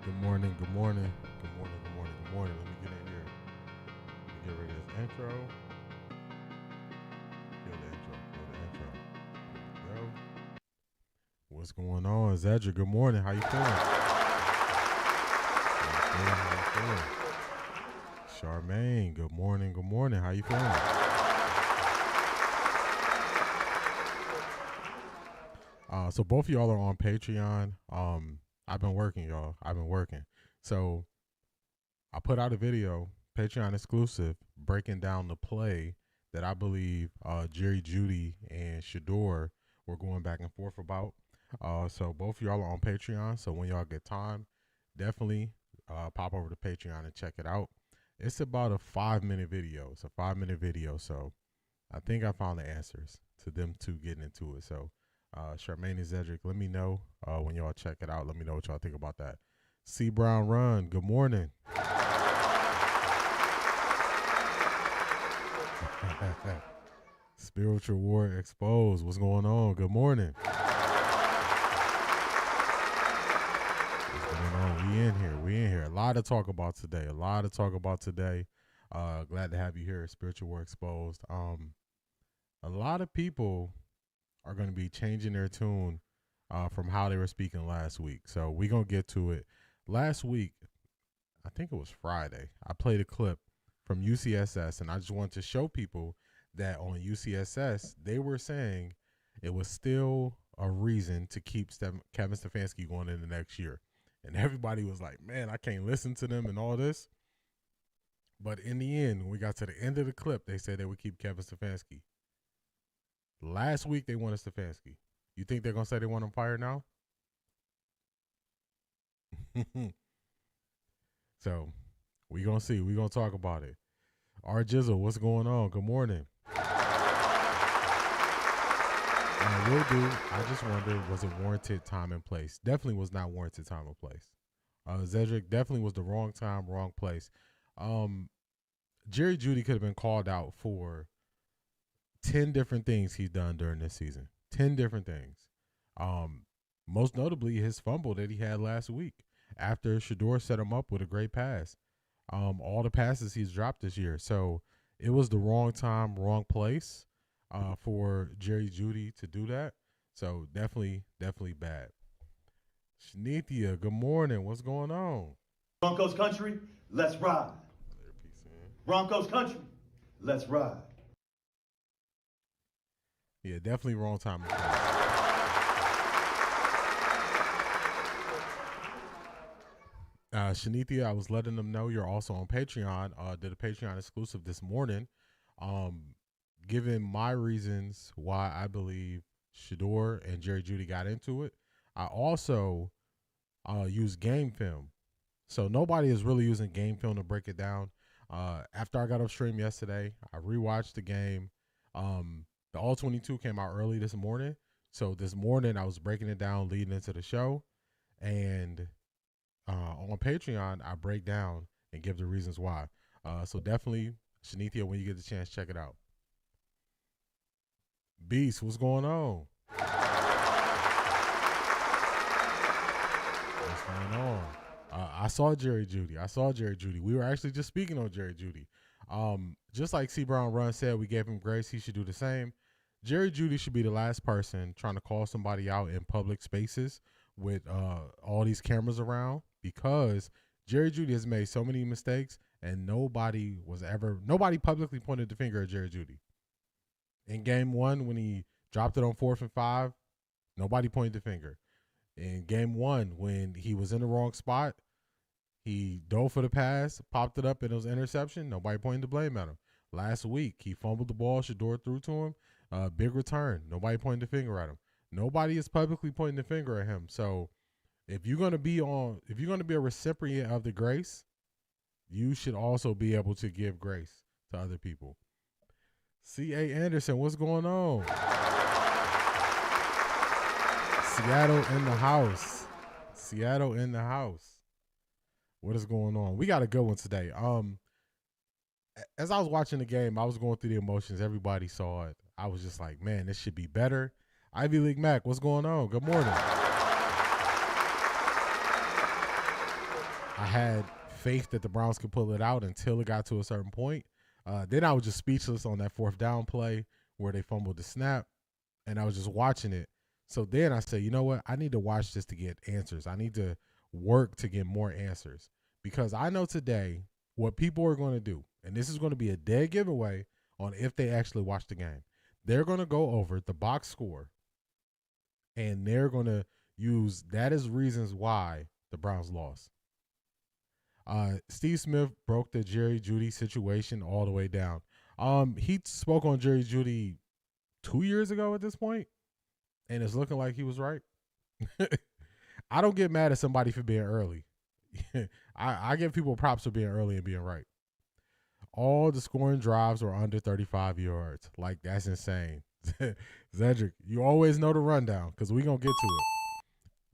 Good morning, good morning, good morning, good morning, good morning. Let me get in here. Let me get rid of this intro. Kill the intro, kill the intro. There we go. What's going on? Zedra, good morning. How you feeling? How you feeling? Charmaine, good morning, good morning. How you feeling? So both of y'all are on Patreon. I've been working, y'all. I've been working. So I put out a video, Patreon exclusive, breaking down the play that I believe Jerry Jeudy and Shedeur were going back and forth about. So both of y'all are on Patreon. So when y'all get time, definitely pop over to Patreon and check it out. It's about a 5-minute video. It's a 5-minute video. So I think I found the answers to them two getting into it. So Charmaine and Zedric, let me know when y'all check it out. Let me know what y'all think about that. C. Brown Run, good morning. Spiritual War Exposed, what's going on? Good morning. What's going on? We in here. We in here. A lot to talk about today. Glad to have you here at Spiritual War Exposed. A lot of people are going to be changing their tune from how they were speaking last week. So we're going to get to it. Last week, I think it was Friday, I played a clip from UCSS, and I just wanted to show people that on UCSS, they were saying it was still a reason to keep Kevin Stefanski going in the next year. And everybody was like, man, I can't listen to them and all this. But in the end, when we got to the end of the clip, they said they would keep Kevin Stefanski. Last week, they wanted Stefanski. You think they're going to say they want him fired now? So, we going to see. We going to talk about it. R. Jizzle, what's going on? Good morning. I will do. I just wonder, was it warranted time and place? Definitely was not warranted time and place. Zedric definitely was the wrong time, wrong place. Jerry Jeudy could have been called out for 10 different things he's done during this season. 10 different things. Most notably, his fumble that he had last week after Shedeur set him up with a great pass. All the passes he's dropped this year. So it was the wrong time, wrong place for Jerry Jeudy to do that. So definitely bad. Shanithia, good morning. What's going on? Broncos country, let's ride. Broncos country, let's ride. Yeah, definitely wrong time. Shanithia, I was letting them know you're also on Patreon. Did a Patreon exclusive this morning. Given my reasons why I believe Shedeur and Jerry Jeudy got into it, I also use game film. So nobody is really using game film to break it down. After I got off stream yesterday, I rewatched the game. The All-22 came out early this morning. So this morning I was breaking it down leading into the show. And on Patreon, I break down and give the reasons why. So definitely, Shanithia, when you get the chance, check it out. Beast, what's going on? What's going on? I saw Jerry Jeudy. We were actually just speaking on Jerry Jeudy. Just like C. Brown Run said, we gave him grace. He should do the same. Jerry Jeudy should be the last person trying to call somebody out in public spaces with all these cameras around, because Jerry Jeudy has made so many mistakes and nobody publicly pointed the finger at Jerry Jeudy. In game 1, when he dropped it on 4th and 5, nobody pointed the finger. In game 1, when he was in the wrong spot, he dove for the pass, popped it up, and it was an interception. Nobody pointed the blame at him. Last week, he fumbled the ball. Shedeur threw to him. Big return. Nobody pointed the finger at him. Nobody is publicly pointing the finger at him. So if you're gonna be a recipient of the grace, you should also be able to give grace to other people. C.A. Anderson, what's going on? Seattle in the house. Seattle in the house. What is going on? We got a good one today. As I was watching the game, I was going through the emotions. Everybody saw it. I was just like, man, this should be better. Ivy League Mac, what's going on? Good morning. I had faith that the Browns could pull it out until it got to a certain point. Then I was just speechless on that fourth down play where they fumbled the snap, and I was just watching it. So then I said, you know what? I need to watch this to get answers. I need to work to get more answers because I know today what people are going to do, and this is going to be a dead giveaway on if they actually watch the game. They're going to go over the box score, and they're going to use that as reasons why the Browns lost. Steve Smith broke the Jerry Jeudy situation all the way down. He spoke on Jerry Jeudy 2 years ago at this point, and it's looking like he was right. I don't get mad at somebody for being early. I give people props for being early and being right. All the scoring drives were under 35 yards. Like, that's insane. Zedric, you always know the rundown because we're going to get to it.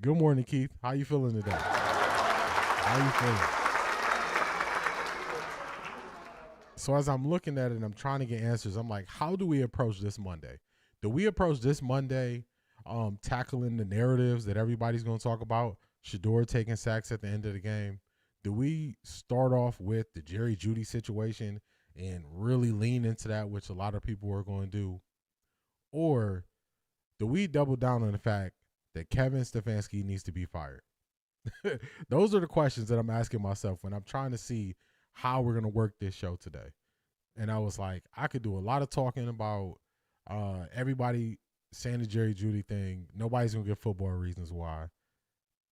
Good morning, Keith. How you feeling today? How you feeling? So as I'm looking at it and I'm trying to get answers, I'm like, how do we approach this Monday? Do we approach this Monday tackling the narratives that everybody's going to talk about? Shedeur taking sacks at the end of the game. Do we start off with the Jerry Jeudy situation and really lean into that, which a lot of people are going to do? Or do we double down on the fact that Kevin Stefanski needs to be fired? Those are the questions that I'm asking myself when I'm trying to see how we're going to work this show today. And I was like, I could do a lot of talking about everybody saying the Jerry Jeudy thing. Nobody's going to get football reasons why.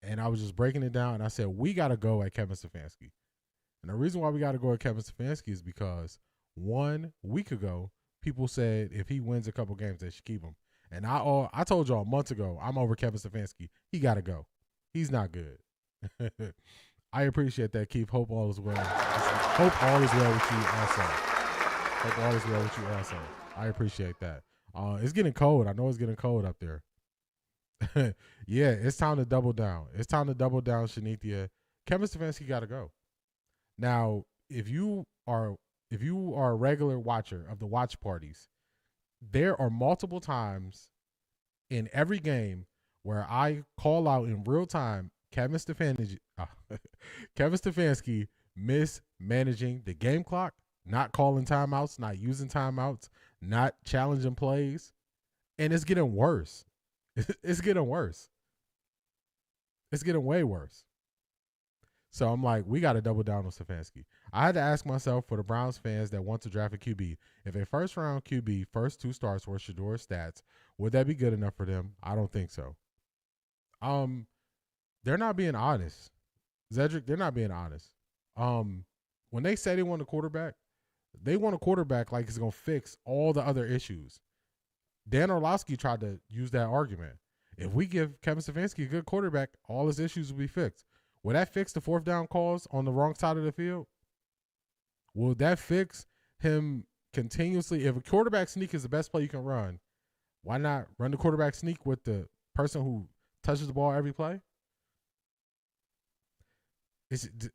And I was just breaking it down, and I said, we got to go at Kevin Stefanski. And the reason why we got to go at Kevin Stefanski is because 1 week ago, people said if he wins a couple games, they should keep him. And I told y'all months ago, I'm over Kevin Stefanski. He got to go. He's not good. I appreciate that, Keith. Hope all is well. Hope all is well with you also. Hope all is well with you also. I appreciate that. It's getting cold. I know it's getting cold up there. Yeah, it's time to double down. It's time to double down, Shanithia. Kevin Stefanski got to go. Now, if you are a regular watcher of the watch parties, there are multiple times in every game where I call out in real time Kevin Stefanski mismanaging the game clock, not calling timeouts, not using timeouts, not challenging plays, and it's getting worse. It's getting worse. It's getting way worse. So I'm like, we got to double down on Stefanski. I had to ask myself, for the Browns fans that want to draft a QB, if a first-round QB, first 2 starts were Shedeur stats, would that be good enough for them? I don't think so. They're not being honest. Zedric, they're not being honest. When they say they want a quarterback, they want a quarterback like it's going to fix all the other issues. Dan Orlovsky tried to use that argument. If we give Kevin Stefanski a good quarterback, all his issues will be fixed. Will that fix the 4th down calls on the wrong side of the field? Will that fix him continuously? If a quarterback sneak is the best play you can run, why not run the quarterback sneak with the person who touches the ball every play?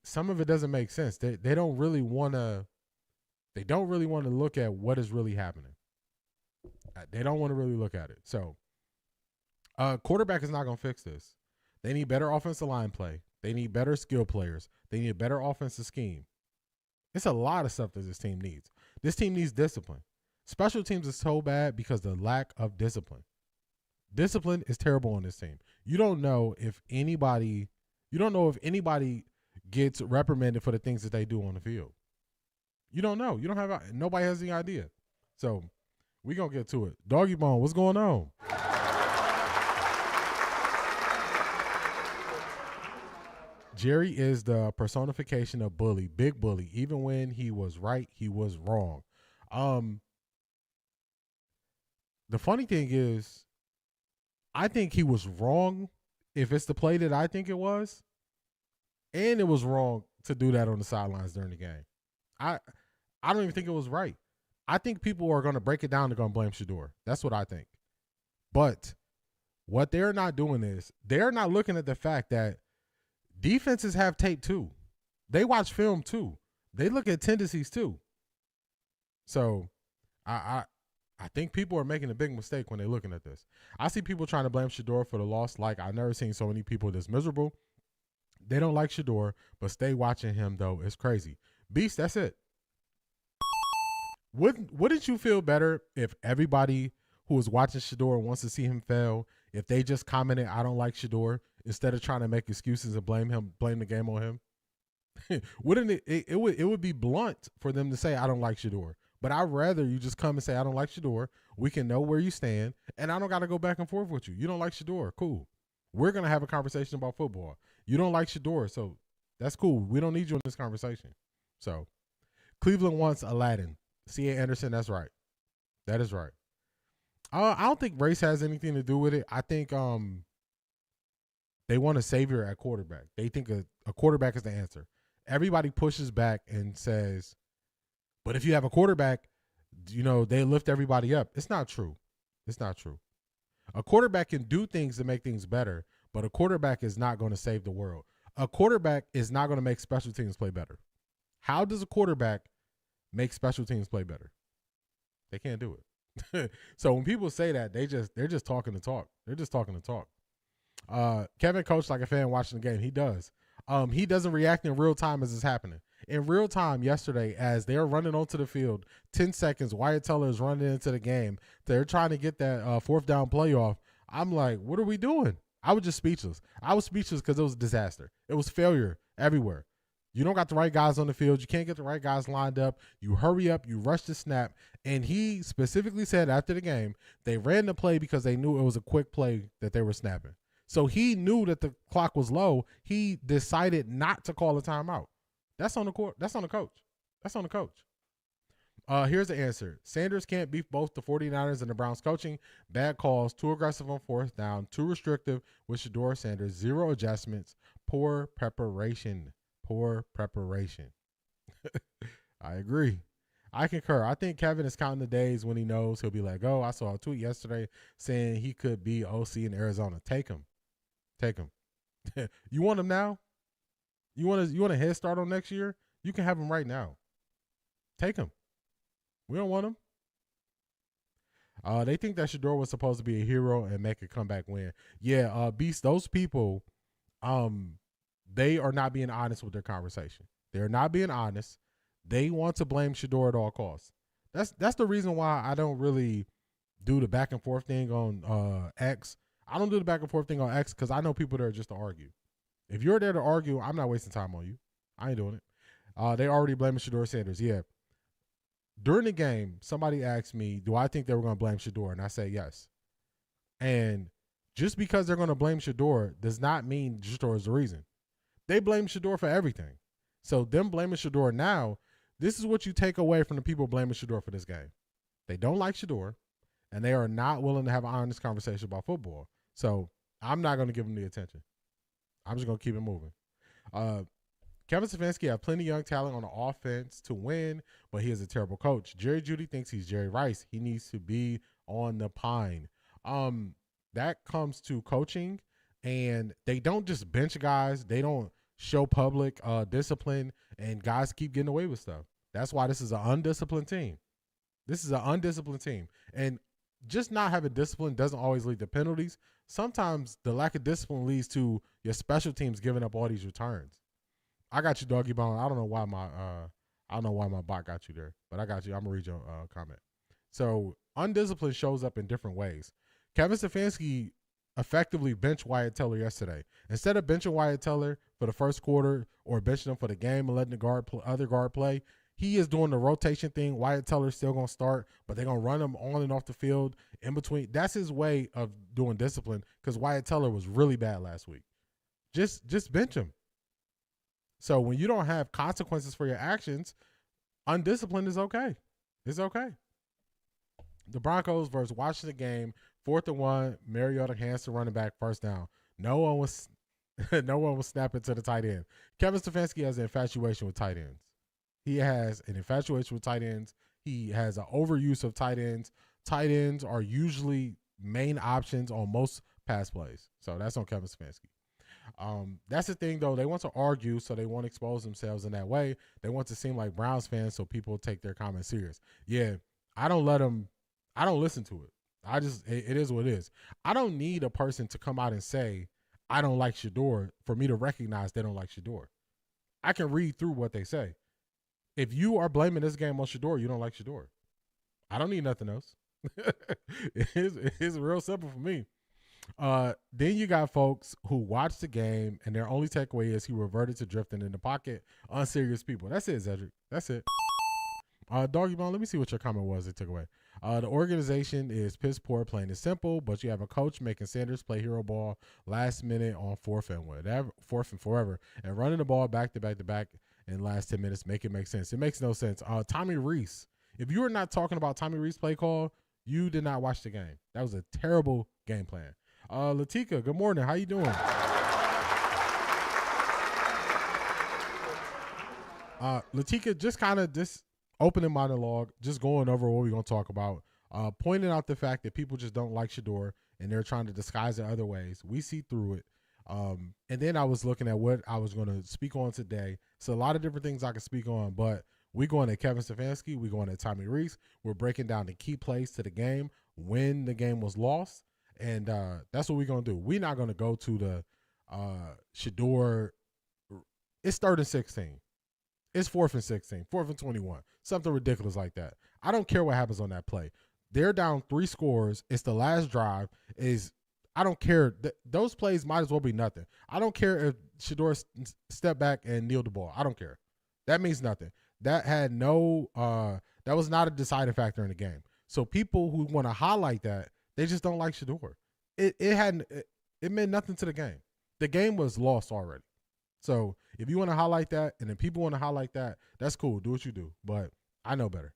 Some of it doesn't make sense. They don't really want to. They don't really want to look at what is really happening. They don't want to really look at it. So, quarterback is not going to fix this. They need better offensive line play. They need better skill players. They need a better offensive scheme. It's a lot of stuff that this team needs. This team needs discipline. Special teams is so bad because of the lack of discipline. Discipline is terrible on this team. You don't know if anybody gets reprimanded for the things that they do on the field. You don't know. Nobody has any idea. So we're going to get to it. Doggy Bone, what's going on? Jerry is the personification of bully, big bully. Even when he was right, he was wrong. The funny thing is, I think he was wrong if it's the play that I think it was. And it was wrong to do that on the sidelines during the game. I don't even think it was right. I think people are going to break it down. They're going to blame Shedeur. That's what I think. But what they're not doing is they're not looking at the fact that defenses have tape too. They watch film too. They look at tendencies too. So I think people are making a big mistake when they're looking at this. I see people trying to blame Shedeur for the loss like I've never seen so many people this miserable. They don't like Shedeur, but stay watching him though. It's crazy. Beast, that's it. Wouldn't you feel better if everybody who is watching Shedeur and wants to see him fail, if they just commented, "I don't like Shedeur," instead of trying to make excuses and blame the game on him? Wouldn't it would be blunt for them to say, "I don't like Shedeur." But I'd rather you just come and say, "I don't like Shedeur." We can know where you stand, and I don't got to go back and forth with you. You don't like Shedeur, cool. We're gonna have a conversation about football. You don't like Shedeur, so that's cool. We don't need you in this conversation. So, Cleveland wants Aladdin. C.A. Anderson, that's right. That is right. I don't think race has anything to do with it. I think they want a savior at quarterback. They think a quarterback is the answer. Everybody pushes back and says, but if you have a quarterback, they lift everybody up. It's not true. It's not true. A quarterback can do things to make things better, but a quarterback is not going to save the world. A quarterback is not going to make special teams play better. How does a quarterback make special teams play better? They can't do it. So when people say that, they're just talking to talk. They're just talking to talk. Kevin coached like a fan watching the game. He does. He doesn't react in real time as it's happening. In real time yesterday, as they're running onto the field, 10 seconds, Wyatt Teller is running into the game. They're trying to get that fourth down playoff. I'm like, what are we doing? I was just speechless. I was speechless because it was a disaster. It was failure everywhere. You don't got the right guys on the field. You can't get the right guys lined up. You hurry up. You rush the snap. And he specifically said after the game, they ran the play because they knew it was a quick play that they were snapping. So he knew that the clock was low. He decided not to call a timeout. That's on the court. That's on the coach. That's on the coach. Here's the answer. Sanders can't beat both the 49ers and the Browns coaching. Bad calls, too aggressive on fourth down, too restrictive with Shedeur Sanders, 0 adjustments, poor preparation. Poor preparation. I agree. I concur. I think Kevin is counting the days when he knows he'll be like, oh, I saw a tweet yesterday saying he could be OC in Arizona. Take him. Take him. You want him now? You want a head start on next year? You can have him right now. Take him. We don't want him. They think that Shedeur was supposed to be a hero and make a comeback win. Yeah, Beast, those people, they are not being honest with their conversation. They're not being honest. They want to blame Shedeur at all costs. That's the reason why I don't really do the back and forth thing on X. I don't do the back and forth thing on X because I know people there just to argue. If you're there to argue, I'm not wasting time on you. I ain't doing it. They already blaming Shedeur Sanders. Yeah. During the game, somebody asked me, do I think they were going to blame Shedeur? And I said yes. And just because they're going to blame Shedeur does not mean Shedeur is the reason. They blame Shedeur for everything. So them blaming Shedeur now, this is what you take away from the people blaming Shedeur for this game. They don't like Shedeur, and they are not willing to have an honest conversation about football. So I'm not going to give them the attention. I'm just going to keep it moving. Kevin Stefanski have plenty of young talent on the offense to win, but he is a terrible coach. Jerry Jeudy thinks he's Jerry Rice. He needs to be on the pine. That comes to coaching, and they don't just bench guys. They don't show public discipline, and guys keep getting away with stuff. That's why this is an undisciplined team. This is an undisciplined team. And just not having discipline doesn't always lead to penalties. Sometimes the lack of discipline leads to your special teams giving up all these returns. I got you, Doggy Bone. I don't know why my bot got you there, but I got you. I'm gonna read your comment. So undisciplined shows up in different ways. Kevin Stefanski effectively benched Wyatt Teller yesterday. Instead of benching Wyatt Teller for the first quarter or benching him for the game and letting the other guard play, he is doing the rotation thing. Wyatt Teller's still going to start, but they're going to run him on and off the field in between. That's his way of doing discipline because Wyatt Teller was really bad last week. Just bench him. So when you don't have consequences for your actions, undisciplined is okay. It's okay. The Broncos versus Washington game, 4th and 1, Mariota hands to running back, first down. No one was snapping to the tight end. Kevin Stefanski has an infatuation with tight ends. He has an infatuation with tight ends. He has an overuse of tight ends. Tight ends are usually main options on most pass plays. So that's on Kevin Stefanski. That's the thing, though. They want to argue, so they won't expose themselves in that way. They want to seem like Browns fans so people take their comments serious. Yeah, I don't listen to it. It is what it is. I don't need a person to come out and say, I don't like Shedeur for me to recognize they don't like Shedeur. I can read through what they say. If you are blaming this game on Shedeur, you don't like Shedeur. I don't need nothing else. It's real simple for me. Then you got folks who watch the game and their only takeaway is he reverted to drifting in the pocket. Unserious people. That's it, Zedric. That's it. Doggy Bone, let me see what your comment was they took away. The organization is piss poor, plain and simple, but you have a coach making Sanders play hero ball last minute on fourth and forever, and running the ball back to back to back in the last 10 minutes. Make it make sense. It makes no sense. Tommy Reese. If you are not talking about Tommy Reese play call, you did not watch the game. That was a terrible game plan. Latika, good morning. How you doing? Latika, just kind of this opening monologue, just going over what we're going to talk about, pointing out the fact that people just don't like Shedeur and they're trying to disguise it other ways. We see through it. And then I was looking at what I was going to speak on today. So a lot of different things I could speak on, but we're going to Kevin Stefanski. We're going to Tommy Reese. We're breaking down the key plays to the game when the game was lost. And that's what we're going to do. We're not going to go to the Shedeur. It's 3rd and 16. It's 4th and 16, 4th and 21, something ridiculous like that. I don't care what happens on that play. They're down 3 scores. It's the last drive. I don't care. Those plays might as well be nothing. I don't care if Shedeur stepped back and kneeled the ball. I don't care. That means nothing. That had no. That was not a deciding factor in the game. So people who want to highlight that, they just don't like Shedeur. It meant nothing to the game. The game was lost already. So if you want to highlight that, and then people want to highlight that, that's cool. Do what you do. But I know better.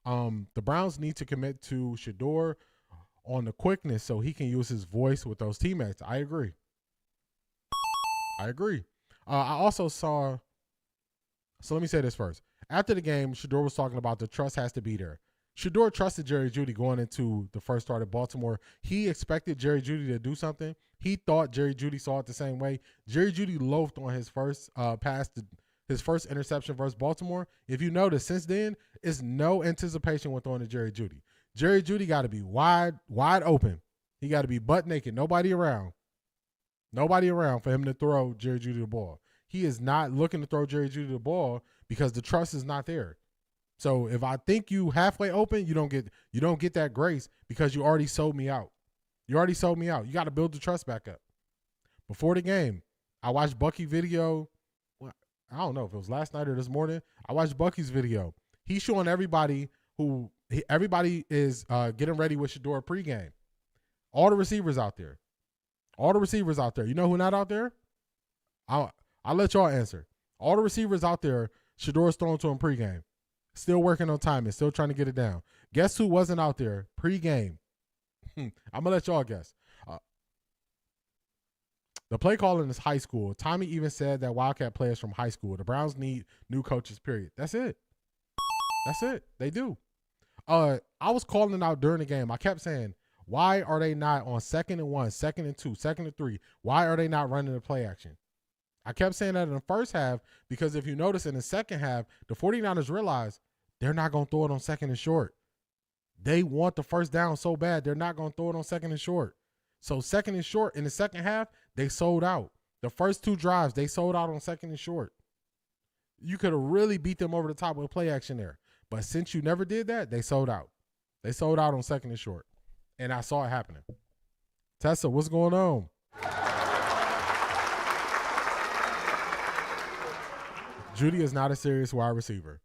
The Browns need to commit to Shedeur on the quickness so he can use his voice with those teammates. I agree. I also saw. So let me say this first. After the game, Shedeur was talking about the trust has to be there. Shedeur trusted Jerry Jeudy going into the first start at Baltimore. He expected Jerry Jeudy to do something. He thought Jerry Jeudy saw it the same way. Jerry Jeudy loafed on his first pass, his first interception versus Baltimore. If you notice, since then, it's no anticipation with throwing to Jerry Jeudy. Jerry Jeudy got to be wide open. He got to be butt naked. Nobody around for him to throw Jerry Jeudy the ball. He is not looking to throw Jerry Jeudy the ball because the trust is not there. So if I think you halfway open, you don't get that grace because you already sold me out. You got to build the trust back up. Before the game, I watched Bucky video. Well, I don't know if it was last night or this morning. I watched Bucky's video. He's showing everybody is getting ready with Shedeur pregame. All the receivers out there. You know who not out there? I'll let y'all answer. All the receivers out there, Shedeur's throwing to him pregame. Still working on timing, still trying to get it down. Guess who wasn't out there pregame? I'm going to let y'all guess. The play calling is high school. Tommy even said that Wildcat players from high school. The Browns need new coaches, period. That's it. They do. I was calling it out during the game. I kept saying, why are they not on 2nd and 1, 2nd and 2, 2nd and 3? Why are they not running the play action? I kept saying that in the first half because if you notice in the second half, the 49ers realized they're not going to throw it on 2nd and short. They want the first down so bad, they're not going to throw it on 2nd and short. So 2nd and short in the second half, they sold out. The first 2 drives, they sold out on 2nd and short. You could have really beat them over the top with play action there. But since you never did that, they sold out. They sold out on 2nd and short. And I saw it happening. Tessa, what's going on? Jeudy is not a serious wide receiver.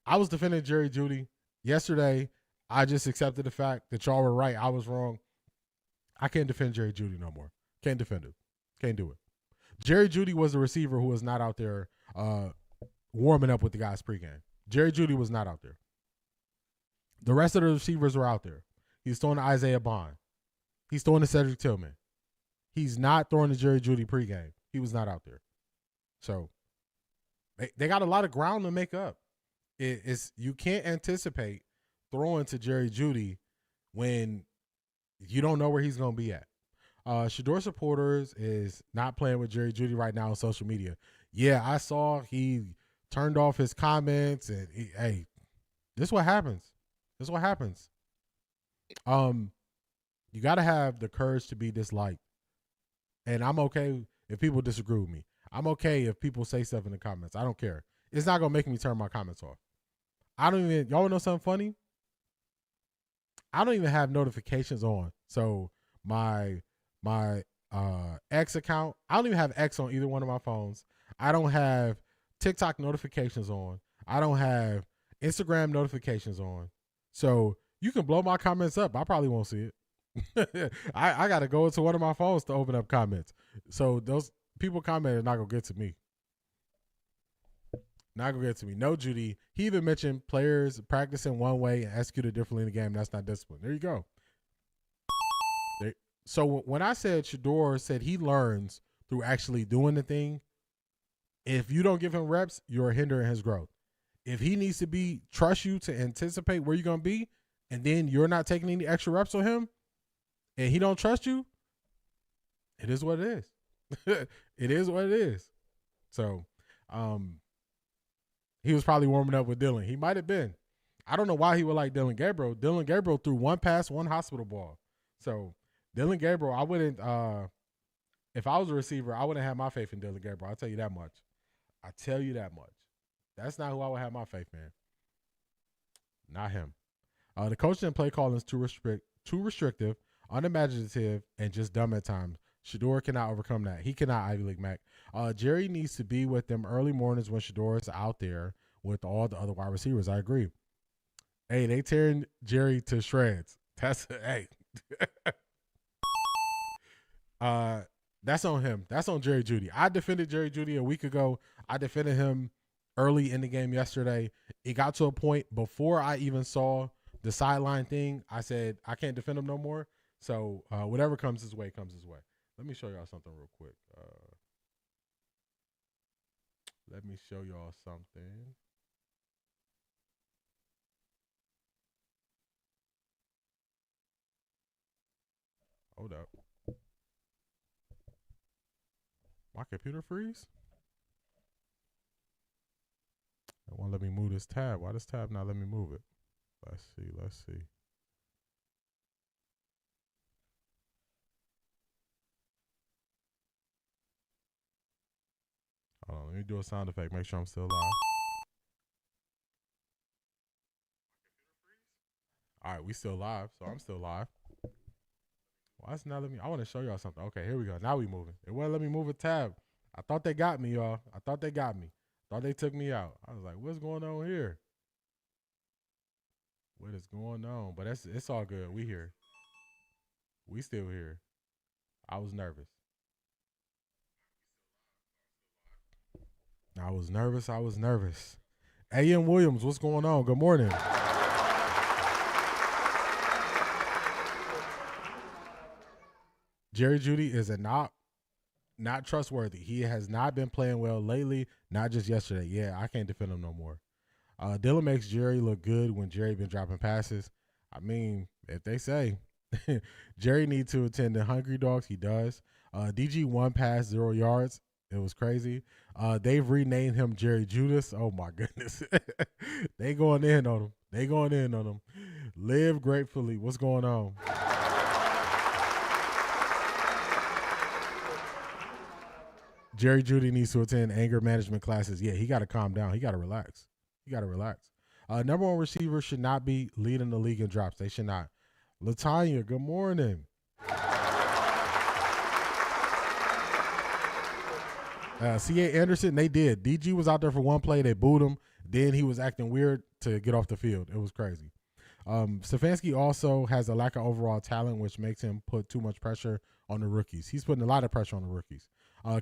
I was defending Jerry Jeudy yesterday. I just accepted the fact that y'all were right. I was wrong. I can't defend Jerry Jeudy no more. Can't defend him. Can't do it. Jerry Jeudy was the receiver who was not out there warming up with the guys pregame. Jerry Jeudy was not out there. The rest of the receivers were out there. He's throwing to Isaiah Bond. He's throwing to Cedric Tillman. He's not throwing to Jerry Jeudy pregame. He was not out there. So they got a lot of ground to make up. You can't anticipate throwing to Jerry Jeudy when you don't know where he's going to be at. Shedeur supporters is not playing with Jerry Jeudy right now on social media. Yeah, I saw he turned off his comments and hey, this is what happens. You got to have the courage to be disliked. And I'm okay if people disagree with me. I'm okay if people say stuff in the comments. I don't care. It's not going to make me turn my comments off. I don't even, y'all know something funny? I don't even have notifications on. So my X account, I don't even have X on either one of my phones. I don't have TikTok notifications on. I don't have Instagram notifications on. So you can blow my comments up. I probably won't see it. I got to go into one of my phones to open up comments. So those people commenting not going to get to me. Not going to get to me. No, Judy. He even mentioned players practicing one way and executed differently in the game. That's not discipline. There you go. So when I said Shedeur said he learns through actually doing the thing, if you don't give him reps, you're hindering his growth. If he needs to trust you to anticipate where you're going to be, and then you're not taking any extra reps on him, and he don't trust you, it is what it is. It is what it is. So he was probably warming up with Dylan. He might have been. I don't know why he would like Dylan Gabriel. Dylan Gabriel threw one pass, one hospital ball. So Dylan Gabriel, I wouldn't, if I was a receiver, I wouldn't have my faith in Dylan Gabriel. I'll tell you that much. I tell you that much. That's not who I would have my faith in. Not him. The coaching and play calling is too restrictive, unimaginative, and just dumb at times. Shedeur cannot overcome that. He cannot Ivy League Mac. Jerry needs to be with them early mornings when Shedeur is out there with all the other wide receivers. I agree. Hey, they tearing Jerry to shreds. That's hey. That's on him. That's on Jerry Jeudy. I defended Jerry Jeudy a week ago. I defended him early in the game yesterday. It got to a point before I even saw the sideline thing. I said, I can't defend him no more. So whatever comes his way, comes his way. Let me show y'all something real quick. Let me show y'all something. Hold up. My computer freeze? It won't let me move this tab. Why does tab not let me move it? Let's see. Hold on, let me do a sound effect. Make sure I'm still live. All right, we still live, so I'm still live. Why is it not letting me? I want to show y'all something. Okay, here we go. Now we moving. It wouldn't let me move a tab. I thought they got me, y'all. I thought they got me. Thought they took me out. I was like, what's going on here? What is going on? But it's all good. We here. We still here. I was nervous. I was nervous. A.M. Williams, what's going on? Good morning. Jerry Jeudy is not trustworthy. He has not been playing well lately, not just yesterday. Yeah, I can't defend him no more. Dylan makes Jerry look good when Jerry been dropping passes. I mean, if they say Jerry needs to attend to Hungry Dogs, he does. DG 1 pass, 0 yards. It was crazy. They've renamed him Jerry Judas. Oh, my goodness. They going in on him. Live gratefully. What's going on? Jerry Jeudy needs to attend anger management classes. Yeah, he got to calm down. He got to relax. Number one receiver should not be leading the league in drops. They should not. Latanya, good morning. C.A. Anderson, they did. DG was out there for one play. They booed him. Then he was acting weird to get off the field. It was crazy. Stefanski also has a lack of overall talent, which makes him put too much pressure on the rookies. He's putting a lot of pressure on the rookies.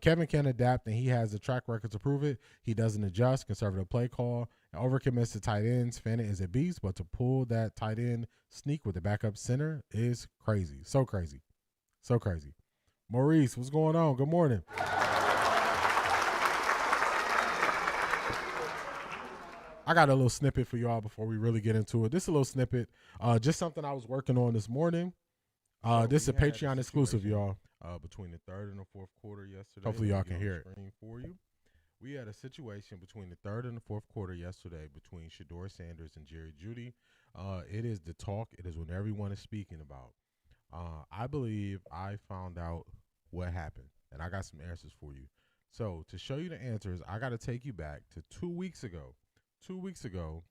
Kevin can adapt, and he has a track record to prove it. He doesn't adjust, conservative play call, and overcommits to tight ends. Fannett is a beast, but to pull that tight end sneak with the backup center is crazy. So crazy. Maurice, what's going on? Good morning. I got a little snippet for y'all before we really get into it. This is a little snippet, just something I was working on this morning. This is a Patreon exclusive, y'all. Between the third and the fourth quarter yesterday. Hopefully y'all can hear it. For you. We had a situation between the third and the fourth quarter yesterday between Shedeur Sanders and Jerry Jeudy. It is the talk. It is what everyone is speaking about. I believe I found out what happened. and I got some answers for you. So to show you the answers, I got to take you back to 2 weeks ago. 2 weeks ago,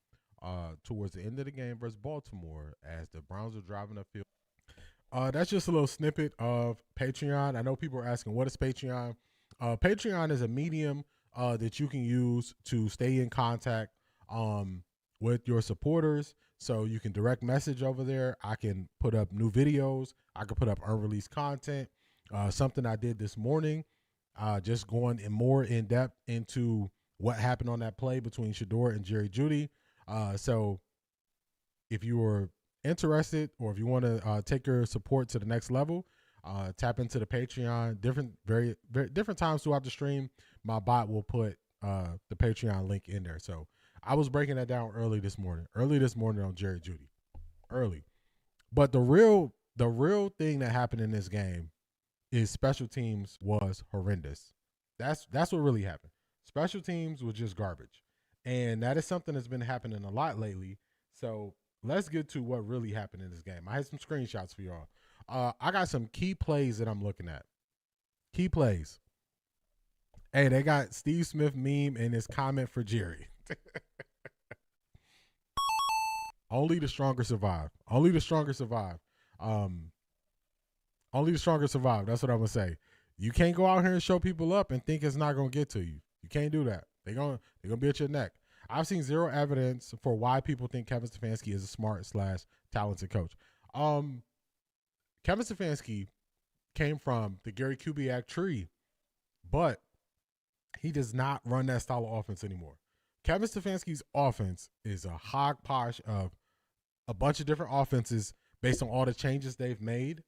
towards the end of the game versus Baltimore, as the Browns were driving upfield. That's just a little snippet of Patreon. I know people are asking, what is Patreon? Patreon is a medium that you can use to stay in contact with your supporters. So you can direct message over there. I can put up new videos. I can put up unreleased content. Something I did this morning, just going more in depth into what happened on that play between Shedeur and Jerry Jeudy. So if you were interested, or if you want to take your support to the next level, tap into the Patreon. Very different times throughout the stream, my bot will put the Patreon link in there. So I was breaking that down early this morning on Jerry Jeudy, early. But the real thing that happened in this game is special teams was horrendous. That's what really happened. Special teams was just garbage, and that is something that's been happening a lot lately. So let's get to what really happened in this game. I had some screenshots for y'all. I got some key plays that I'm looking at. Key plays. Hey, they got Steve Smith meme in his comment for Jerry. Only the stronger survive. Only the stronger survive. Only the stronger survive. That's what I'm gonna say. You can't go out here and show people up and think it's not gonna get to you. You can't do that. They're gonna be at your neck. I've seen zero evidence for why people think Kevin Stefanski is a smart/talented coach. Kevin Stefanski came from the Gary Kubiak tree, but he does not run that style of offense anymore. Kevin Stefanski's offense is a hodgepodge of a bunch of different offenses based on all the changes they've made,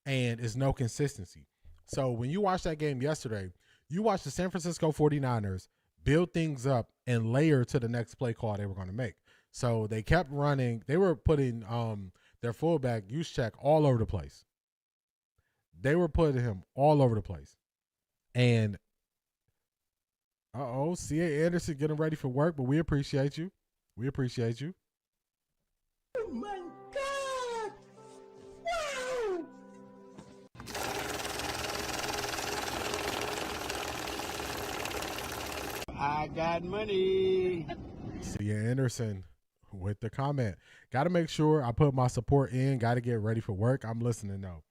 and is no consistency. So when you watch that game yesterday, you watched the San Francisco 49ers build things up and layer to the next play call they were going to make. So they kept running. They were putting their fullback Juszczyk all over the place. They were putting him all over the place. And C.A. Anderson getting ready for work, but we appreciate you. We appreciate you. Oh my God! Wow! I got money. C.A. Anderson with the comment. Got to make sure I put my support in. Got to get ready for work. I'm listening though.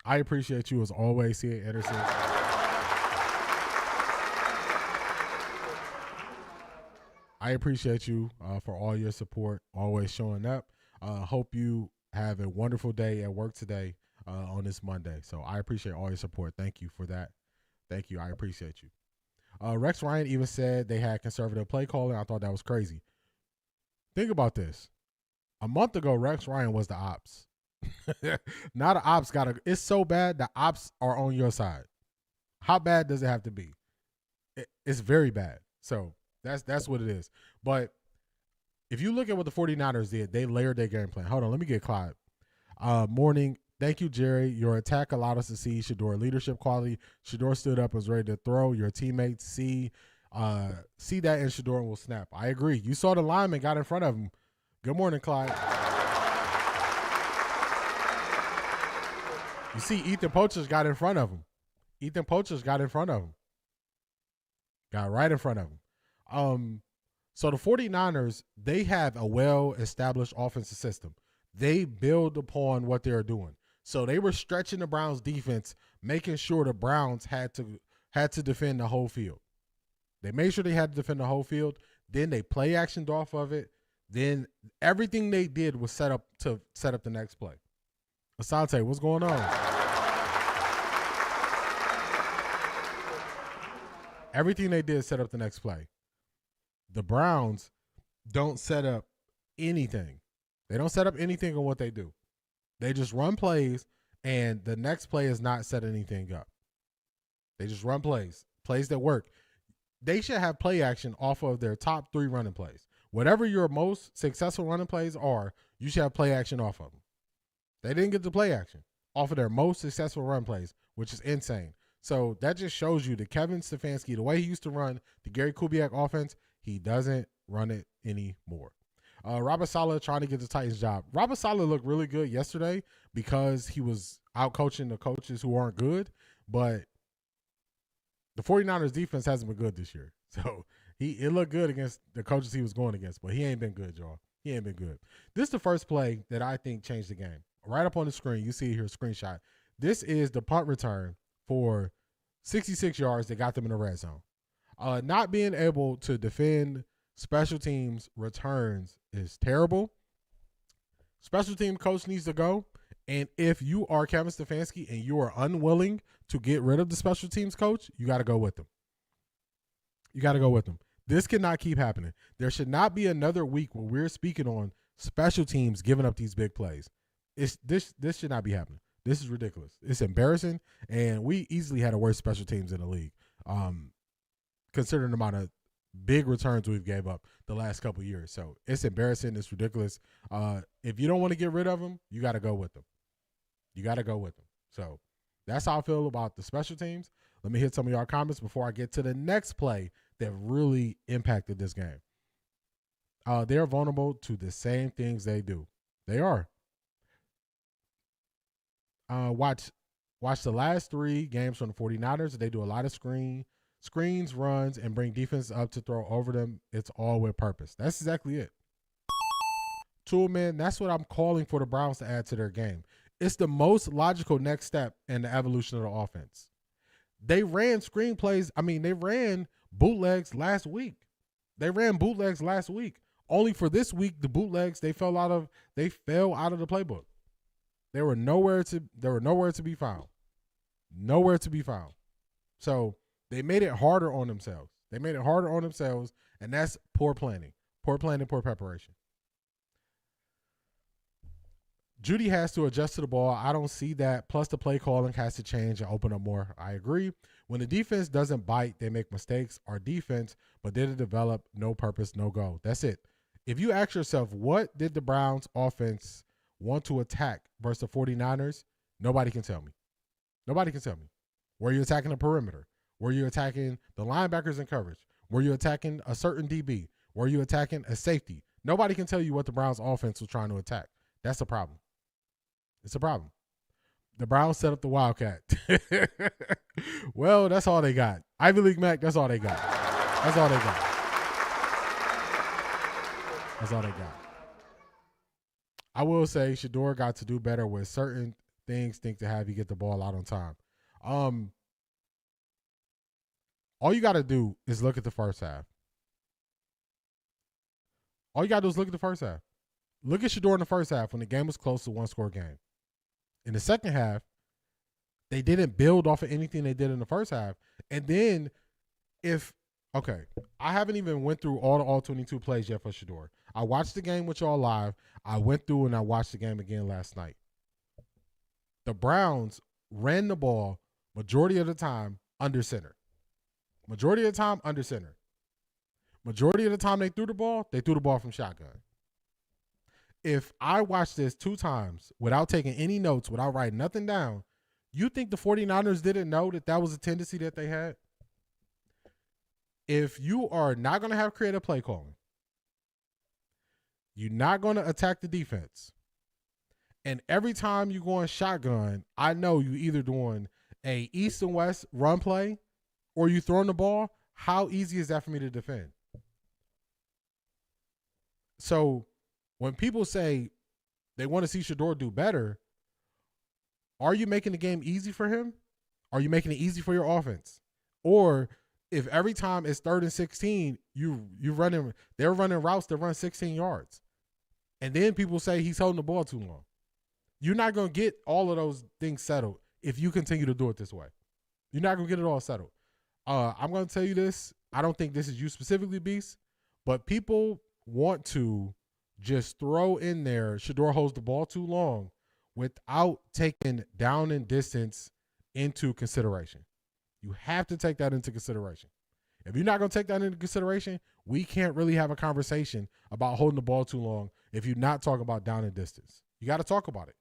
I appreciate you as always, C.A. Anderson. I appreciate you for all your support, always showing up. Hope you have a wonderful day at work today on this Monday. So I appreciate all your support. Thank you for that. Thank you. I appreciate you. Rex Ryan even said they had conservative play calling. I thought that was crazy. Think about this. A month ago, Rex Ryan was the ops. Now the ops it's so bad the ops are on your side. How bad does it have to be? It's very bad. So that's what it is. But if you look at what the 49ers did, they layered their game plan. Hold on, let me get Clyde. Morning. Thank you, Jerry. Your attack allowed us to see Shedeur leadership quality. Shedeur stood up and was ready to throw. Your teammates see that in Shedeur and will snap. I agree. You saw the lineman got in front of him. Good morning, Clyde. You see Ethan Poachers got in front of him. Ethan Poachers got in front of him. Got right in front of him. So the 49ers, they have a well-established offensive system. They build upon what they're doing. So they were stretching the Browns defense, making sure the Browns had to defend the whole field. They made sure they had to defend the whole field. Then they play actioned off of it. Then everything they did was set up the next play. Asante, what's going on? Everything they did set up the next play. The Browns don't set up anything. They don't set up anything on what they do. They just run plays, and the next play is not set anything up. They just run plays that work. They should have play action off of their top 3 running plays. Whatever your most successful running plays are, you should have play action off of them. They didn't get the play action off of their most successful run plays, which is insane. So that just shows you that Kevin Stefanski, the way he used to run the Gary Kubiak offense, he doesn't run it anymore. Robert Saleh trying to get the Titans job. Robert Saleh looked really good yesterday because he was out coaching the coaches who aren't good. But The 49ers defense hasn't been good this year. So it looked good against the coaches he was going against, but he ain't been good, y'all. He ain't been good. This is the first play that I think changed the game. Right up on the screen, you see here a screenshot. This is the punt return for 66 yards that got them in the red zone. Not being able to defend special teams returns is terrible. Special team coach needs to go. And if you are Kevin Stefanski and you are unwilling to get rid of the special teams coach, you got to go with them. You got to go with them. This cannot keep happening. There should not be another week where we're speaking on special teams giving up these big plays. This should not be happening. This is ridiculous. It's embarrassing, and we easily had the worst special teams in the league, considering the amount of big returns we've gave up the last couple of years. So it's embarrassing. It's ridiculous. If you don't want to get rid of them, you got to go with them. You got to go with them. So that's how I feel about the special teams. Let me hit some of y'all comments before I get to the next play that really impacted this game. They're vulnerable to the same things they do. They are. Watch the last 3 games from the 49ers. They do a lot of screens, runs, and bring defense up to throw over them. It's all with purpose. That's exactly it. Toolman, that's what I'm calling for the Browns to add to their game. It's the most logical next step in the evolution of the offense. They ran screen plays. I mean, they ran bootlegs last week. Only for this week, the bootlegs, they fell out of the playbook. They were nowhere to be found. Nowhere to be found. So they made it harder on themselves. And that's poor planning. Poor planning, poor preparation. Judy has to adjust to the ball. I don't see that. Plus, the play calling has to change and open up more. I agree. When the defense doesn't bite, they make mistakes. Our defense, but did it develop? No purpose, no goal. That's it. If you ask yourself, what did the Browns offense want to attack versus the 49ers? Nobody can tell me. Were you attacking the perimeter? Were you attacking the linebackers in coverage? Were you attacking a certain DB? Were you attacking a safety? Nobody can tell you what the Browns offense was trying to attack. That's a problem. It's a problem. The Browns set up the Wildcat. Well, that's all they got. Ivy League Mac, that's all they got. I will say Shedeur got to do better with certain things to have you get the ball out on time. All you got to do is look at the first half. Look at Shedeur in the first half when the game was close to one-score game. In the second half, they didn't build off of anything they did in the first half. And then I haven't even went through all 22 plays yet for Shedeur. I watched the game with y'all live. I went through and I watched the game again last night. The Browns ran the ball majority of the time under center. Majority of the time they threw the ball from shotgun. If I watched this 2 times without taking any notes, without writing nothing down, you think the 49ers didn't know that was a tendency that they had? If you are not going to have creative play calling, you're not going to attack the defense, and every time you go on shotgun, I know you either doing a east and west run play or you throwing the ball, how easy is that for me to defend? So when people say they want to see Shedeur do better, are you making the game easy for him? Are you making it easy for your offense? Or if every time it's 3rd and 16, they're running routes that run 16 yards. And then people say he's holding the ball too long. You're not going to get all of those things settled if you continue to do it this way. You're not going to get it all settled. I'm going to tell you this. I don't think this is you specifically, Beast, but people want to just throw in there Shedeur holds the ball too long without taking down and distance into consideration. You have to take that into consideration. If you're not going to take that into consideration, we can't really have a conversation about holding the ball too long if you're not talking about down and distance. You got to talk about it.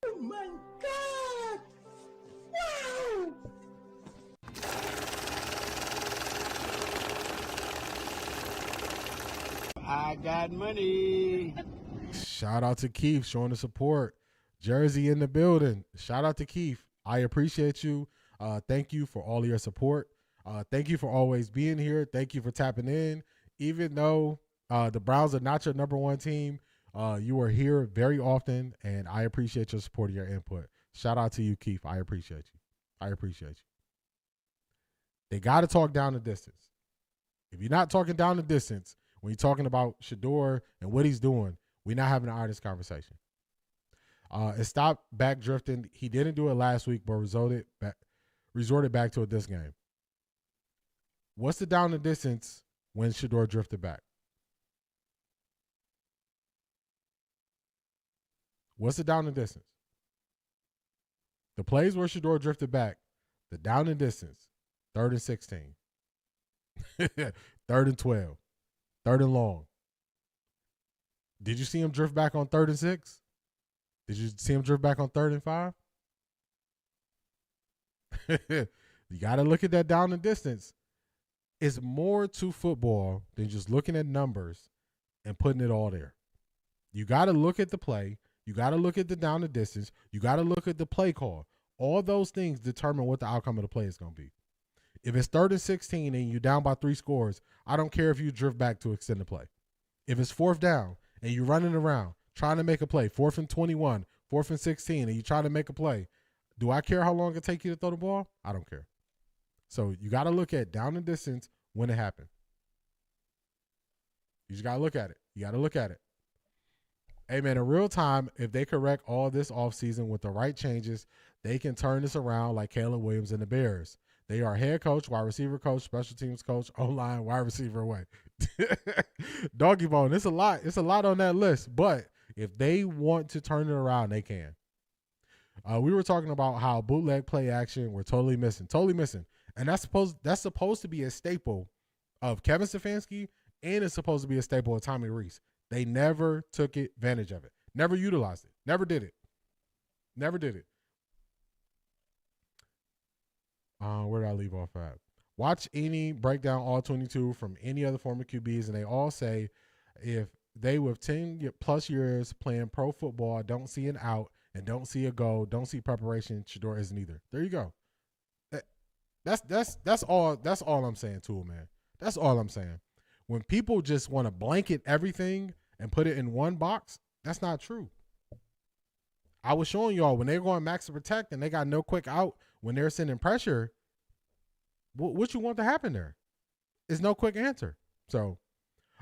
Oh my God! Wow! I got money. Shout out to Keith showing the support. Jersey in the building. Shout out to Keith. I appreciate you. Thank you for all of your support. Thank you for always being here. Thank you for tapping in. Even though the Browns are not your number one team, you are here very often, and I appreciate your support and your input. Shout out to you, Keith. I appreciate you. I appreciate you. They got to talk down the distance. If you're not talking down the distance, when you're talking about Shedeur and what he's doing, we're not having an honest conversation. And stop back drifting. He didn't do it last week, but resorted back to it this game. What's the down the distance when Shedeur drifted back? What's the down the distance? The plays where Shedeur drifted back, the down and distance, 3rd and 16. 3rd and 12. 3rd and long. Did you see him drift back on 3rd and 6? Did you see him drift back on 3rd and 5? You got to look at that down and distance. It's more to football than just looking at numbers and putting it all there. You got to look at the play. You got to look at the down and distance. You got to look at the play call. All those things determine what the outcome of the play is going to be. If it's 3rd and 16 and you're down by 3 scores, I don't care if you drift back to extend the play. If it's 4th down and you're running around trying to make a play, 4th and 21, 4th and 16, and you try to make a play, do I care how long it takes you to throw the ball? I don't care. So you got to look at down and distance when it happened. You just got to look at it. You got to look at it. Hey, man, in real time, if they correct all this offseason with the right changes, they can turn this around like Caleb Williams and the Bears. They are head coach, wide receiver coach, special teams coach, O-line, wide receiver away. Doggy bone, it's a lot. It's a lot on that list. But if they want to turn it around, they can. We were talking about how bootleg play action we're totally missing. And that's supposed to be a staple of Kevin Stefanski, and it's supposed to be a staple of Tommy Rees. They never took advantage of it. Never utilized it. Never did it. Where did I leave off at? Watch any breakdown all 22 from any other former QBs, and they all say if they with 10 plus years playing pro football don't see an out and don't see a goal, don't see preparation, Shedeur isn't either. There you go. That's all I'm saying to him, man. That's all I'm saying. When people just want to blanket everything and put it in one box, that's not true. I was showing y'all when they're going max to protect and they got no quick out when they're sending pressure, what you want to happen there? Is no quick answer. So,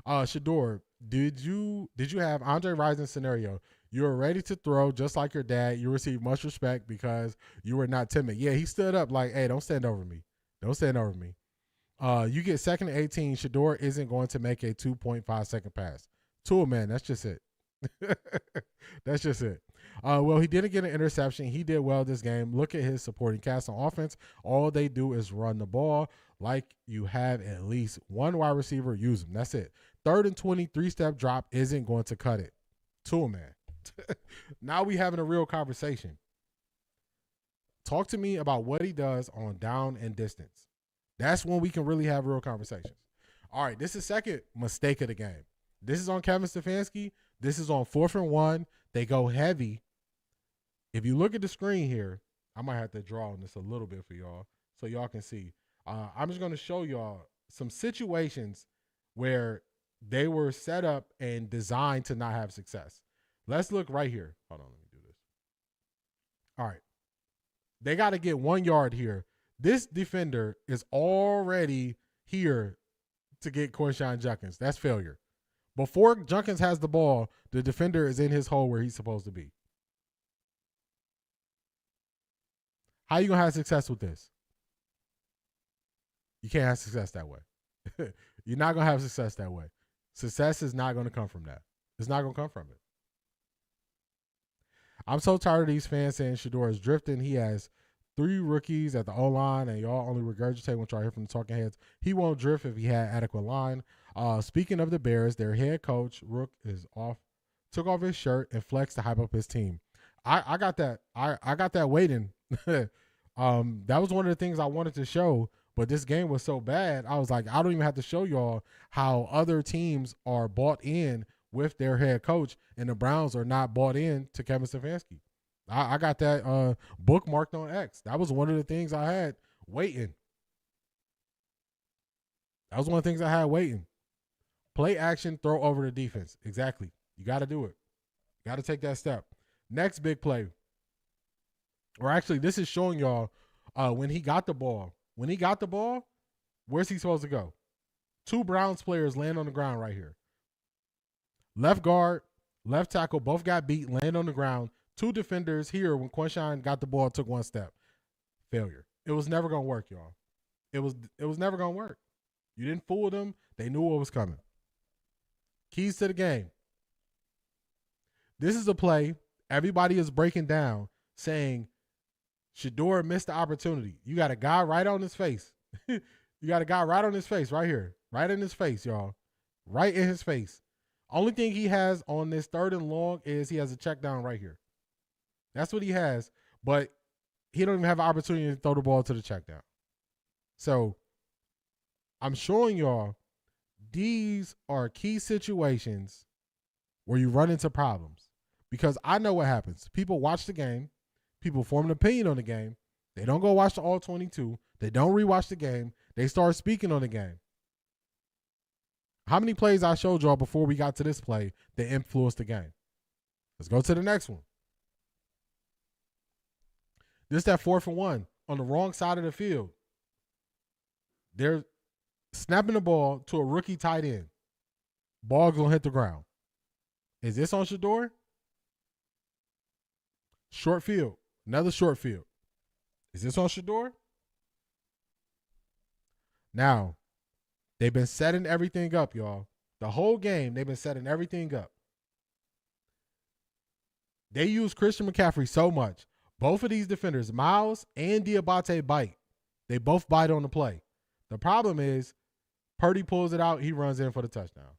Shedeur, did you have Andre Rison's scenario? You were ready to throw just like your dad. You received much respect because you were not timid. Yeah, he stood up like, hey, don't stand over me. Don't stand over me. You get 2nd and 18. Shedeur isn't going to make a 2.5 second pass. To a man, that's just it. That's just it. Well, he didn't get an interception. He did well this game. Look at his supporting cast on offense. All they do is run the ball. Like you have at least one wide receiver, use them. That's it. 3rd and 20, 3-step drop isn't going to cut it. To a man. Now we having a real conversation. Talk to me about what he does on down and distance. That's when we can really have real conversations. All right, this is second mistake of the game. This is on Kevin Stefanski. This is on 4th and 1. They go heavy. If you look at the screen here, I might have to draw on this a little bit for y'all so y'all can see. I'm just going to show y'all some situations where they were set up and designed to not have success. Let's look right here. Hold on, let me do this. All right. They got to get 1 yard here. This defender is already here to get Quinshon Judkins. That's failure. Before Judkins has the ball, the defender is in his hole where he's supposed to be. How you going to have success with this? You can't have success that way. You're not going to have success that way. Success is not going to come from that. It's not going to come from it. I'm so tired of these fans saying Shedeur is drifting. He has 3 rookies at the O-line, and y'all only regurgitate what y'all hear from the talking heads. He won't drift if he had adequate line. Speaking of the Bears, their head coach, Rook, took off his shirt and flexed to hype up his team. I got that. I got that waiting. That was one of the things I wanted to show, but this game was so bad. I was like, I don't even have to show y'all how other teams are bought in with their head coach, and the Browns are not bought in to Kevin Stefanski. I got that bookmarked on X. That was one of the things I had waiting. That was one of the things I had waiting. Play action, throw over the defense. Exactly. You got to do it. You got to take that step. Next big play. Or actually, this is showing y'all when he got the ball. When he got the ball, where's he supposed to go? 2 Browns players land on the ground right here. Left guard, left tackle, both got beat, land on the ground. 2 defenders here when Quinshon got the ball, took 1 step. Failure. It was never going to work, y'all. It was never going to work. You didn't fool them. They knew what was coming. Keys to the game. This is a play everybody is breaking down saying Shedeur missed the opportunity. You got a guy right on his face. You got a guy right on his face right here. Right in his face, y'all. Right in his face. Only thing he has on this 3rd and long is he has a check down right here. That's what he has. But he don't even have an opportunity to throw the ball to the check down. So I'm showing y'all these are key situations where you run into problems. Because I know what happens. People watch the game. People form an opinion on the game. They don't go watch the all 22. They don't rewatch the game. They start speaking on the game. How many plays I showed y'all before we got to this play that influenced the game? Let's go to the next one. This is that 4th and 1 on the wrong side of the field. They're snapping the ball to a rookie tight end. Ball's going to hit the ground. Is this on Shedeur? Short field. Another short field. Is this on Shedeur? Now, they've been setting everything up, y'all. The whole game, they've been setting everything up. They use Christian McCaffrey so much. Both of these defenders, Miles and Diabate, bite. They both bite on the play. The problem is Purdy pulls it out. He runs in for the touchdown.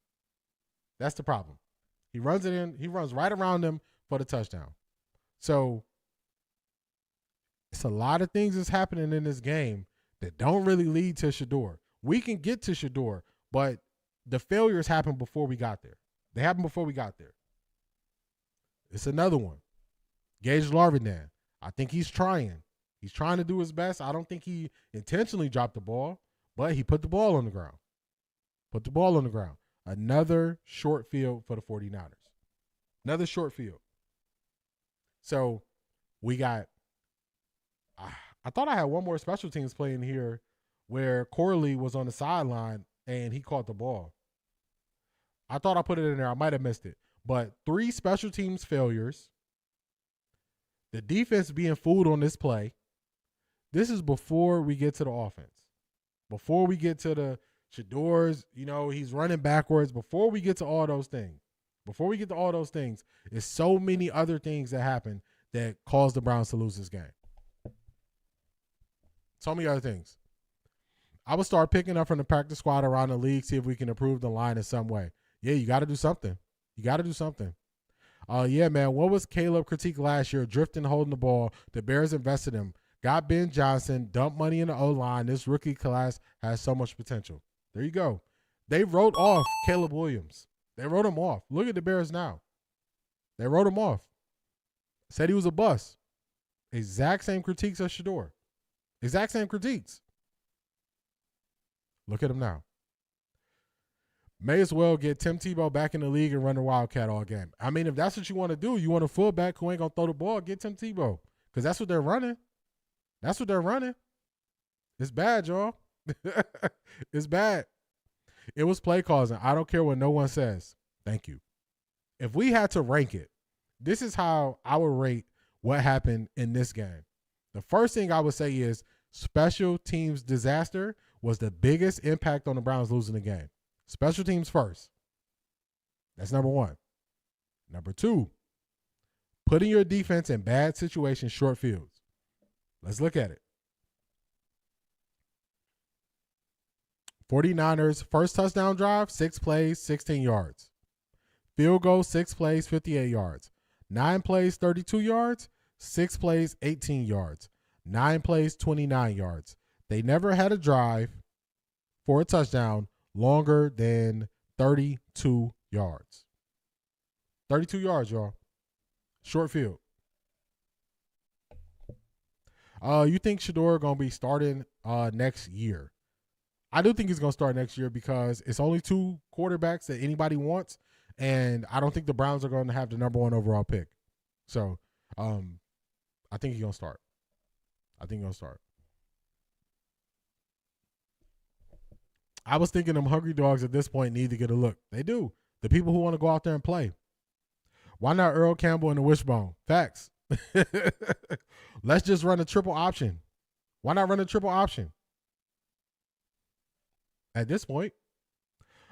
That's the problem. He runs it in. He runs right around them for the touchdown. So it's a lot of things that's happening in this game that don't really lead to Shedeur. We can get to Shedeur, but the failures happened before we got there. They happened before we got there. It's another one. Gage Larvidan. I think he's trying. He's trying to do his best. I don't think he intentionally dropped the ball, but he put the ball on the ground. Put the ball on the ground. Another short field for the 49ers. Another short field. So we got, I thought I had one more special teams play in here where Corley was on the sideline and he caught the ball. I thought I put it in there. I might have missed it. But 3 special teams failures. The defense being fooled on this play. This is before we get to the offense. Before we get to the Shedeur's, he's running backwards. Before we get to all those things. There's so many other things that happen that cause the Browns to lose this game. So many other things. I would start picking up from the practice squad around the league, see if we can improve the line in some way. Yeah, you got to do something. Yeah, man. What was Caleb critique last year? Drifting, holding the ball. The Bears invested him. Got Ben Johnson. Dumped money in the O-line. This rookie class has so much potential. There you go. They wrote off Caleb Williams. They wrote him off. Look at the Bears now. They wrote him off. Said he was a bust. Exact same critiques as Shedeur. Exact same critiques. Look at him now. May as well get Tim Tebow back in the league and run the Wildcat all game. I mean, if that's what you want to do, you want a fullback who ain't going to throw the ball, get Tim Tebow. Because that's what they're running. It's bad, y'all. It's bad. It was play causing. I don't care what no one says. Thank you. If we had to rank it, this is how I would rate what happened in this game. The first thing I would say is special teams disaster was the biggest impact on the Browns losing the game. Special teams first. That's number 1. Number 2, putting your defense in bad situations, short fields. Let's look at it. 49ers first touchdown drive, 6 plays, 16 yards. Field goal, 6 plays, 58 yards. 9 plays, 32 yards. 6 plays, 18 yards. 9 plays, 29 yards. They never had a drive for a touchdown longer than 32 yards. 32 yards, y'all. Short field. You think Shedeur going to be starting next year? I do think he's going to start next year because it's only 2 quarterbacks that anybody wants, and I don't think the Browns are going to have the number 1 overall pick. So, I think he's going to start. I was thinking them hungry dogs at this point need to get a look. They do. The people who want to go out there and play. Why not Earl Campbell and the Wishbone? Facts. Let's just run a triple option. Why not run a triple option? At this point,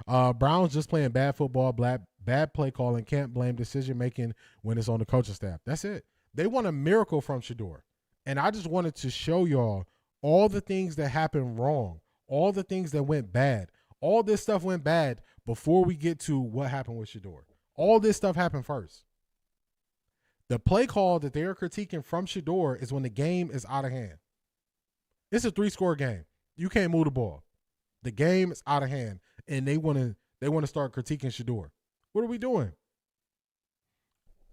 Browns just playing bad football, bad play calling, can't blame decision making when it's on the coaching staff. That's it. They want a miracle from Shedeur. And I just wanted to show y'all all the things that happened wrong, all the things that went bad. All this stuff went bad before we get to what happened with Shedeur. All this stuff happened first. The play call that they are critiquing from Shedeur is when the game is out of hand. It's a 3-score game. You can't move the ball. The game is out of hand, and they want to start critiquing Shedeur. What are we doing?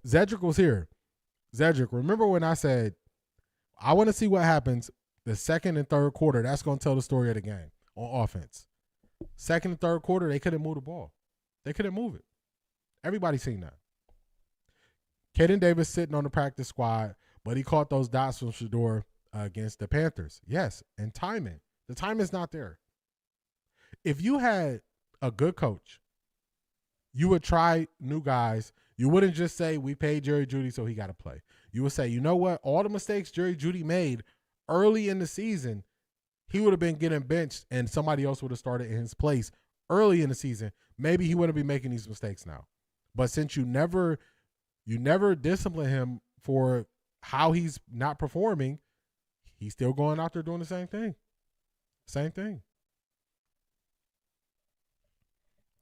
Zedrick was here. Zedrick, remember when I said I want to see what happens the second and third quarter? That's going to tell the story of the game on offense. Second and third quarter, they couldn't move the ball. They couldn't move it. Everybody's seen that. Caden Davis sitting on the practice squad, but he caught those dots from Shedeur against the Panthers. Yes, and timing. The time is not there. If you had a good coach, you would try new guys. You wouldn't just say, we paid Jerry Jeudy, so he got to play. You would say, you know what? All the mistakes Jerry Jeudy made early in the season, he would have been getting benched and somebody else would have started in his place early in the season. Maybe he wouldn't be making these mistakes now. But since you never discipline him for how he's not performing, he's still going out there doing the same thing. Same thing.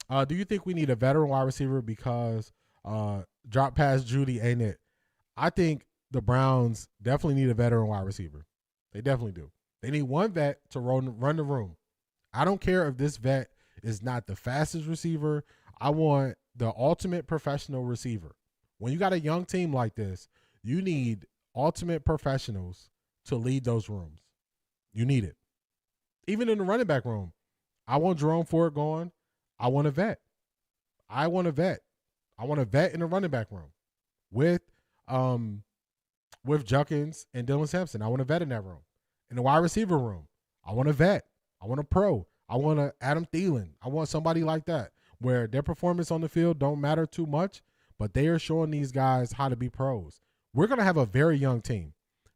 Do you think we need a veteran wide receiver because drop past Jeudy ain't it? I think the Browns definitely need a veteran wide receiver. They definitely do. They need one vet to run the room. I don't care if this vet is not the fastest receiver. I want the ultimate professional receiver. When you got a young team like this, you need ultimate professionals to lead those rooms. You need it. Even in the running back room, I want Jerome Ford going. I want a vet. I want a vet in the running back room with Junkins and Dylan Sampson. I want a vet in that room. In the wide receiver room, I want a vet. I want a pro. I want a Adam Thielen. I want somebody like that where their performance on the field don't matter too much, but they are showing these guys how to be pros. We're going to have a very young team.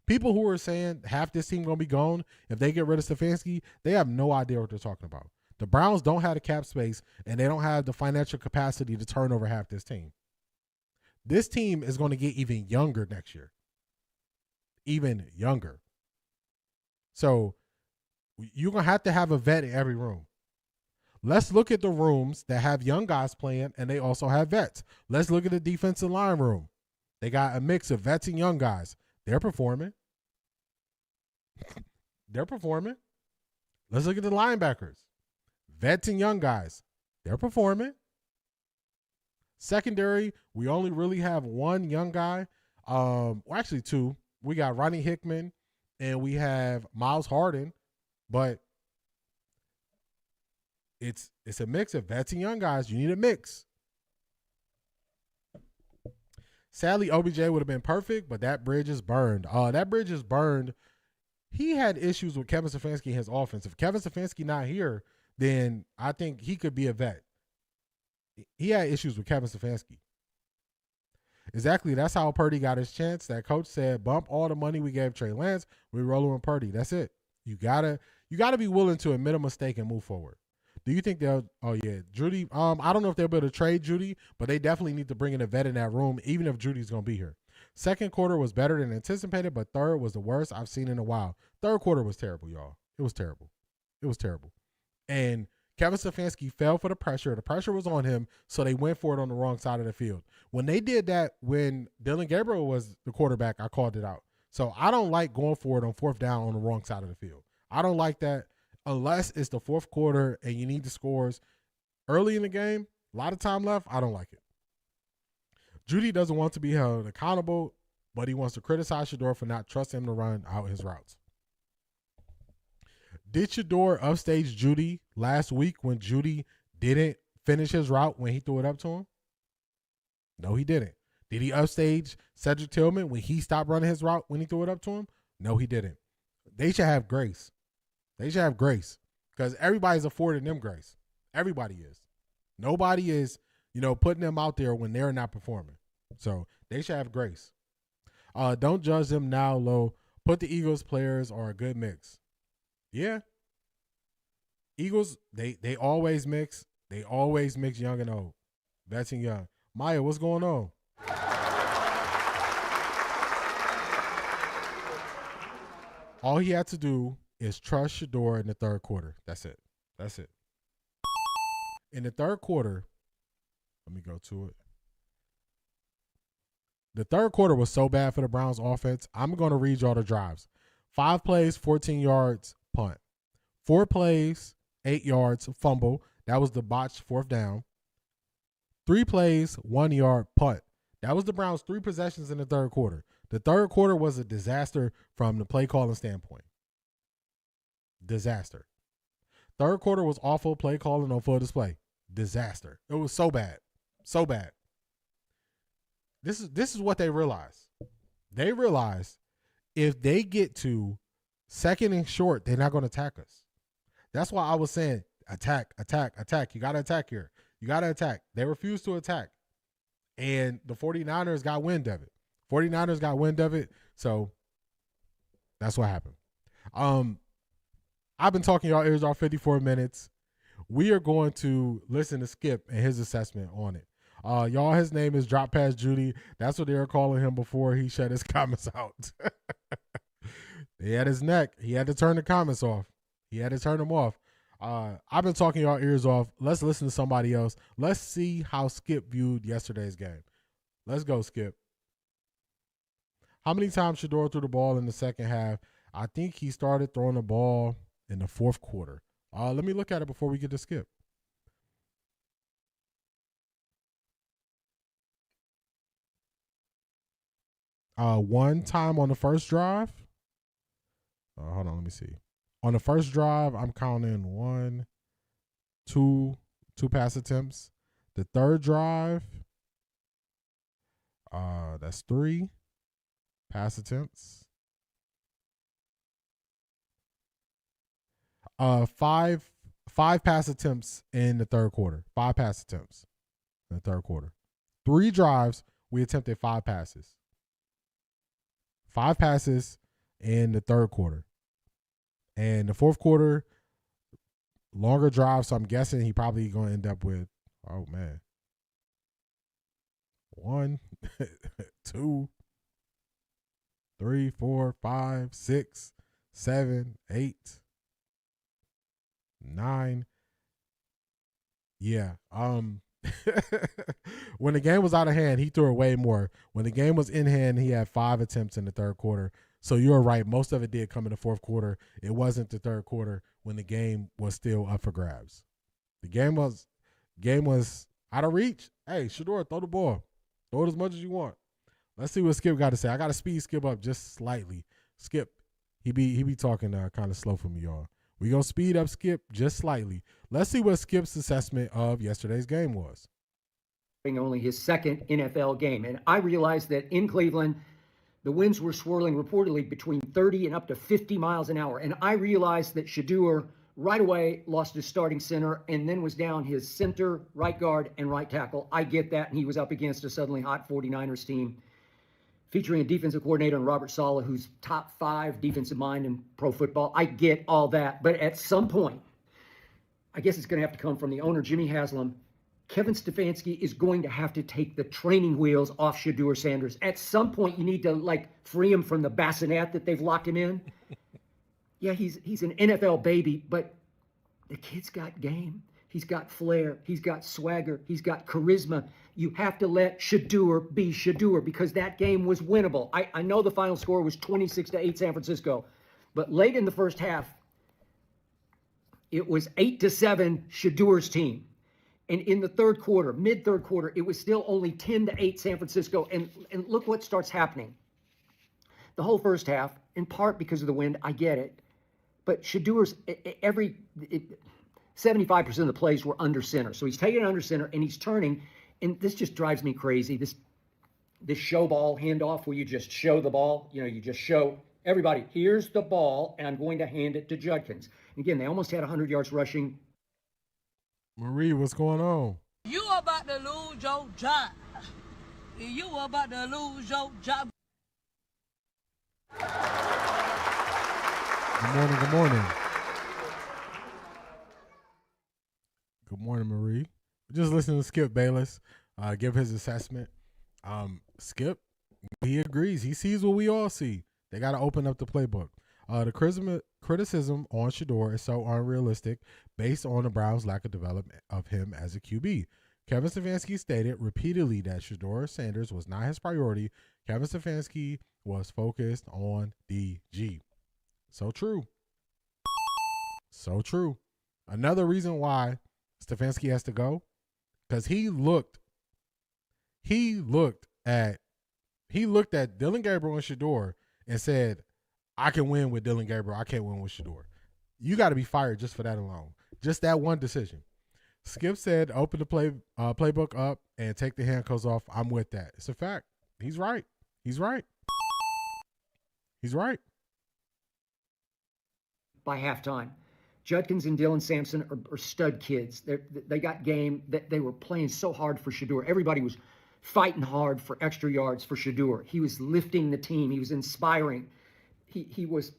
People who are saying half this team going to be gone if they get rid of Stefanski, they have no idea what they're talking about. The Browns don't have the cap space, and they don't have the financial capacity to turn over half this team. This team is going to get even younger next year. Even younger. So you're going to have a vet in every room. Let's look at the rooms that have young guys playing, and they also have vets. Let's look at the defensive line room. They got a mix of vets and young guys. They're performing. They're performing. Let's look at the linebackers. Vets and young guys. They're performing. Secondary, we only really have one young guy. Well, actually two. We got Ronnie Hickman and we have Miles Harden, but it's a mix of vets and young guys. You need a mix. Sadly, OBJ would have been perfect, but that bridge is burned. That bridge is burned. He had issues with Kevin Stefanski and his offense. If Kevin Stefanski not here, then I think he could be a vet. He had issues with Kevin Stefanski. Exactly. That's how Purdy got his chance. That coach said, bump all the money we gave Trey Lance. We roll with Purdy. That's it. You gotta be willing to admit a mistake and move forward. Do you think they'll? Oh yeah, Jeudy. I don't know if they'll be able to trade Jeudy, but they definitely need to bring in a vet in that room, even if Judy's gonna be here. Second quarter was better than anticipated, but third was the worst I've seen in a while. Third quarter was terrible, y'all. It was terrible. It was terrible. And Kevin Stefanski fell for the pressure. The pressure was on him, so they went for it on the wrong side of the field. When they did that, when Dylan Gabriel was the quarterback, I called it out. So I don't like going for it on fourth down on the wrong side of the field. I don't like that unless it's the fourth quarter and you need the scores early in the game. A lot of time left. I don't like it. Jeudy doesn't want to be held accountable, but he wants to criticize Shedeur for not trusting him to run out his routes. Did Shedeur upstage Judy last week when Judy didn't finish his route when he threw it up to him? No, he didn't. Did he upstage Cedric Tillman when he stopped running his route when he threw it up to him? No, he didn't. They should have grace. They should have grace because everybody's affording them grace. Everybody is. Nobody is, putting them out there when they're not performing. So they should have grace. Don't judge them now, Low. Put the Eagles players are a good mix. Yeah. Eagles, they always mix. They always mix young and old. Vets and young. Maya, what's going on? All he had to do is trust Shedeur in the third quarter. That's it. That's it. In the third quarter, let me go to it. The third quarter was so bad for the Browns offense. I'm going to read y'all the drives. 5 plays, 14 yards, punt. 4 plays, 8 yards, fumble. That was the botched 4th down. 3 plays, 1 yard, punt. That was the Browns' 3 possessions in the third quarter. The third quarter was a disaster from the play calling standpoint. Disaster. Third quarter was awful play calling on full display. Disaster. It was so bad. So bad. This is what they realized. They realized if they get to second and short, they're not going to attack us. That's why I was saying attack, attack, attack. You got to attack here. You got to attack. They refused to attack. And the 49ers got wind of it. 49ers got wind of it. So that's what happened. I've been talking y'all ears off 54 minutes. We are going to listen to Skip and his assessment on it. Y'all, his name is Drop Pass Judy. That's what they were calling him before he shut his comments out. They had his neck. He had to turn the comments off. He had to turn them off. I've been talking y'all ears off. Let's listen to somebody else. Let's see how Skip viewed yesterday's game. Let's go, Skip. How many times Shedeur threw the ball in the second half? I think he started throwing the ball in the fourth quarter. Let me look at it before we get to Skip. One time on the first drive. Hold on, let me see. On the first drive, I'm counting 2 pass attempts. The third drive, that's 3 pass attempts. 5 pass attempts in the third quarter. 5 pass attempts in the third quarter. 3 drives, we attempted 5 passes. 5 passes in the third quarter. And the fourth quarter, longer drive, so I'm guessing he probably going to end up with, 1, 2, 3, 4, 5, 6, 7, 8, 9. Yeah. When the game was out of hand, he threw it way more. When the game was in hand, he had 5 attempts in the third quarter. So you're right. Most of it did come in the fourth quarter. It wasn't the third quarter when the game was still up for grabs. The game was out of reach. Hey, Shedeur, throw the ball. Throw it as much as you want. Let's see what Skip got to say. I got to speed Skip up just slightly. Skip, he be talking kind of slow for me, y'all. We going to speed up Skip just slightly. Let's see what Skip's assessment of yesterday's game was. Only his second NFL game. And I realized that in Cleveland, the winds were swirling reportedly between 30 and up to 50 miles an hour. And I realized that Shedeur right away lost his starting center and then was down his center, right guard, and right tackle. I get that. And he was up against a suddenly hot 49ers team featuring a defensive coordinator in Robert Saleh, who's top 5 defensive mind in pro football. I get all that. But at some point, I guess it's going to have to come from the owner, Jimmy Haslam. Kevin Stefanski is going to have to take the training wheels off Shedeur Sanders. At some point, you need to free him from the bassinet that they've locked him in. Yeah, he's an NFL baby, but the kid's got game. He's got flair. He's got swagger. He's got charisma. You have to let Shedeur be Shedeur because that game was winnable. I know the final score was 26-8 San Francisco, but late in the first half, it was 8-7 Shedeur's team. And in the third quarter, mid-third quarter, it was still only 10-8 San Francisco. And look what starts happening. The whole first half, in part because of the wind, I get it. but Shedeur's 75% of the plays were under center. So he's taking it under center and he's turning, and this just drives me crazy. This show ball handoff where you just show the ball, you just show everybody, here's the ball, and I'm going to hand it to Judkins. Again, they almost had 100 yards rushing. Marie, what's going on? You about to lose your job. You about to lose your job. Good morning, good morning. Good morning, Marie. Just listening to Skip Bayless give his assessment. Skip, he agrees. He sees what we all see. They got to open up the playbook. The criticism on Shedeur is so unrealistic based on the Browns' lack of development of him as a QB. Kevin Stefanski stated repeatedly that Shedeur Sanders was not his priority. Kevin Stefanski was focused on DG. So true. So true. Another reason why Stefanski has to go, because he looked at Dillon Gabriel and Shedeur and said, I can win with Dillon Gabriel. I can't win with Shedeur. You got to be fired just for that alone. Just that one decision. Skip said, open the playbook up and take the handcuffs off. I'm with that. It's a fact. He's right. He's right. He's right. By halftime, Judkins and Dylan Sampson are stud kids. They got game. They were playing so hard for Shedeur. Everybody was fighting hard for extra yards for Shedeur. He was lifting the team. He was inspiring. He was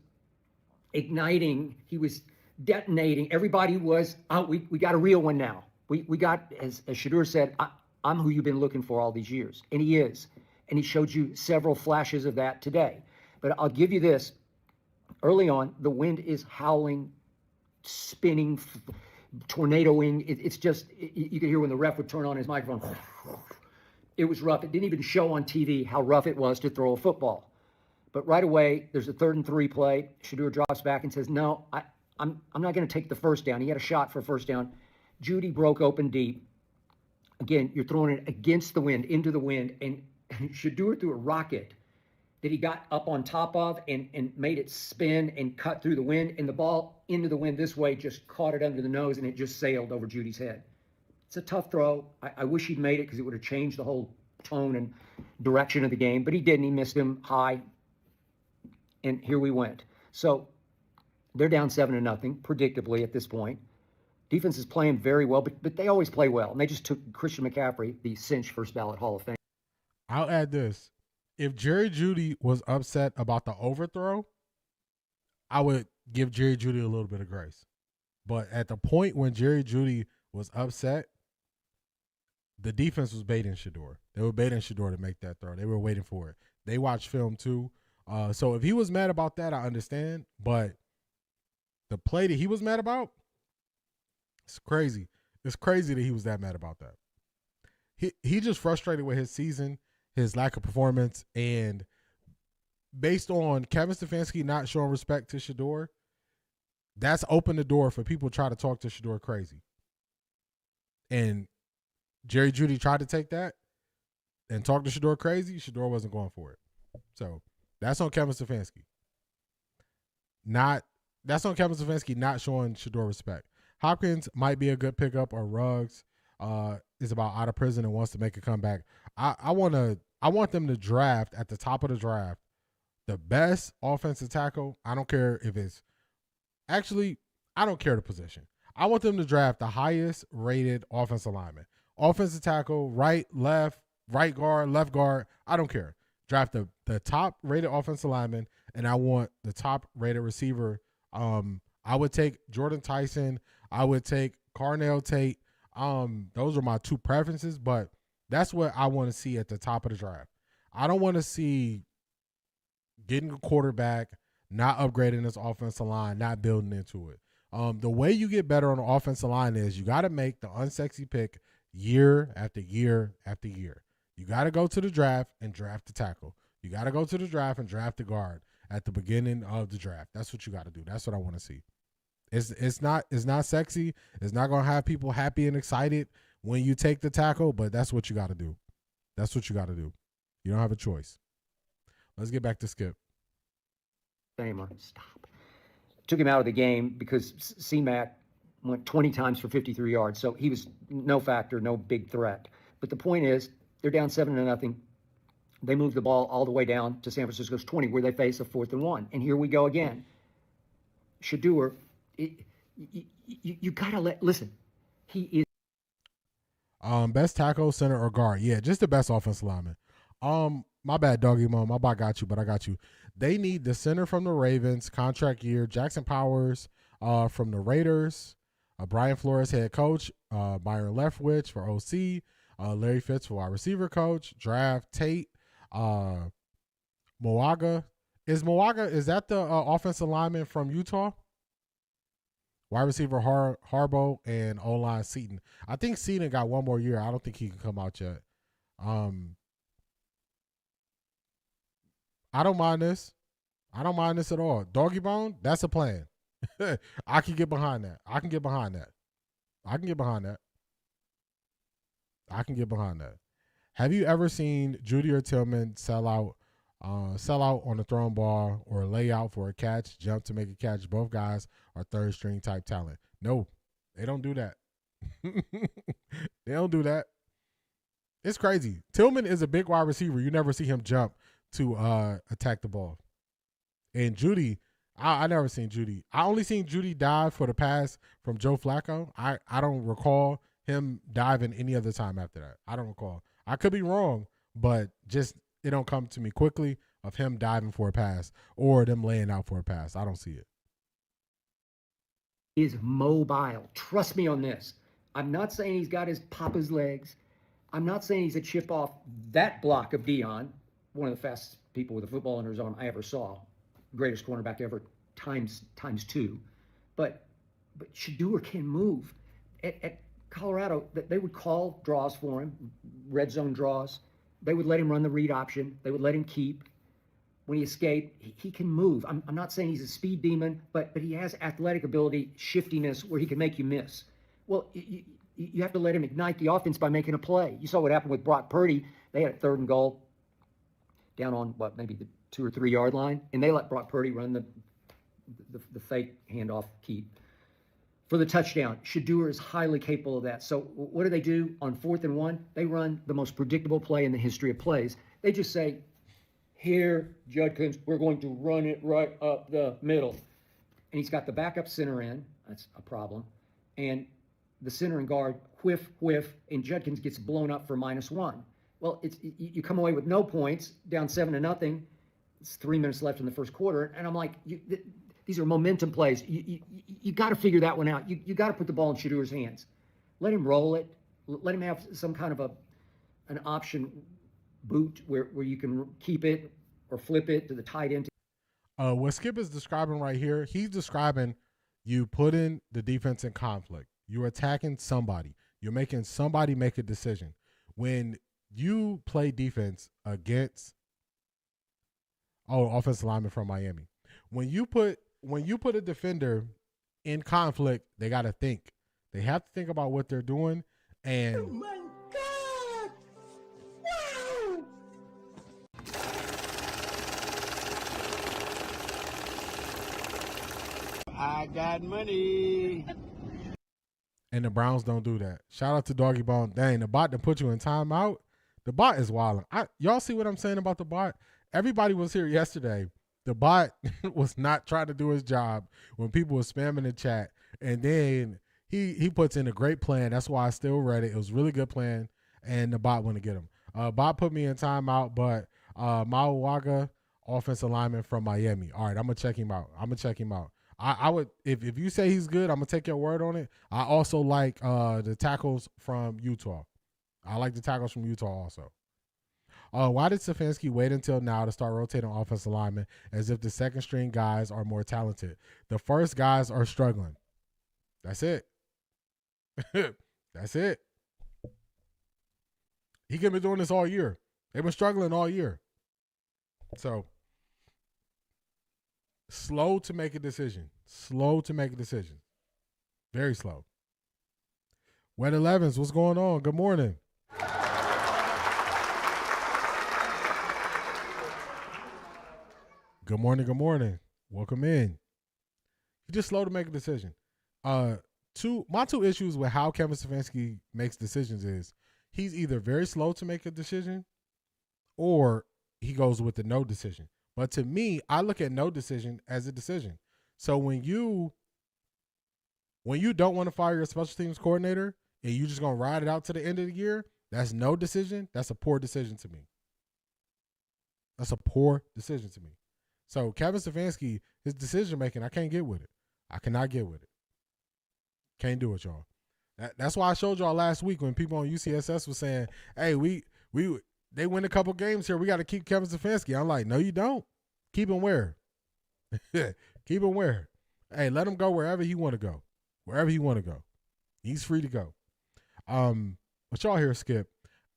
igniting. He was detonating. Everybody was, we got a real one now. We got, as Shedeur said, I'm who you've been looking for all these years. And he is. And he showed you several flashes of that today. But I'll give you this. Early on, the wind is howling, spinning, tornadoing. It's just, you could hear when the ref would turn on his microphone. It was rough. It didn't even show on TV how rough it was to throw a football. But right away, there's a 3rd and 3 play. Shedeur drops back and says, no, I'm not going to take the first down. He had a shot for a first down. Judy broke open deep. Again, you're throwing it against the wind, into the wind, and Shedeur threw a rocket that he got up on top of and made it spin and cut through the wind, and the ball into the wind this way just caught it under the nose, and it just sailed over Judy's head. It's a tough throw. I wish he'd made it because it would have changed the whole tone and direction of the game, but he didn't. He missed him high, and here we went. So they're down 7-0, predictably at this point. Defense is playing very well, but they always play well, and they just took Christian McCaffrey, the cinch first ballot Hall of Fame. I'll add this. If Jerry Jeudy was upset about the overthrow, I would give Jerry Jeudy a little bit of grace. But at the point when Jerry Jeudy was upset, the defense was baiting Shedeur. They were baiting Shedeur to make that throw. They were waiting for it. They watched film too. So if he was mad about that, I understand. But the play that he was mad about, it's crazy. It's crazy that he was that mad about that. He just frustrated with his season, his lack of performance, and based on Kevin Stefanski not showing respect to Shedeur, that's opened the door for people to try to talk to Shedeur crazy. And Jerry Jeudy tried to take that and talk to Shedeur crazy. Shedeur wasn't going for it. So that's on Kevin Stefanski. That's on Kevin Stefanski not showing Shedeur respect. Hopkins might be a good pickup, or Ruggs is about out of prison and wants to make a comeback. I want them to draft at the top of the draft the best offensive tackle. I don't care if it's actually, I don't care the position. I want them to draft the highest rated offensive lineman. Offensive tackle, right, left, right guard, left guard. I don't care. Draft the top rated offensive lineman, and I want the top rated receiver. I would take Jordan Tyson. I would take Carnell Tate. Those are my two preferences, but that's what I want to see at the top of the draft. I don't want to see getting a quarterback, not upgrading this offensive line, not building into it. The way you get better on the offensive line is you got to make the unsexy pick year after year after year. You got to go to the draft and draft the tackle. You got to go to the draft and draft the guard at the beginning of the draft. That's what you got to do. That's what I want to see. It's not sexy. It's not going to have people happy and excited when you take the tackle, but that's what you got to do. That's what you got to do. You don't have a choice. Let's get back to Skip. Stop. took him out of the game because C-Mac went 20 times for 53 yards. So he was no factor, no big threat. But the point is, they're down 7-0. They move the ball all the way down to San Francisco's 20, where they face a 4th and 1. And here we go again. Shedeur, you gotta listen. He is. Best tackle, center, or guard. Yeah, just the best offensive lineman. My bad, doggy mom. My bot got you, but I got you. They need the center from the Ravens, contract year. Jackson Powers from the Raiders. Brian Flores, head coach. Byron Leftwich for OC. Larry Fitz for wide receiver coach. Draft Tate. Moaga. Is that the offensive lineman from Utah? Wide receiver Harbaugh and O-line Seaton. I think Seaton got one more year. I don't think he can come out yet. I don't mind this. I don't mind this at all. Doggy Bone, that's a plan. I can get behind that. I can get behind that. Have you ever seen Judy or Tillman sell out on a thrown ball or lay out for a catch, jump to make a catch? Both guys are third string type talent. No, they don't do that. They don't do that. It's crazy. Tillman is a big wide receiver. You never see him jump to attack the ball. And Judy, I never seen Judy. I only seen Judy dive for the pass from Joe Flacco. I don't recall him diving any other time after that. I don't recall. I could be wrong, but just it don't come to me quickly of him diving for a pass or them laying out for a pass. I don't see it. Is mobile. Trust me on this. I'm not saying he's got his papa's legs. I'm not saying he's a chip off that block of Dion, one of the fastest people with a football in his arm I ever saw. Greatest cornerback ever, times 2. But Shedeur can move. At Colorado, they would call draws for him, red zone draws. They would let him run the read option. They would let him keep. When he escaped, he can move. I'm not saying he's a speed demon, but he has athletic ability, shiftiness, where he can make you miss. Well, you have to let him ignite the offense by making a play. You saw what happened with Brock Purdy. They had a 3rd and goal down on, maybe the 2 or 3 yard line, and they let Brock Purdy run the fake handoff keep for the touchdown. Shedeur is highly capable of that. So what do on 4th and 1? They run the most predictable play in the history of plays. They just say, here, Judkins, we're going to run it right up the middle. And he's got the backup center in. That's a problem. And the center and guard whiff, and Judkins gets blown up for -1. Well, you come away with no points, down 7-0. It's 3 minutes left in the first quarter. And I'm like, these are momentum plays. You got to figure that one out. You got to put the ball in Shedeur's hands. Let him roll it. Let him have some kind of an option boot where you can keep it or flip it to the tight end. What Skip is describing right here, he's describing you putting the defense in conflict. You're attacking somebody. You're making somebody make a decision. When you play defense against offensive lineman from Miami, when you put a defender in conflict, they got to think. They have to think about what they're doing. And Oh my God! Wow! I got money. And the Browns don't do that. Shout out to Doggy Bone. Dang, the bot that put you in timeout. The bot is wilding. Y'all see what I'm saying about the bot? Everybody was here yesterday. The bot was not trying to do his job when people were spamming the chat. And then he puts in a great plan. That's why I still read it. It was a really good plan. And the bot went to get him. Bot put me in timeout, but Mauaga, offensive lineman from Miami. All right, I'm going to check him out. I would, if you say he's good, I'm going to take your word on it. I also like the tackles from Utah. I like the tackles from Utah also. Why did Stefanski wait until now to start rotating offensive linemen as if the second string guys are more talented? The first guys are struggling. That's it. That's it. He could have been doing this all year. They've been struggling all year. So, slow to make a decision. Very slow. Wet 11s, what's going on? Good morning. Good morning. Welcome in. He's just slow to make a decision. My two issues with how Kevin Stefanski makes decisions is he's either very slow to make a decision or he goes with the no decision. But to me, I look at no decision as a decision. So when you don't want to fire your special teams coordinator and you just going to ride it out to the end of the year, that's no decision. That's a poor decision to me. That's a poor decision to me. So Kevin Stefanski, his decision making, I can't get with it. I cannot get with it. Can't do it, y'all. That's why I showed y'all last week when people on UCSS was saying, hey, they win a couple games here. We got to keep Kevin Stefanski. I'm like, no, you don't. Keep him where? Keep him where? Hey, let him go wherever he want to go. Wherever he want to go. He's free to go. But y'all hear Skip.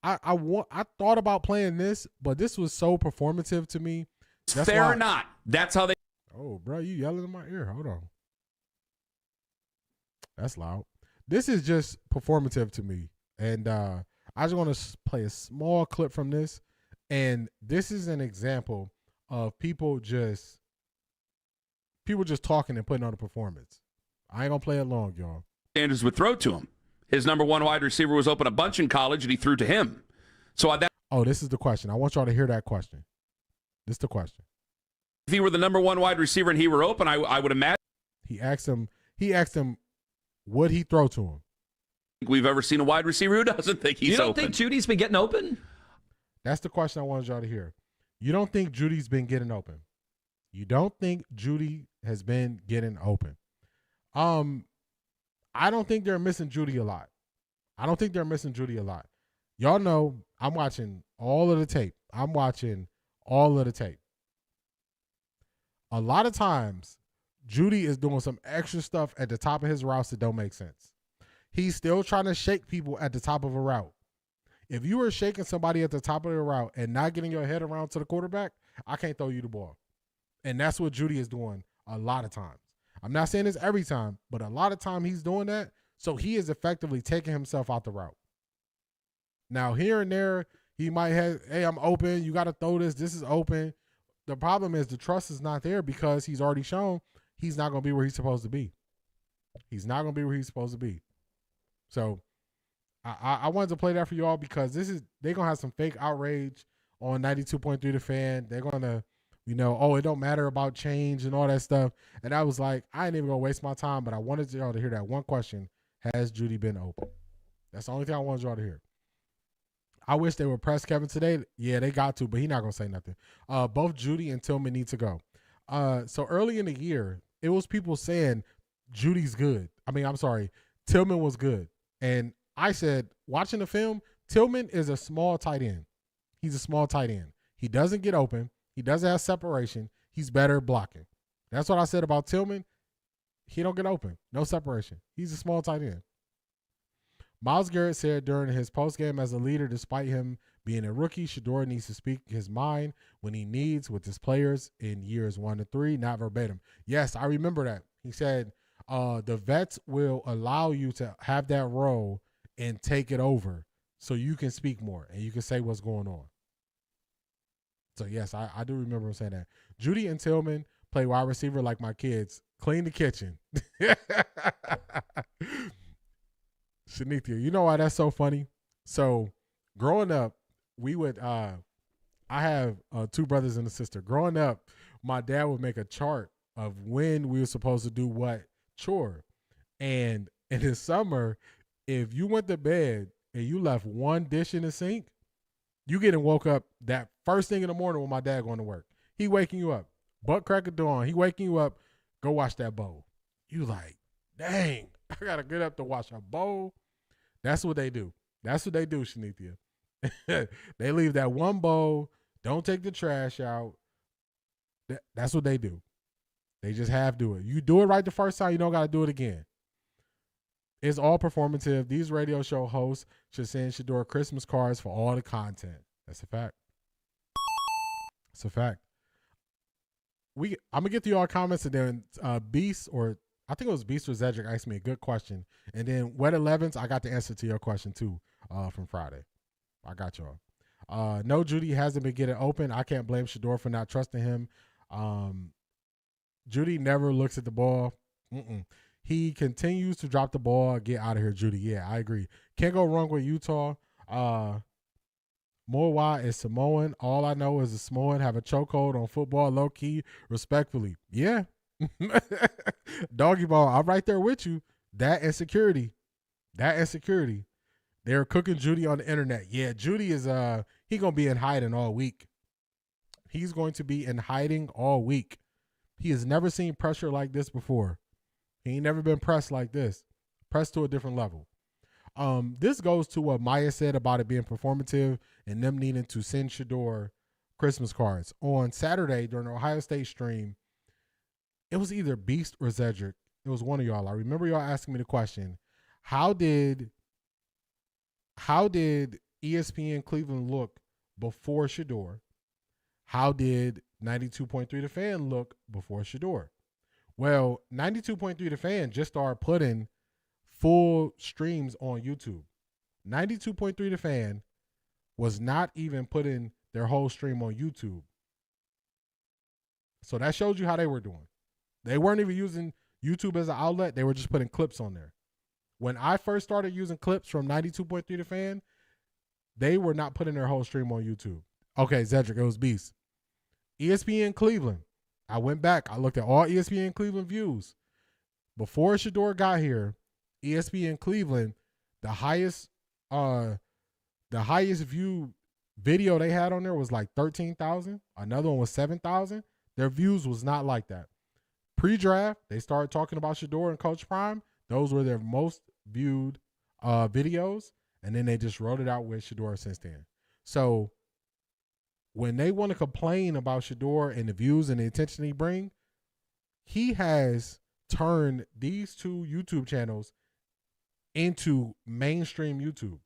I thought about playing this, but this was so performative to me. That's fair why, or not. That's how they. Oh, bro, you yelling in my ear. Hold on. That's loud. This is just performative to me. And I just want to play a small clip from this. And this is an example of people just talking and putting on a performance. I ain't going to play it long, y'all. Sanders would throw to him. His number one wide receiver was open a bunch in college, and he threw to him. So this is the question. I want y'all to hear that question. This is the question. If he were the number one wide receiver and he were open, I would imagine. He asked him, would he throw to him? We've ever seen a wide receiver who doesn't think he's open. You don't think Judy's been getting open? That's the question I wanted y'all to hear. You don't think Judy's been getting open? You don't think Judy has been getting open? I don't think they're missing Judy a lot. Y'all know I'm watching all of the tape. A lot of times, Judy is doing some extra stuff at the top of his routes that don't make sense. He's still trying to shake people at the top of a route. If you are shaking somebody at the top of the route and not getting your head around to the quarterback, I can't throw you the ball. And that's what Judy is doing a lot of times. I'm not saying this every time, but a lot of time he's doing that. So he is effectively taking himself out the route. Now, here and there, he might have, hey, I'm open. You got to throw this. This is open. The problem is the trust is not there because he's already shown he's not going to be where he's supposed to be. So I wanted to play that for y'all because they're going to have some fake outrage on 92.3 The Fan. They're going to, it don't matter about change and all that stuff. And I was like, I ain't even going to waste my time, but I wanted y'all to hear that one question. Has Judy been open? That's the only thing I wanted y'all to hear. I wish they would press Kevin today. Yeah, they got to, but he's not going to say nothing. Both Judy and Tillman need to go. So early in the year, it was people saying Judy's good. Tillman was good. And I said, watching the film, Tillman is a small tight end. He's a small tight end. He doesn't get open. He doesn't have separation. He's better blocking. That's what I said about Tillman. He don't get open. No separation. He's a small tight end. Myles Garrett said during his postgame as a leader, despite him being a rookie, Shedeur needs to speak his mind when he needs with his players in years 1 to 3, not verbatim. Yes, I remember that. He said the vets will allow you to have that role and take it over so you can speak more and you can say what's going on. So, yes, I do remember him saying that. Judy and Tillman play wide receiver like my kids. Clean the kitchen. Shanithia, you know why that's so funny? So, growing up, we would I have 2 brothers and a sister. Growing up, my dad would make a chart of when we were supposed to do what chore. And in the summer, if you went to bed and you left one dish in the sink, you getting woke up that first thing in the morning when my dad going to work. He waking you up. Butt crack of dawn. He waking you up. Go wash that bowl. You like, dang, I got to get up to wash a bowl. That's what they do. That's what they do, Shanithia. They leave that one bowl. Don't take the trash out. That's what they do. They just have to do it. You do it right the first time. You don't got to do it again. It's all performative. These radio show hosts should send Shedeur Christmas cards for all the content. That's a fact. It's a fact. I'm gonna get to y'all comments and then Beast or I think it was Beast or Zedric asked me a good question, and then Wet 11s I got the answer to your question too from Friday. I got y'all. No, Judy hasn't been getting open. I can't blame Shedeur for not trusting him. Judy never looks at the ball. He continues to drop the ball. Get out of here, Judy. Yeah, I agree. Can't go wrong with Utah. Mowa is Samoan. All I know is the Samoan have a chokehold on football, low key, respectfully. Yeah. Doggy ball, I'm right there with you. That insecurity. They're cooking Judy on the internet. Yeah, Judy is he gonna be in hiding all week. He's going to be in hiding all week. He has never seen pressure like this before. He ain't never been pressed like this. Pressed to a different level. This goes to what Maya said about it being performative and them needing to send Shedeur Christmas cards. On Saturday during the Ohio State stream, it was either Beast or Zedric. It was one of y'all. I remember y'all asking me the question, how did ESPN Cleveland look before Shedeur? How did 92.3 The Fan look before Shedeur? Well, 92.3 The Fan just started putting full streams on YouTube. 92.3 The Fan was not even putting their whole stream on YouTube. So that shows you how they were doing. They weren't even using YouTube as an outlet. They were just putting clips on there. When I first started using clips from 92.3 The Fan, they were not putting their whole stream on YouTube. Okay, Zedric, it was Beast. ESPN Cleveland. I went back. I looked at all ESPN Cleveland views. Before Shedeur got here, ESPN Cleveland, the highest view video they had on there was like 13,000. Another one was 7,000. Their views was not like that. Pre-draft, they started talking about Shedeur and Coach Prime. Those were their most viewed videos, and then they just wrote it out with Shedeur since then. So when they want to complain about Shedeur and the views and the attention he brings, he has turned these two YouTube channels into mainstream YouTube.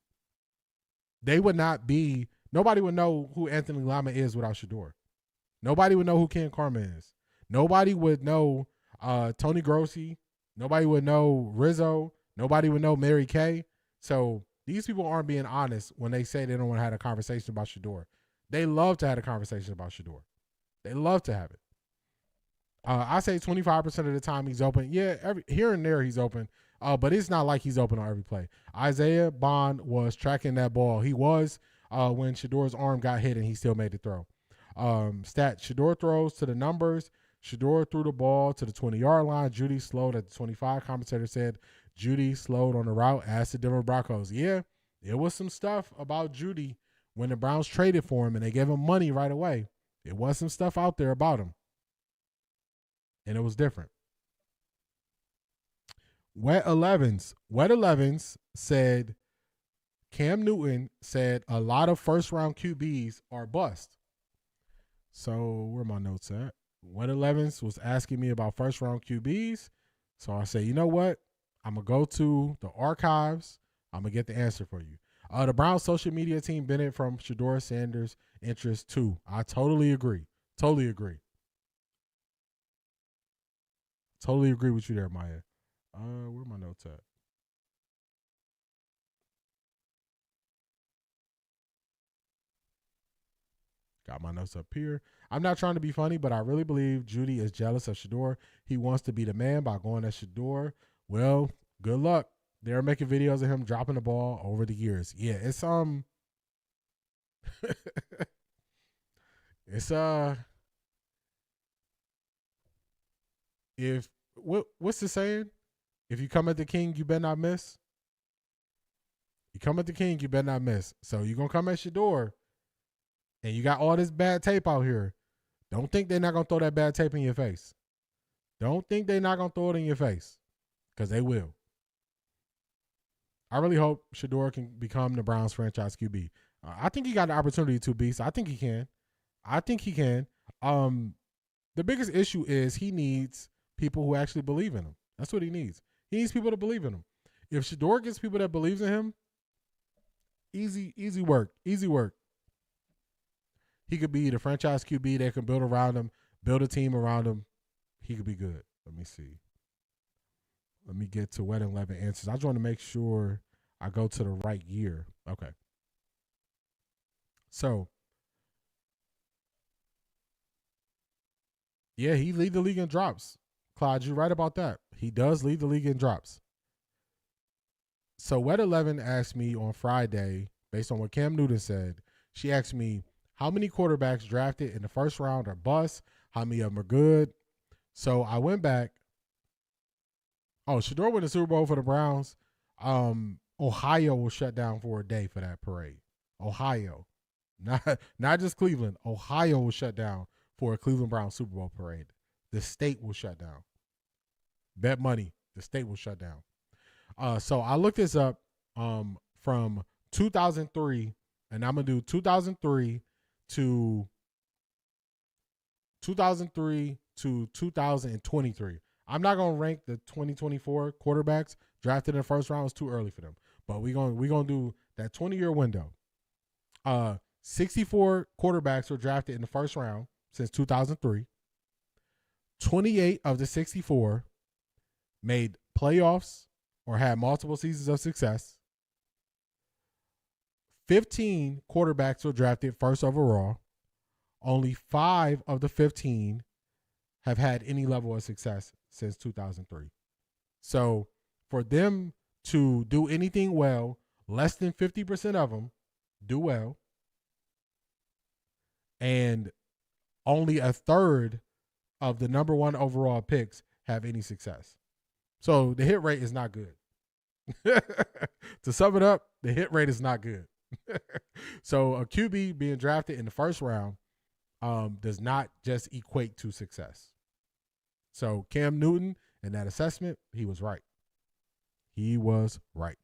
They would not be, nobody would know who Anthony Lama is without Shedeur. Nobody would know who Ken Carman is. Nobody would know Tony Grossi. Nobody would know Rizzo. Nobody would know Mary Kay. So these people aren't being honest when they say they don't want to have a conversation about Shedeur. They love to have a conversation about Shedeur. They love to have it. I say 25% of the time he's open. Yeah, here and there he's open. But it's not like he's open on every play. Isaiah Bond was tracking that ball. He was when Shedeur's arm got hit and he still made the throw. Shedeur throws to the numbers. Shedeur threw the ball to the 20-yard line. Judy slowed at the 25. Commentator said Judy slowed on the route as the Denver Broncos. Yeah, it was some stuff about Judy when the Browns traded for him and they gave him money right away. It was some stuff out there about him. And it was different. Wet 11s said Cam Newton said a lot of first-round QBs are bust. So where are my notes at? Wet 11s was asking me about first-round QBs. So I said, you know what? I'm going to go to the archives. I'm going to get the answer for you. The Browns social media team benefit from Shedeur Sanders' interest too. I totally agree. Totally agree with you there, Maya. Where are my notes at? Got my notes up here. I'm not trying to be funny, but I really believe Judy is jealous of Shedeur. He wants to be the man by going at Shedeur. Well, good luck. They're making videos of him dropping the ball over the years. Yeah, it's what's the saying? If you come at the king, you better not miss. You come at the king, you better not miss. So you're gonna come at Shedeur, and you got all this bad tape out here. Don't think they're not gonna throw that bad tape in your face. Don't think they're not gonna throw it in your face, because they will. I really hope Shedeur can become the Browns franchise QB. I think he got the opportunity to be, so I think he can. The biggest issue is he needs people who actually believe in him. That's what he needs. He needs people to believe in him. If Shedeur gets people that believes in him, easy work. He could be the franchise QB. They can build around him, build a team around him. He could be good. Let me see. Let me get to Wet 11 answers. I just want to make sure I go to the right year. Okay. So, yeah, he lead the league in drops. Clyde, you're right about that. He does lead the league in drops. So Wet 11 asked me on Friday, based on what Cam Newton said, she asked me, how many quarterbacks drafted in the first round are bust? How many of them are good? So I went back. Oh, Shedeur won the Super Bowl for the Browns. Ohio will shut down for a day for that parade. Ohio. Not just Cleveland. Ohio will shut down for a Cleveland Browns Super Bowl parade. The state will shut down. Bet money, the state will shut down. So I looked this up from 2003, and I'm going to do 2003 to 2023. I'm not going to rank the 2024 quarterbacks drafted in the first round. It's too early for them. But we're going to do that 20-year window. 64 quarterbacks were drafted in the first round since 2003. 28 of the 64 made playoffs or had multiple seasons of success. 15 quarterbacks were drafted first overall. Only 5 of the 15 have had any level of success since 2003. So for them to do anything well, less than 50% of them do well. And only a third of the number one overall picks have any success. So the hit rate is not good. To sum it up, the hit rate is not good. So a QB being drafted in the first round does not just equate to success. So Cam Newton, in that assessment, he was right. He was right.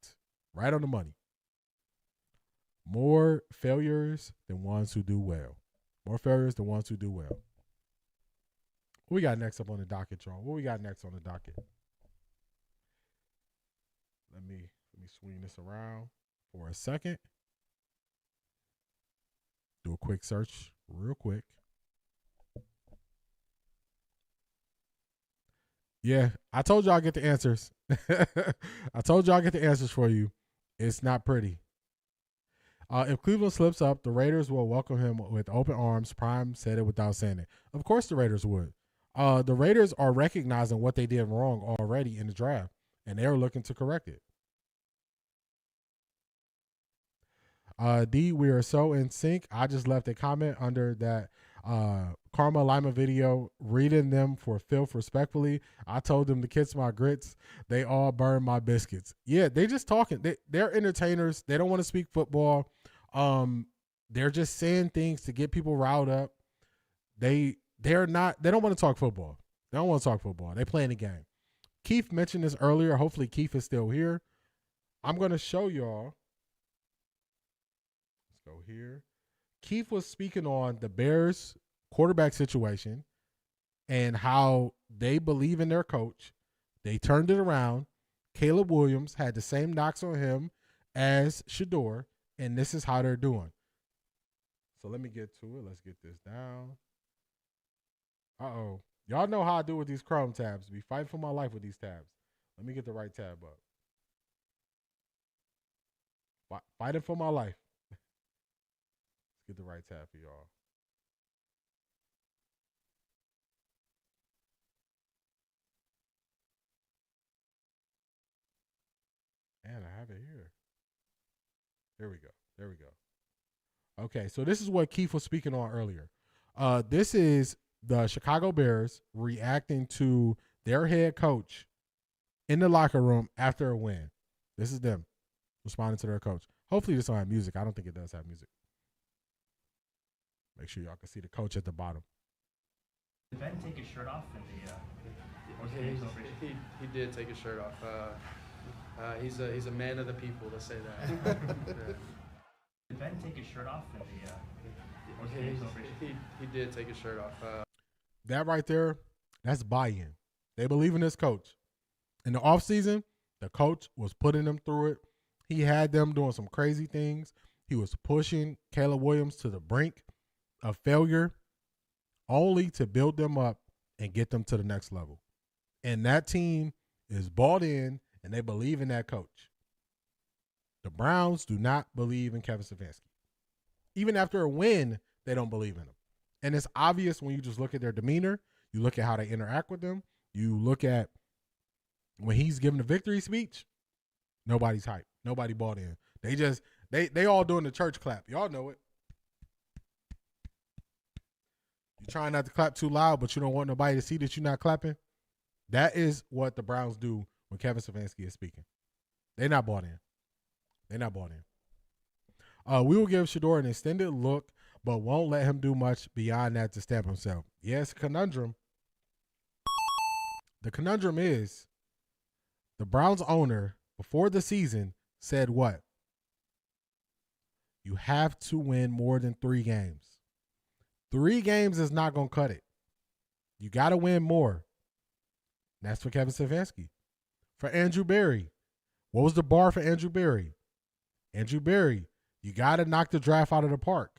Right on the money. More failures than ones who do well. More failures than ones who do well. What we got next up on the docket, John? What we got next on the docket? Let me swing this around for a second. Do a quick search real quick. Yeah, I told y'all I get the answers. I told y'all I get the answers for you. It's not pretty. If Cleveland slips up, the Raiders will welcome him with open arms. Prime said it without saying it. Of course the Raiders would. The Raiders are recognizing what they did wrong already in the draft, and they're looking to correct it. D, we are so in sync. I just left a comment under that Karma Lima video, reading them for filth respectfully. I told them to kiss my grits. They all burn my biscuits. Yeah, they just talking. They're entertainers. They don't want to speak football. They're just saying things to get people riled up. They don't want to talk football. They don't want to talk football. They playing the game. Keith mentioned this earlier. Hopefully Keith is still here. I'm going to show y'all. Let's go here. Keith was speaking on the Bears quarterback situation and how they believe in their coach. They turned it around. Caleb Williams had the same knocks on him as Shedeur, and this is how they're doing. So let me get to it. Let's get this down. Uh-oh. Y'all know how I do with these Chrome tabs. Be fighting for my life with these tabs. Let me get the right tab up. Fighting for my life. Get the right tab for y'all. And I have it here. There we go. There we go. Okay, so this is what Keith was speaking on earlier. This is the Chicago Bears reacting to their head coach in the locker room after a win. This is them responding to their coach. Hopefully this don't have music. I don't think it does have music. Make sure y'all can see the coach at the bottom. Did Ben take his shirt off in the celebration? He did take his shirt off. He's a man of the people, let's say that. Yeah. Did Ben take his shirt off in the celebration? He did take his shirt off. That right there, that's buy-in. They believe in this coach. In the offseason, the coach was putting them through it. He had them doing some crazy things. He was pushing Caleb Williams to the brink of failure only to build them up and get them to the next level. And that team is bought in, and they believe in that coach. The Browns do not believe in Kevin Stefanski. Even after a win, they don't believe in him. And it's obvious when you just look at their demeanor, you look at how they interact with them, you look at when he's giving the victory speech, nobody's hyped. Nobody bought in. They all doing the church clap. Y'all know it. You trying not to clap too loud, but you don't want nobody to see that you're not clapping. That is what the Browns do when Kevin Stefanski is speaking. They're not bought in. They're not bought in. We will give Shedeur an extended look, but won't let him do much beyond that to stamp himself. Yes, conundrum. The conundrum is the Browns owner before the season said what? You have to win more than 3 games. 3 games is not going to cut it. You got to win more. That's for Kevin Stefanski. For Andrew Berry, what was the bar for Andrew Berry? Andrew Berry, you got to knock the draft out of the park.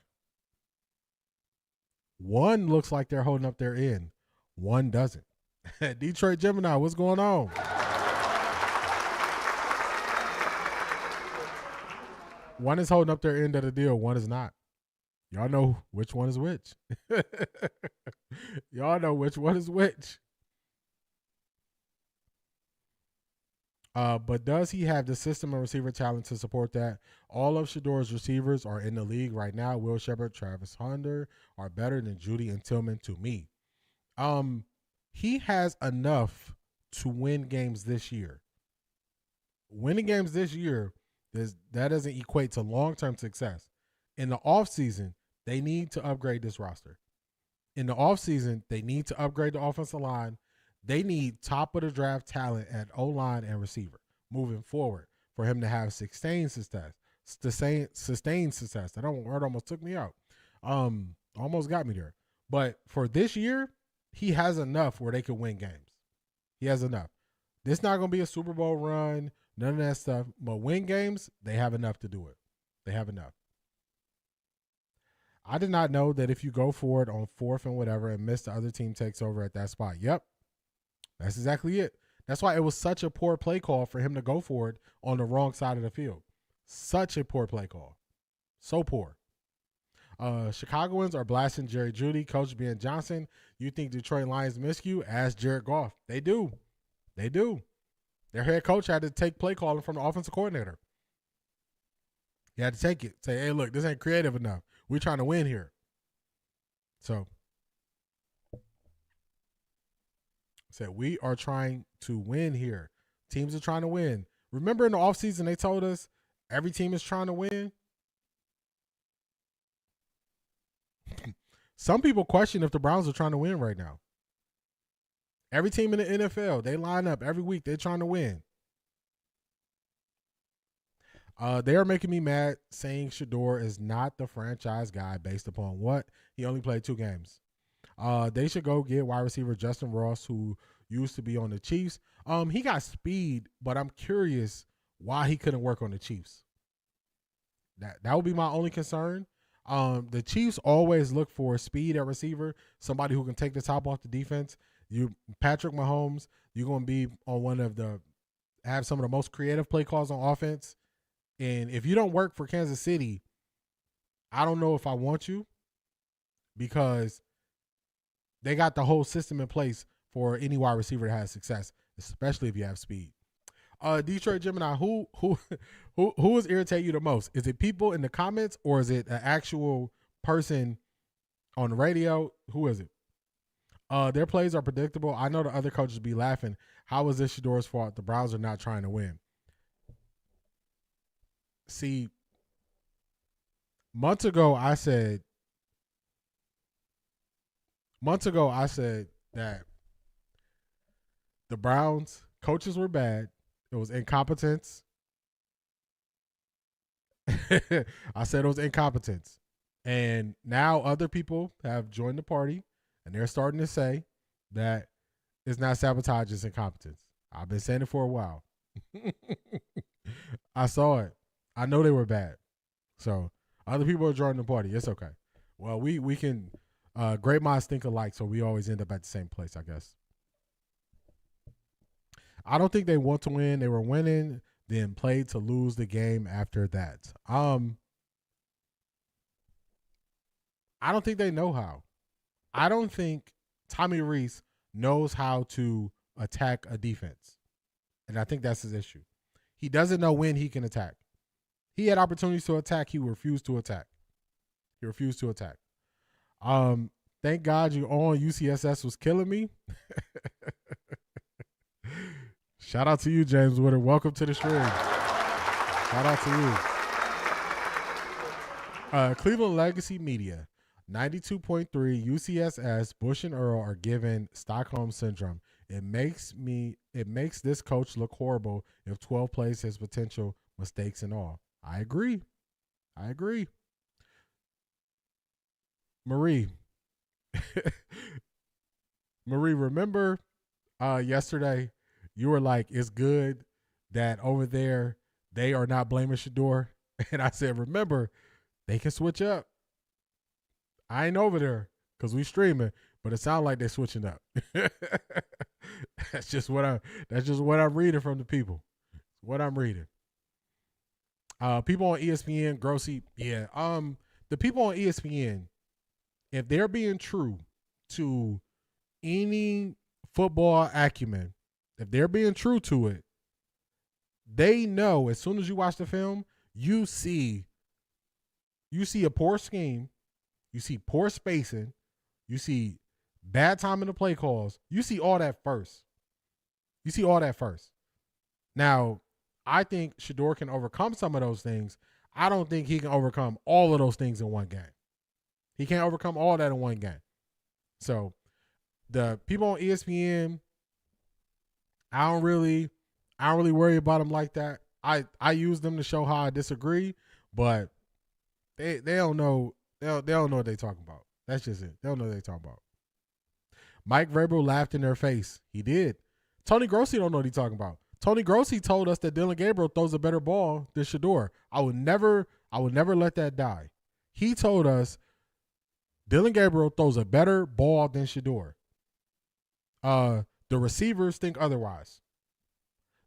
One looks like they're holding up their end. One doesn't. Detroit Gemini, what's going on? One is holding up their end of the deal. One is not. Y'all know which one is which. Y'all know which one is which. But does he have the system and receiver talent to support that? All of Shedeur's receivers are in the league right now. Will Shepard, Travis Hunter are better than Judy and Tillman to me. He has enough to win games this year. Winning games this year, that doesn't equate to long-term success. In the offseason, they need to upgrade this roster. In the offseason, they need to upgrade the offensive line. They need top-of-the-draft talent at O-line and receiver moving forward for him to have sustained success. Sustained success. That word almost took me out. Almost got me there. But for this year, he has enough where they could win games. He has enough. This not going to be a Super Bowl run, none of that stuff. But win games, they have enough to do it. They have enough. I did not know that if you go for it on 4th and whatever and miss, the other team takes over at that spot. Yep. That's exactly it. That's why it was such a poor play call for him to go for it on the wrong side of the field. Such a poor play call. So poor. Chicagoans are blasting Jerry Jeudy, Coach Ben Johnson. You think Detroit Lions miss you? Ask Jared Goff. They do. They do. Their head coach had to take play calling from the offensive coordinator. He had to take it. Say, hey, look, this ain't creative enough. We're trying to win here. So, said we are trying to win here. Teams are trying to win. Remember in the offseason they told us every team is trying to win? Some people question if the Browns are trying to win right now. Every team in the NFL, they line up every week. They're trying to win. They are making me mad saying Shedeur is not the franchise guy based upon what? He only played 2 games. They should go get wide receiver Justin Ross, who used to be on the Chiefs. He got speed, but I'm curious why he couldn't work on the Chiefs. That would be my only concern. The Chiefs always look for speed at receiver, somebody who can take the top off the defense. Patrick Mahomes, you're going to be on have some of the most creative play calls on offense. And if you don't work for Kansas City, I don't know if I want you, because they got the whole system in place for any wide receiver to have success, especially if you have speed. Detroit Gemini, who is irritating you the most? Is it people in the comments, or is it an actual person on the radio? Who is it? Their plays are predictable. I know the other coaches be laughing. How is this Shedeur's fault? The Browns are not trying to win. See, months ago I said that the Browns coaches were bad. It was incompetence. I said it was incompetence. And now other people have joined the party, and they're starting to say that it's not sabotage, it's incompetence. I've been saying it for a while. I saw it. I know they were bad. So other people are joining the party. It's okay. Well, we can great minds think alike, so we always end up at the same place, I guess. I don't think they want to win. They were winning, then played to lose the game after that. I don't think they know how. I don't think Tommy Rees knows how to attack a defense. And I think that's his issue. He doesn't know when he can attack. He had opportunities to attack. He refused to attack. Thank God you on. UCSS was killing me. Shout out to you, James Witter. Welcome to the stream. Shout out to you. Cleveland Legacy Media. 92.3 UCSS, Bush and Earl are given Stockholm Syndrome. It makes this coach look horrible if 12 plays his potential, mistakes and all. I agree. Marie. Marie, remember yesterday you were like, it's good that over there they are not blaming Shedeur. And I said, remember, they can switch up. I ain't over there because we streaming, but it sounds like they're switching up. That's just what I'm reading from the people. What I'm reading. People on ESPN, Grossy, yeah. The people on ESPN, if they're being true to any football acumen, if they're being true to it, they know as soon as you watch the film, you see a poor scheme, you see poor spacing, you see bad time in the play calls. You see all that first. Now, I think Shedeur can overcome some of those things. I don't think he can overcome all of those things in one game. He can't overcome all that in one game. So the people on ESPN, I don't really worry about them like that. I use them to show how I disagree, but they don't know. They don't know what they're talking about. That's just it. They don't know what they're talking about. Mike Vrabel laughed in their face. He did. Tony Grossi don't know what he's talking about. Tony Grossi told us that Dylan Gabriel throws a better ball than Shedeur. I would never let that die. He told us Dylan Gabriel throws a better ball than Shedeur. The receivers think otherwise.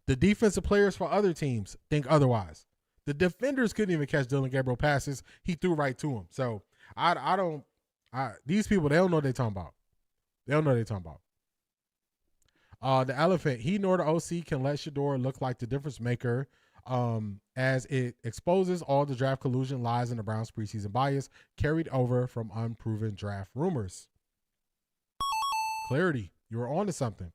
The defensive players for other teams think otherwise. The defenders couldn't even catch Dylan Gabriel passes. He threw right to him. So these people, they don't know what they're talking about. The elephant, he nor the OC can let Shedeur look like the difference maker as it exposes all the draft collusion lies in the Browns preseason bias carried over from unproven draft rumors. Clarity, you were on to something.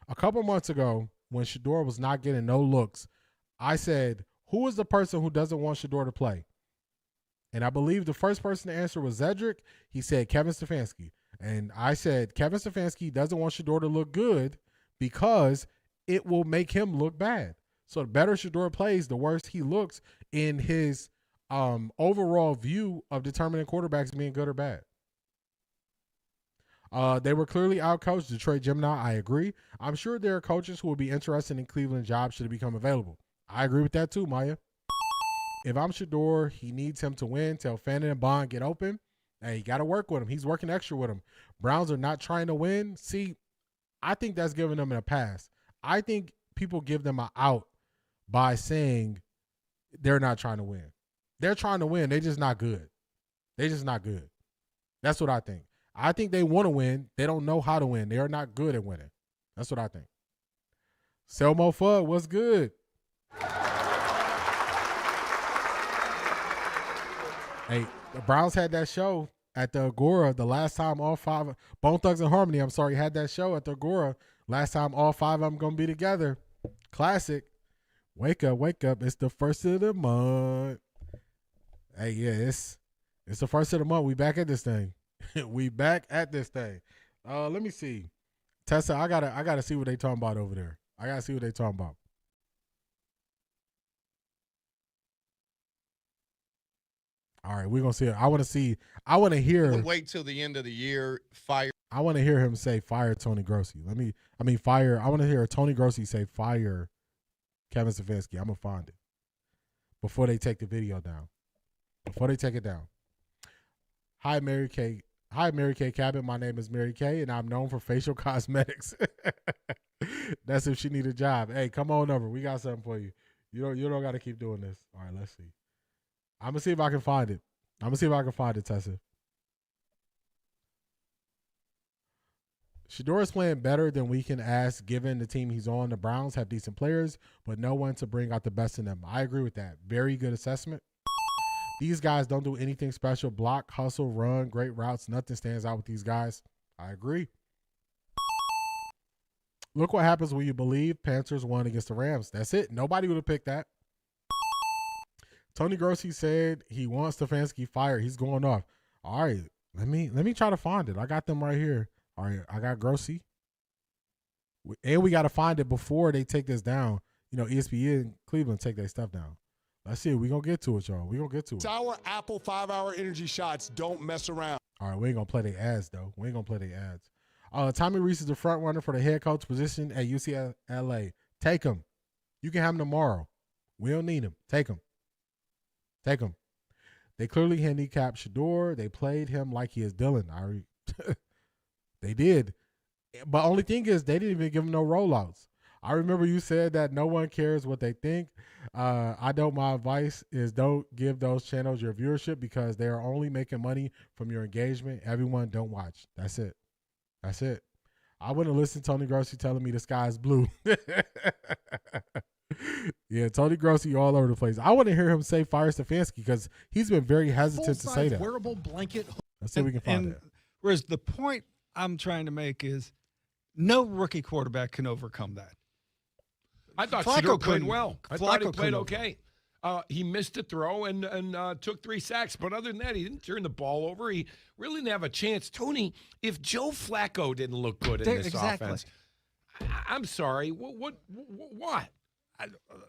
A couple months ago, when Shedeur was not getting no looks, I said, who is the person who doesn't want Shedeur to play? And I believe the first person to answer was Zedric. He said Kevin Stefanski. And I said Kevin Stefanski doesn't want Shedeur to look good because it will make him look bad. So the better Shedeur plays, the worse he looks in his overall view of determining quarterbacks being good or bad. They were clearly outcoached. Detroit Gemini, I agree. I'm sure there are coaches who will be interested in Cleveland jobs should it become available. I agree with that too, Maya. If I'm Shedeur, he needs him to win. Tell Fannin and Bond get open. Hey, you got to work with him. He's working extra with him. Browns are not trying to win. See, I think that's giving them a pass. I think people give them an out by saying they're not trying to win. They're trying to win. They're just not good. That's what I think. I think they want to win. They don't know how to win. They are not good at winning. That's what I think. Selmo Fudd, what's good? Hey, the Browns had that show at the Agora the last time all five, Bone Thugs and Harmony, I'm sorry, had that show at the Agora last time all five of them going to be together. Classic. Wake up. It's the first of the month. Hey, yeah, it's the first of the month. We back at this thing. Let me see. Tessa, I gotta see what they talking about over there. I gotta see what they talking about. All right, we're gonna see it. I want to hear. Wait till the end of the year. Fire. I want to hear him say fire Tony Grossi. Fire. I want to hear Tony Grossi say fire Kevin Stefanski. I'm gonna find it before they take the video down. Before they take it down. Hi, Mary Kay Cabot. My name is Mary Kay, and I'm known for facial cosmetics. That's if she need a job. Hey, come on over. We got something for you. You don't got to keep doing this. All right, let's see. I'm gonna see if I can find it. Tessa. Shedeur is playing better than we can ask given the team he's on. The Browns have decent players, but no one to bring out the best in them. I agree with that. Very good assessment. These guys don't do anything special. Block, hustle, run, great routes. Nothing stands out with these guys. I agree. Look what happens when you believe Panthers won against the Rams. That's it. Nobody would have picked that. Tony Grossi said he wants Stefanski fired. He's going off. All right, let me try to find it. I got them right here. All right, I got Grossi. And we got to find it before they take this down. You know, ESPN Cleveland take their stuff down. Let's see. We're going to get to it, y'all. We're going to get to it. Sour Apple 5-hour energy shots. Don't mess around. All right, we ain't going to play their ads, though. We ain't going to play their ads. Tommy Reese is the front runner for the head coach position at UCLA. Take him. You can have him tomorrow. We don't need him. Take him. Take him. They clearly handicapped Shedeur. They played him like he is Dylan. They did. But only thing is they didn't even give him no rollouts. I remember you said that no one cares what they think. My advice is don't give those channels your viewership because they are only making money from your engagement. Everyone don't watch. That's it. That's it. I wouldn't listen to Tony Grossi telling me the sky is blue. Yeah, Tony Grossi all over the place. I want to hear him say fire Stefanski because he's been very hesitant to say that. Wearable blanket. Let's see if we can find it. Whereas the point I'm trying to make is no rookie quarterback can overcome that. I thought Flacco Shedeur played well. I thought he Flacco played couldn't. okay. He missed a throw and took 3 sacks. But other than that, he didn't turn the ball over. He really didn't have a chance. Tony, if Joe Flacco didn't look good in this offense, I'm sorry. What?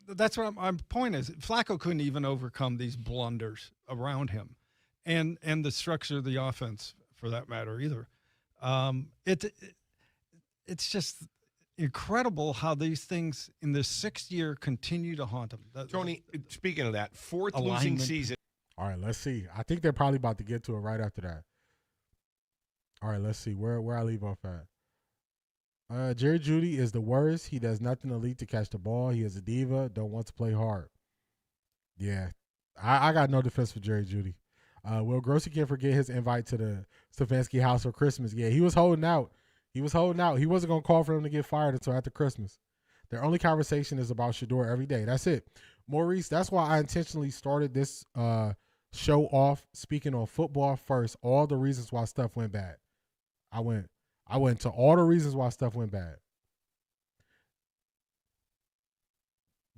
That's what my point is. Flacco couldn't even overcome these blunders around him, and the structure of the offense, for that matter, either. It's just incredible how these things in this 6th year continue to haunt him. Tony, speaking of that, 4th losing alignment. season. All right, let's see. I think they're probably about to get to it right after that. All right, let's see where I leave off at. Jerry Jeudy is the worst. He does nothing elite to catch the ball. He is a diva. Don't want to play hard. Yeah, I got no defense for Jerry Jeudy. Will Grossi can't forget his invite to the Stefanski house for Christmas. Yeah, he was holding out. He wasn't going to call for him to get fired until after Christmas. Their only conversation is about Shedeur every day. That's it. Maurice, that's why I intentionally started this show off speaking on football first, all the reasons why stuff went bad. I went to all the reasons why stuff went bad.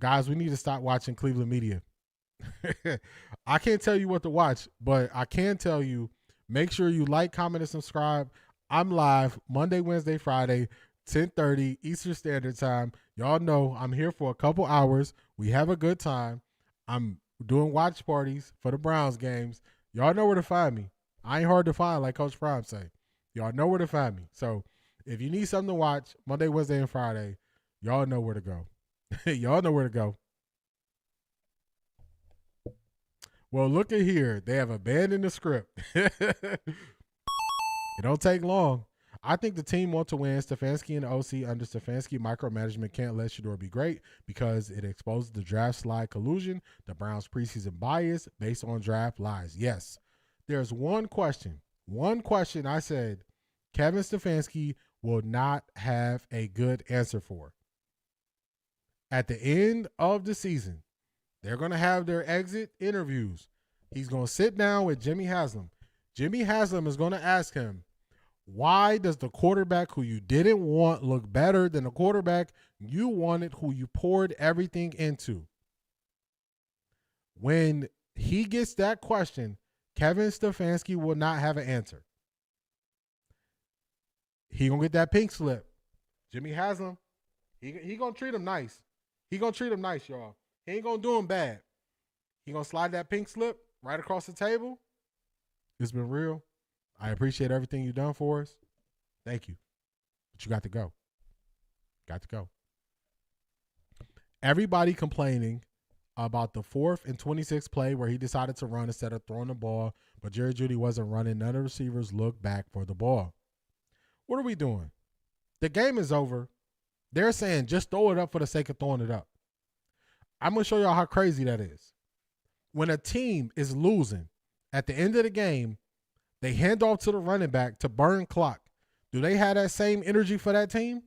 Guys, we need to stop watching Cleveland media. I can't tell you what to watch, but I can tell you, make sure you like, comment, and subscribe. I'm live Monday, Wednesday, Friday, 10:30 Eastern Standard Time. Y'all know I'm here for a couple hours. We have a good time. I'm doing watch parties for the Browns games. Y'all know where to find me. I ain't hard to find, like Coach Prime say. Y'all know where to find me. So if you need something to watch Monday, Wednesday, and Friday, y'all know where to go. Y'all know where to go. Well, look at here. They have abandoned the script. It don't take long. I think the team want to win. Stefanski and the OC under Stefanski micromanagement can't let Shedeur be great because it exposes the draft slide collusion, the Browns preseason bias based on draft lies. Yes, there's one question I said Kevin Stefanski will not have a good answer for. At the end of the season, they're going to have their exit interviews. He's going to sit down with Jimmy Haslam. Jimmy Haslam is going to ask him, why does the quarterback who you didn't want look better than the quarterback you wanted, who you poured everything into? When he gets that question, Kevin Stefanski will not have an answer. He gonna get that pink slip. Jimmy Haslam, he gonna treat him nice. He gonna treat him nice, y'all. He ain't gonna do him bad. He gonna slide that pink slip right across the table. It's been real. I appreciate everything you've done for us. Thank you. But you got to go. Got to go. Everybody complaining about the 4th and 26th play where he decided to run instead of throwing the ball, but Jerry Jeudy wasn't running. None of the receivers looked back for the ball. What are we doing? The game is over. They're saying just throw it up for the sake of throwing it up. I'm going to show y'all how crazy that is. When a team is losing, at the end of the game, they hand off to the running back to burn clock. Do they have that same energy for that team?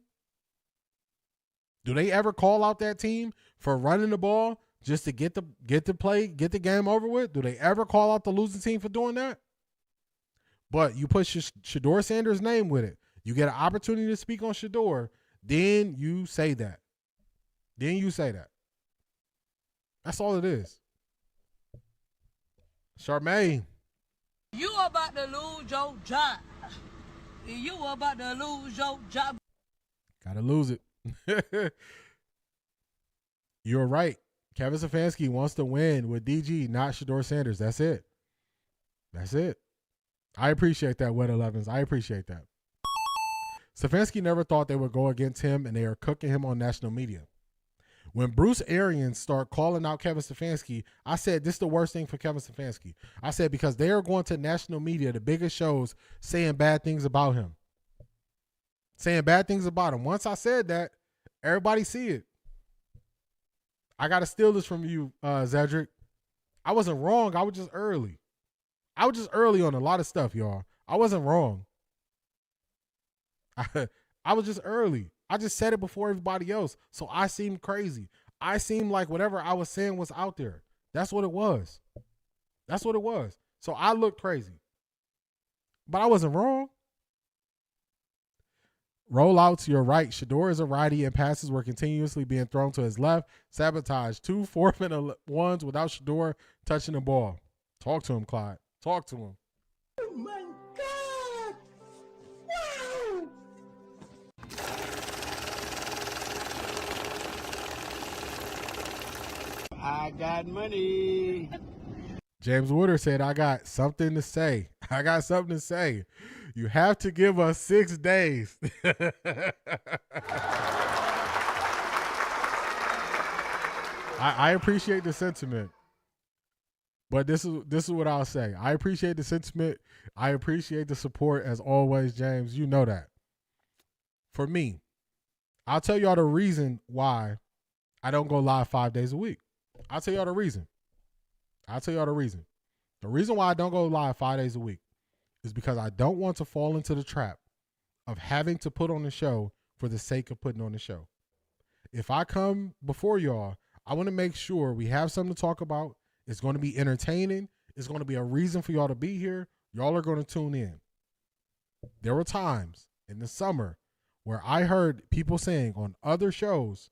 Do they ever call out that team for running the ball just to get the game over with? Do they ever call out the losing team for doing that? But you put Shedeur Sanders' name with it. You get an opportunity to speak on Shedeur, then you say that. That's all it is. Charmaine. You about to lose your job. You about to lose your job. Gotta lose it. You're right. Kevin Stefanski wants to win with DG, not Shedeur Sanders. That's it. I appreciate that, Wet 11s. I appreciate that. Stefanski never thought they would go against him, and they are cooking him on national media. When Bruce Arians start calling out Kevin Stefanski, I said this is the worst thing for Kevin Stefanski. I said because they are going to national media, the biggest shows, saying bad things about him. Once I said that, everybody see it. I got to steal this from you, Zedric. I wasn't wrong. I was just early. On a lot of stuff, y'all. I wasn't wrong. I was just early. I just said it before everybody else. So I seemed crazy. I seemed like whatever I was saying was out there. That's what it was. So I looked crazy. But I wasn't wrong. Rollouts, you're right. Shedeur is a righty and passes were continuously being thrown to his left. Sabotage. 2 4th and 1s without Shedeur touching the ball. Talk to him, Clyde. Talk to him. Oh my God! Wow! I got money. James Wooder said, I got something to say. You have to give us 6 days. I appreciate the sentiment. But this is what I'll say. I appreciate the sentiment. I appreciate the support as always, James. You know that. For me, I'll tell y'all the reason why I don't go live 5 days a week. I'll tell y'all the reason. The reason why I don't go live 5 days a week is because I don't want to fall into the trap of having to put on the show for the sake of putting on the show. If I come before y'all, I want to make sure we have something to talk about. It's going to be entertaining. It's going to be a reason for y'all to be here. Y'all are going to tune in. There were times in the summer where I heard people saying on other shows,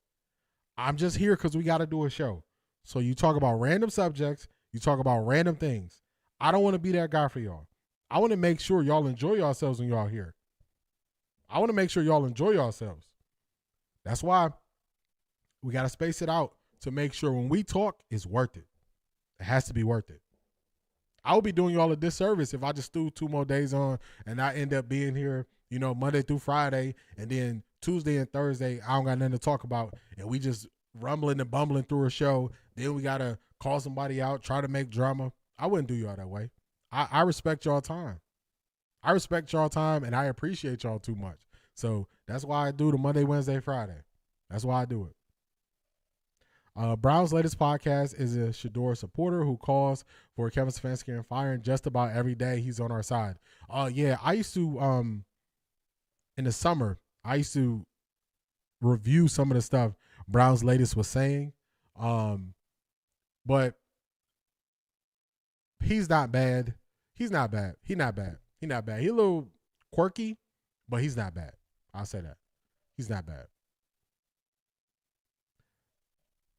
I'm just here because we got to do a show. So you talk about random subjects. You talk about random things. I don't want to be that guy for y'all. I want to make sure y'all enjoy yourselves when y'all here. That's why we got to space it out to make sure when we talk, it's worth it. It has to be worth it. I would be doing y'all a disservice if I just threw 2 more days on and I end up being here, Monday through Friday, and then Tuesday and Thursday, I don't got nothing to talk about, and we just rumbling and bumbling through a show. Then we got to call somebody out, try to make drama. I wouldn't do y'all that way. I respect y'all time. And I appreciate y'all too much. So that's why I do the Monday, Wednesday, Friday. That's why I do it. Brown's latest podcast is a Shedeur supporter who calls for Kevin Stefanski and firing just about every day. He's on our side. Yeah, I used to, in the summer, I used to review some of the stuff Brown's latest was saying. But he's not bad. He's not bad. He's a little quirky, but he's not bad. I'll say that. He's not bad.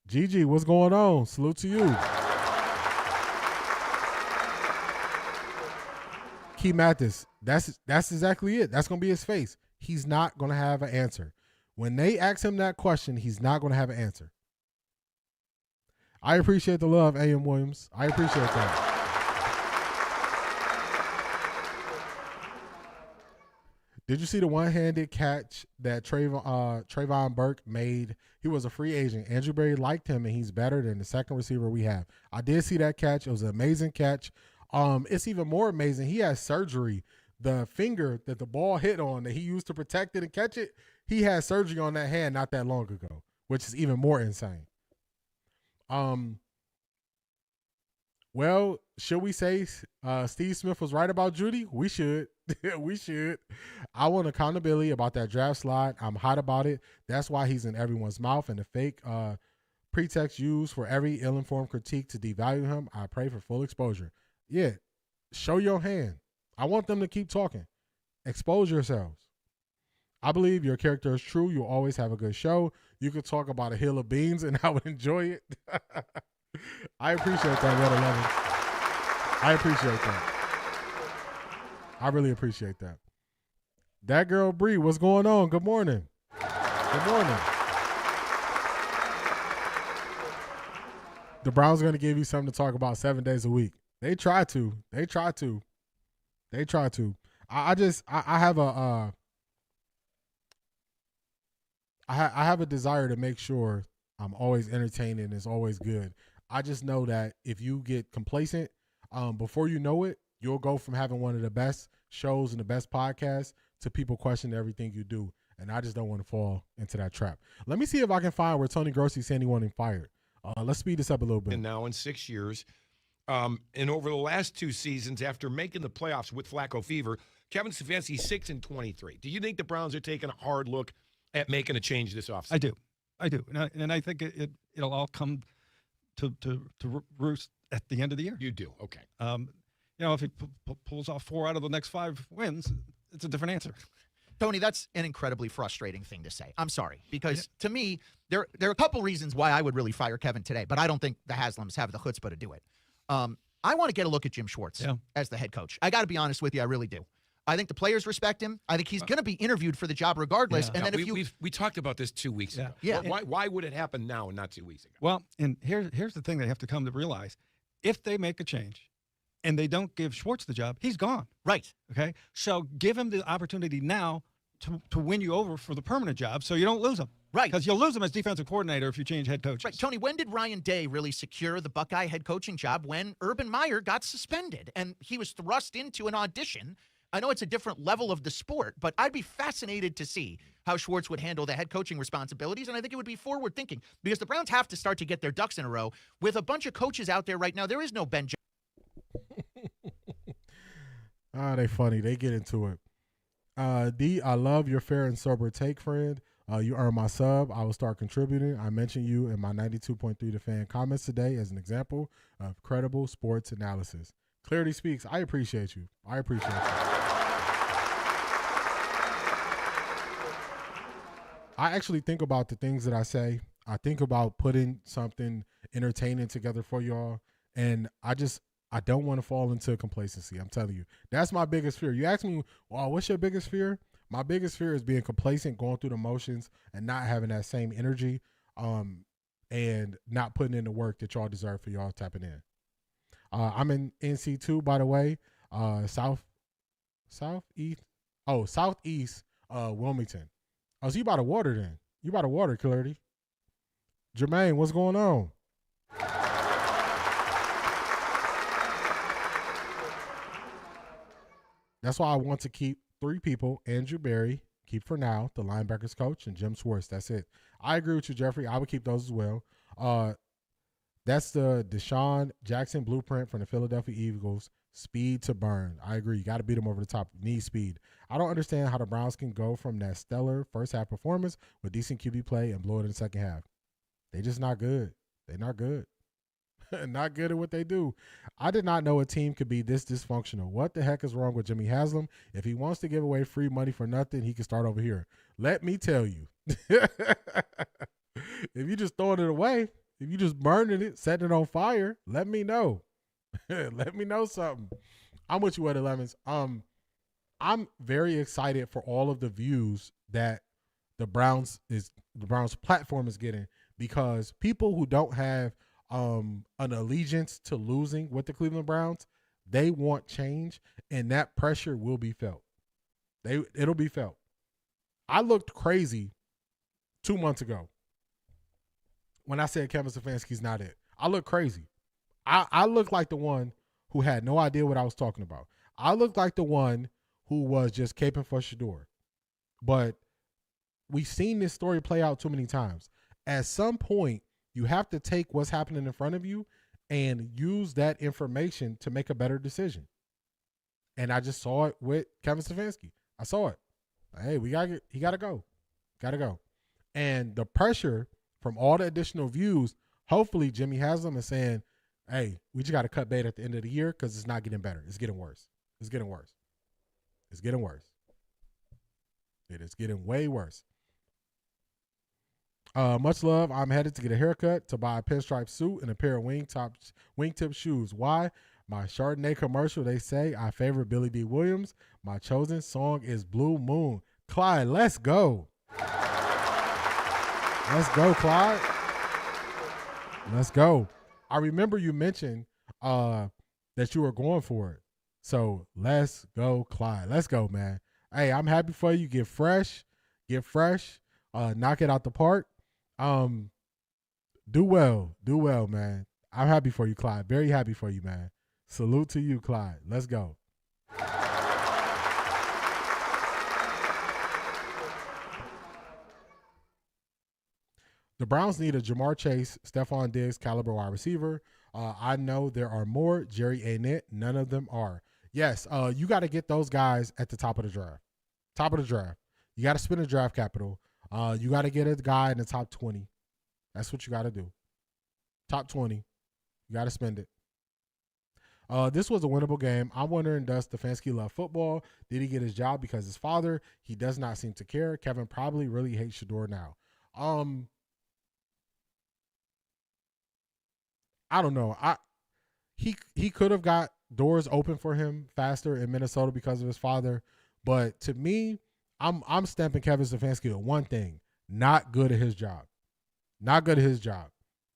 Gigi, what's going on? Salute to you. Key Mathis, that's exactly it. That's going to be his face. He's not going to have an answer. When they ask him that question, he's not going to have an answer. I appreciate the love, A.M. Williams. I appreciate that. Did you see the one-handed catch that Trayvon Burke made? He was a free agent. Andrew Berry liked him, and he's better than the second receiver we have. I did see that catch. It was an amazing catch. It's even more amazing. He has surgery. The finger that the ball hit on that he used to protect it and catch it, he had surgery on that hand not that long ago, which is even more insane. Well, should we say Steve Smith was right about Judy? We should. We should. I want accountability about that draft slide. I'm hot about it. That's why he's in everyone's mouth, and the fake pretext used for every ill-informed critique to devalue him. I pray for full exposure. Yeah, show your hand. I want them to keep talking. Expose yourselves. I believe your character is true. You'll always have a good show. You could talk about a hill of beans, and I would enjoy it. I appreciate that, Red 11. I appreciate that. I really appreciate that. That girl Bree, what's going on? Good morning. Good morning. The Browns are going to give you something to talk about 7 days a week. They try to. I have a desire to make sure I'm always entertaining and it's always good. I just know that if you get complacent, before you know it, you'll go from having one of the best shows and the best podcasts to people questioning everything you do. And I just don't want to fall into that trap. Let me see if I can find where Tony Grossi said he wanted him fired. Let's speed this up a little bit. And now in 6 years, and over the last 2 seasons, after making the playoffs with Flacco fever, Kevin Stefanski 6-23. Do you think the Browns are taking a hard look at making a change this offseason? I do. And I think it'll all come to roost at the end of the year. You do. Okay. If he pulls off 4 out of the next 5 wins, it's a different answer. Tony, that's an incredibly frustrating thing to say. I'm sorry, because to me, there are a couple reasons why I would really fire Kevin today, but I don't think the Haslams have the chutzpah to do it. I want to get a look at Jim Schwartz as the head coach. I got to be honest with you, I really do. I think the players respect him. I think he's going to be interviewed for the job regardless. Yeah. And then we talked about this 2 weeks ago. Yeah. Why would it happen now and not 2 weeks ago? Well, and here's the thing they have to come to realize. If they make a change and they don't give Schwartz the job, he's gone. Right. Okay? So give him the opportunity now to win you over for the permanent job so you don't lose him. Right. Because you'll lose him as defensive coordinator if you change head coaches. Right. Tony, when did Ryan Day really secure the Buckeye head coaching job? When Urban Meyer got suspended and he was thrust into an audition. I know it's a different level of the sport, but I'd be fascinated to see how Schwartz would handle the head coaching responsibilities, and I think it would be forward-thinking because the Browns have to start to get their ducks in a row. With a bunch of coaches out there right now, there is no Ben They funny. They get into it. D, I love your fair and sober take, friend. You earned my sub. I will start contributing. I mentioned you in my 92.3 The Fan comments today as an example of credible sports analysis. Clarity speaks. I appreciate you. I appreciate you. I actually think about the things that I say. I think about putting something entertaining together for y'all. And I don't want to fall into complacency. I'm telling you. That's my biggest fear. You ask me, well, what's your biggest fear? My biggest fear is being complacent, going through the motions, and not having that same energy, and not putting in the work that y'all deserve for y'all tapping in. I'm in NC2, by the way, southeast Wilmington. Oh, so you by the water then? You by the water, Clarity. Jermaine, what's going on? That's why I want to keep 3 people. Andrew Berry, keep for now, the linebackers coach, and Jim Schwartz. That's it. I agree with you, Jeffrey. I would keep those as well. That's the Deshaun Jackson blueprint from the Philadelphia Eagles. Speed to burn. I agree. You got to beat them over the top. You need speed. I don't understand how the Browns can go from that stellar first half performance with decent QB play and blow it in the second half. They're just not good. They're not good. Not good at what they do. I did not know a team could be this dysfunctional. What the heck is wrong with Jimmy Haslam? If he wants to give away free money for nothing, he can start over here. Let me tell you. If you just throwing it away, if you just burning it, setting it on fire, let me know. Let me know something. I'm with you at 11s. I'm very excited for all of the views that the Browns platform is getting, because people who don't have an allegiance to losing with the Cleveland Browns, they want change, and that pressure will be felt. It'll be felt. I looked crazy 2 months ago when I said Kevin Stefanski's not it. I looked crazy. I looked like the one who had no idea what I was talking about. I looked like the one who was just caping for Shedeur. But we've seen this story play out too many times. At some point, you have to take what's happening in front of you and use that information to make a better decision. And I just saw it with Kevin Stefanski. I saw it. Hey, he gotta go. Gotta go. And the pressure from all the additional views, hopefully Jimmy Haslam is saying, hey, we just gotta cut bait at the end of the year because it's not getting better. It's getting worse. It's getting worse. It's getting worse. It is getting way worse. Much love. I'm headed to get a haircut, to buy a pinstripe suit and a pair of wingtip shoes. Why? My Chardonnay commercial, they say I favor Billy D. Williams. My chosen song is Blue Moon. Clyde, let's go. Let's go, Clyde. Let's go. I remember you mentioned that you were going for it. So let's go, Clyde. Let's go, man. Hey, I'm happy for you. Get fresh. Knock it out the park. Do well, man. I'm happy for you, Clyde. Very happy for you, man. Salute to you, Clyde. Let's go. The Browns need a Jamar Chase, Stephon Diggs caliber wide receiver. I know there are more. Jerry ain't it. None of them are. Yes, you got to get those guys at the top of the draft. Top of the draft. You got to spend the draft capital. You got to get a guy in the top 20. That's what you got to do. Top 20. You got to spend it. This was a winnable game. I'm wondering, does Stefanski love football? Did he get his job because his father? He does not seem to care. Kevin probably really hates Shedeur now. I don't know. He could have got doors open for him faster in Minnesota because of his father. But to me, I'm stamping Kevin Stefanski on one thing: not good at his job. Not good at his job.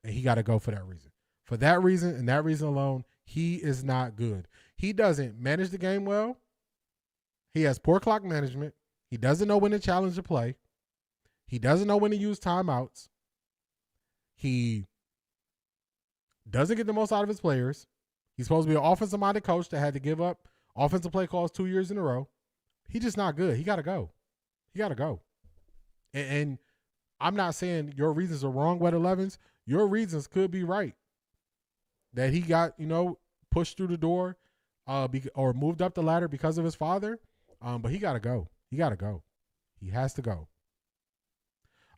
And he got to go for that reason. For that reason and that reason alone, he is not good. He doesn't manage the game well. He has poor clock management. He doesn't know when to challenge the play. He doesn't know when to use timeouts. He doesn't get the most out of his players. He's supposed to be an offensive-minded coach that had to give up offensive play calls 2 years in a row. He's just not good. He got to go. He got to go. And I'm not saying your reasons are wrong, Wet 11s. Your reasons could be right. That he got, pushed through the door or moved up the ladder because of his father. But he got to go. He got to go. He has to go.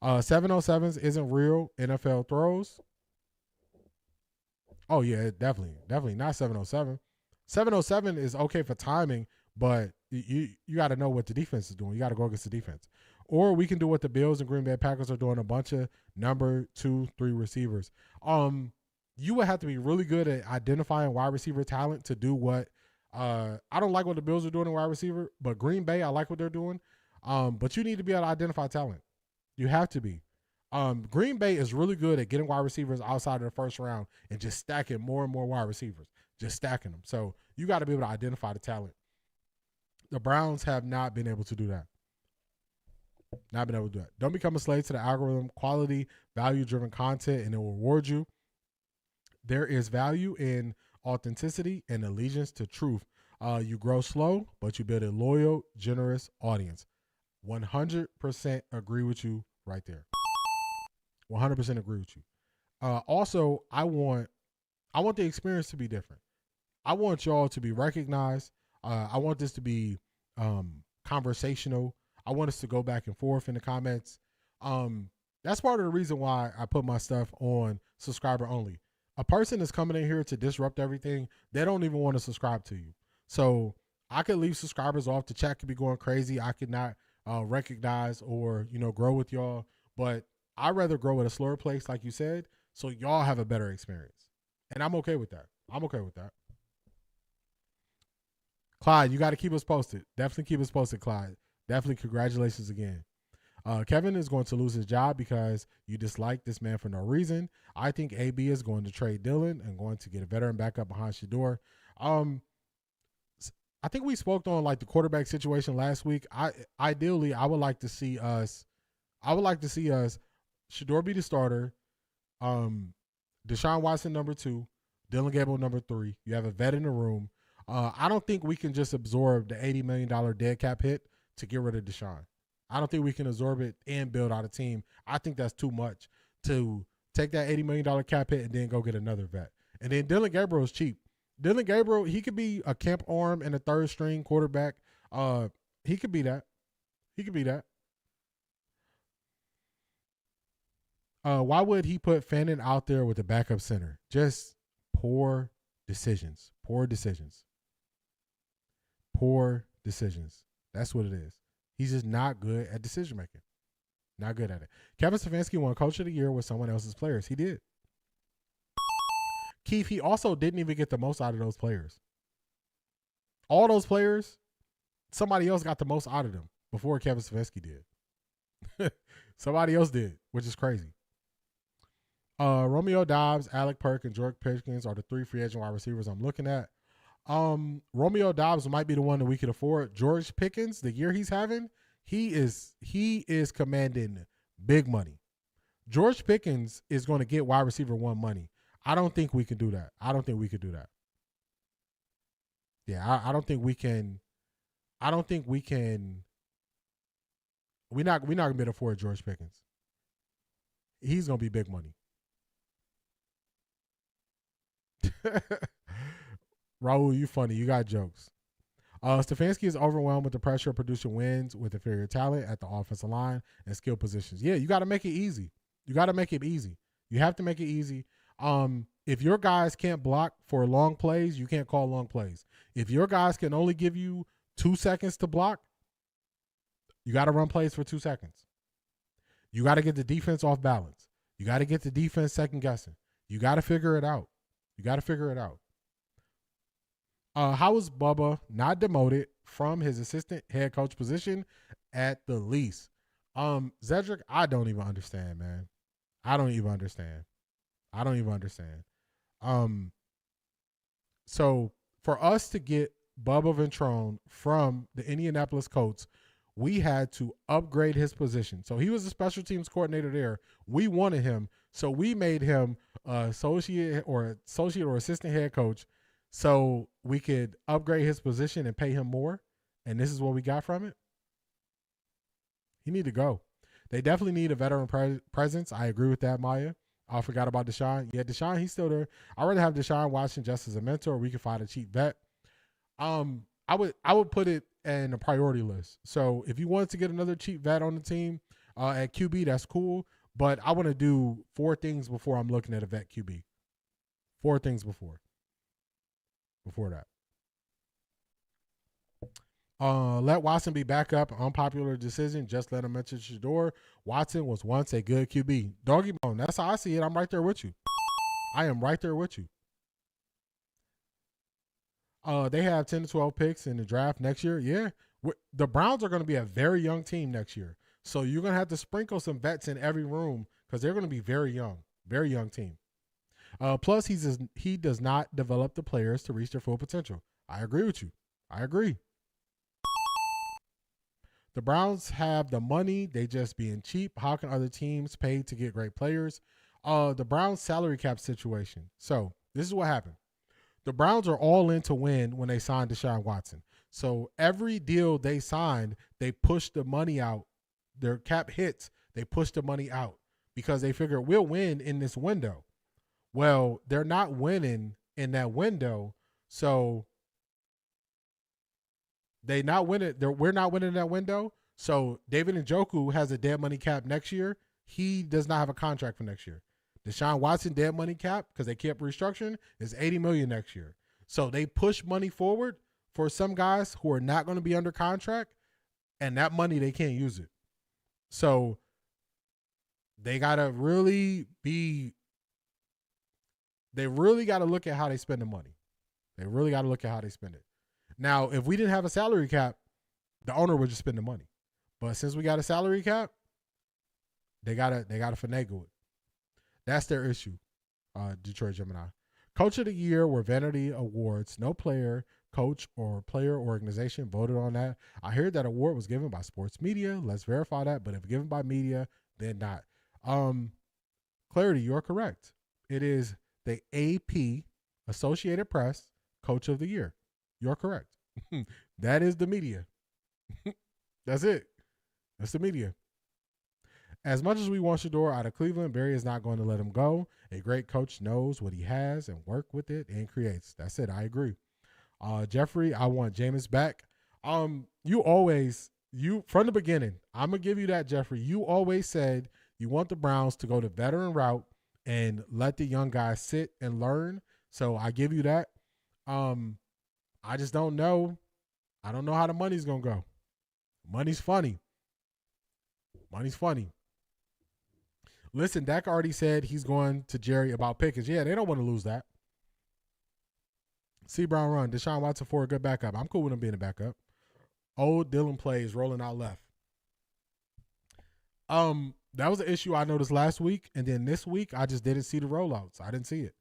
707s isn't real NFL throws. Oh, yeah, definitely not 707. 707 is okay for timing, but you got to know what the defense is doing. You got to go against the defense. Or we can do what the Bills and Green Bay Packers are doing, a bunch of number 2, 3 receivers. You would have to be really good at identifying wide receiver talent to do what I don't like what the Bills are doing in wide receiver, but Green Bay, I like what they're doing. But you need to be able to identify talent. You have to be. Green Bay is really good at getting wide receivers outside of the first round and just stacking more and more wide receivers, just stacking them. So you got to be able to identify the talent. The Browns have not been able to do that. Not been able to do that. Don't become a slave to the algorithm. Quality, value-driven content, and it will reward you. There is value in authenticity and allegiance to truth. You grow slow, but you build a loyal, generous audience. 100% agree with you right there. 100% agree with you. Also, I want the experience to be different. I want y'all to be recognized. I want this to be conversational. I want us to go back and forth in the comments. That's part of the reason why I put my stuff on subscriber only. A person is coming in here to disrupt everything. They don't even want to subscribe to you. So I could leave subscribers off. The chat could be going crazy. I could not recognize or, grow with y'all. But I'd rather grow at a slower pace, like you said, so y'all have a better experience. And I'm okay with that. Clyde, you got to keep us posted. Definitely keep us posted, Clyde. Definitely congratulations again. Kevin is going to lose his job because you dislike this man for no reason. I think AB is going to trade Dylan and going to get a veteran backup behind Shedeur. I think we spoke on the quarterback situation last week. Ideally, I would like to see us Shedeur be the starter. Deshaun Watson number 2, Dylan Gabriel number 3. You have a vet in the room. I don't think we can just absorb the $80 million dead cap hit to get rid of Deshaun. I don't think we can absorb it and build out a team. I think that's too much to take that $80 million cap hit and then go get another vet. And then Dylan Gabriel is cheap. Dylan Gabriel, he could be a camp arm and a third string quarterback. He could be that. He could be that. Why would he put Fannin out there with the backup center? Just poor decisions. Poor decisions. Poor decisions. That's what it is. He's just not good at decision making. Not good at it. Kevin Stefanski won Coach of the Year with someone else's players. He did. Keith, he also didn't even get the most out of those players. All those players, somebody else got the most out of them before Kevin Stefanski did. Somebody else did, which is crazy. Romeo Dobbs, Alec Perk, and George Pickens are the 3 free agent wide receivers I'm looking at. Romeo Dobbs might be the one that we could afford. George Pickens, the year he's having, he is commanding big money. George Pickens is going to get wide receiver 1 money. I don't think we can do that. I don't think we could do that. Yeah, I don't think we can. I don't think we can. We're not gonna be able to afford George Pickens. He's gonna be big money. Raul, you funny. You got jokes. Stefanski is overwhelmed with the pressure of producing wins with inferior talent at the offensive line and skill positions. Yeah, you got to make it easy. You got to make it easy. You have to make it easy. If your guys can't block for long plays, you can't call long plays. If your guys can only give you 2 seconds to block, you got to run plays for 2 seconds. You got to get the defense off balance. You got to get the defense second guessing. You got to figure it out. You got to figure it out. How is Bubba not demoted from his assistant head coach position at the least? Zedric, I don't even understand, man. I don't even understand. So for us to get Bubba Ventrone from the Indianapolis Colts, we had to upgrade his position. So he was a special teams coordinator there. We wanted him, so we made him associate or assistant head coach, so we could upgrade his position and pay him more. And this is what we got from it. He need to go. They definitely need a veteran presence. I agree with that, Maya. I forgot about Deshaun. Yeah, Deshaun, he's still there. I'd rather have Deshaun Watson just as a mentor. We could find a cheap vet. I would put it in a priority list. So if you wanted to get another cheap vet on the team at QB, that's cool. But I want to do 4 things before I'm looking at a vet QB. 4 things before that. Let Watson be back up. Unpopular decision. Just let him mention Shedeur. Watson was once a good QB. Doggy bone. That's how I see it. I'm right there with you. I am right there with you. They have 10 to 12 picks in the draft next year. Yeah. The Browns are going to be a very young team next year. So you're going to have to sprinkle some vets in every room because they're going to be very young team. Plus, he does not develop the players to reach their full potential. I agree with you. I agree. The Browns have the money. They just being cheap. How can other teams pay to get great players? The Browns salary cap situation. So this is what happened. The Browns are all in to win when they signed Deshaun Watson. So every deal they signed, they pushed the money out. Their cap hits, they push the money out because they figure we'll win in this window. Well, they're not winning in that window. So we're not winning in that window. So David Njoku has a dead money cap next year. He does not have a contract for next year. Deshaun Watson dead money cap, because they kept restructuring, is $80 million next year. So they push money forward for some guys who are not going to be under contract, and that money, they can't use it. So they got to really look at how they spend the money. They really got to look at how they spend it. Now, if we didn't have a salary cap, the owner would just spend the money. But since we got a salary cap, they gotta finagle it. That's their issue, Detroit Gemini. Coach of the Year were vanity awards. No player, coach, or player organization voted on that. I heard that award was given by sports media. Let's verify that. But if given by media, then not. Clarity, you're correct. It is the AP, Associated Press, Coach of the Year. You're correct. That is the media. That's it. That's the media. As much as we want Shedeur out of Cleveland, Barry is not going to let him go. A great coach knows what he has and work with it and creates. That's it. I agree. Jeffrey, I want Jameis back. You always you from the beginning, I'm going to give you that, Jeffrey. You always said you want the Browns to go the veteran route and let the young guys sit and learn. So I give you that. I just don't know. I don't know how the money's going to go. Money's funny. Money's funny. Listen, Dak already said he's going to Jerry about Pickens. Yeah, they don't want to lose that. C. Brown run. Deshaun Watson for a good backup. I'm cool with him being a backup. Old Dylan plays rolling out left. That was an issue I noticed last week, and then this week I just didn't see the rollouts. I didn't see it.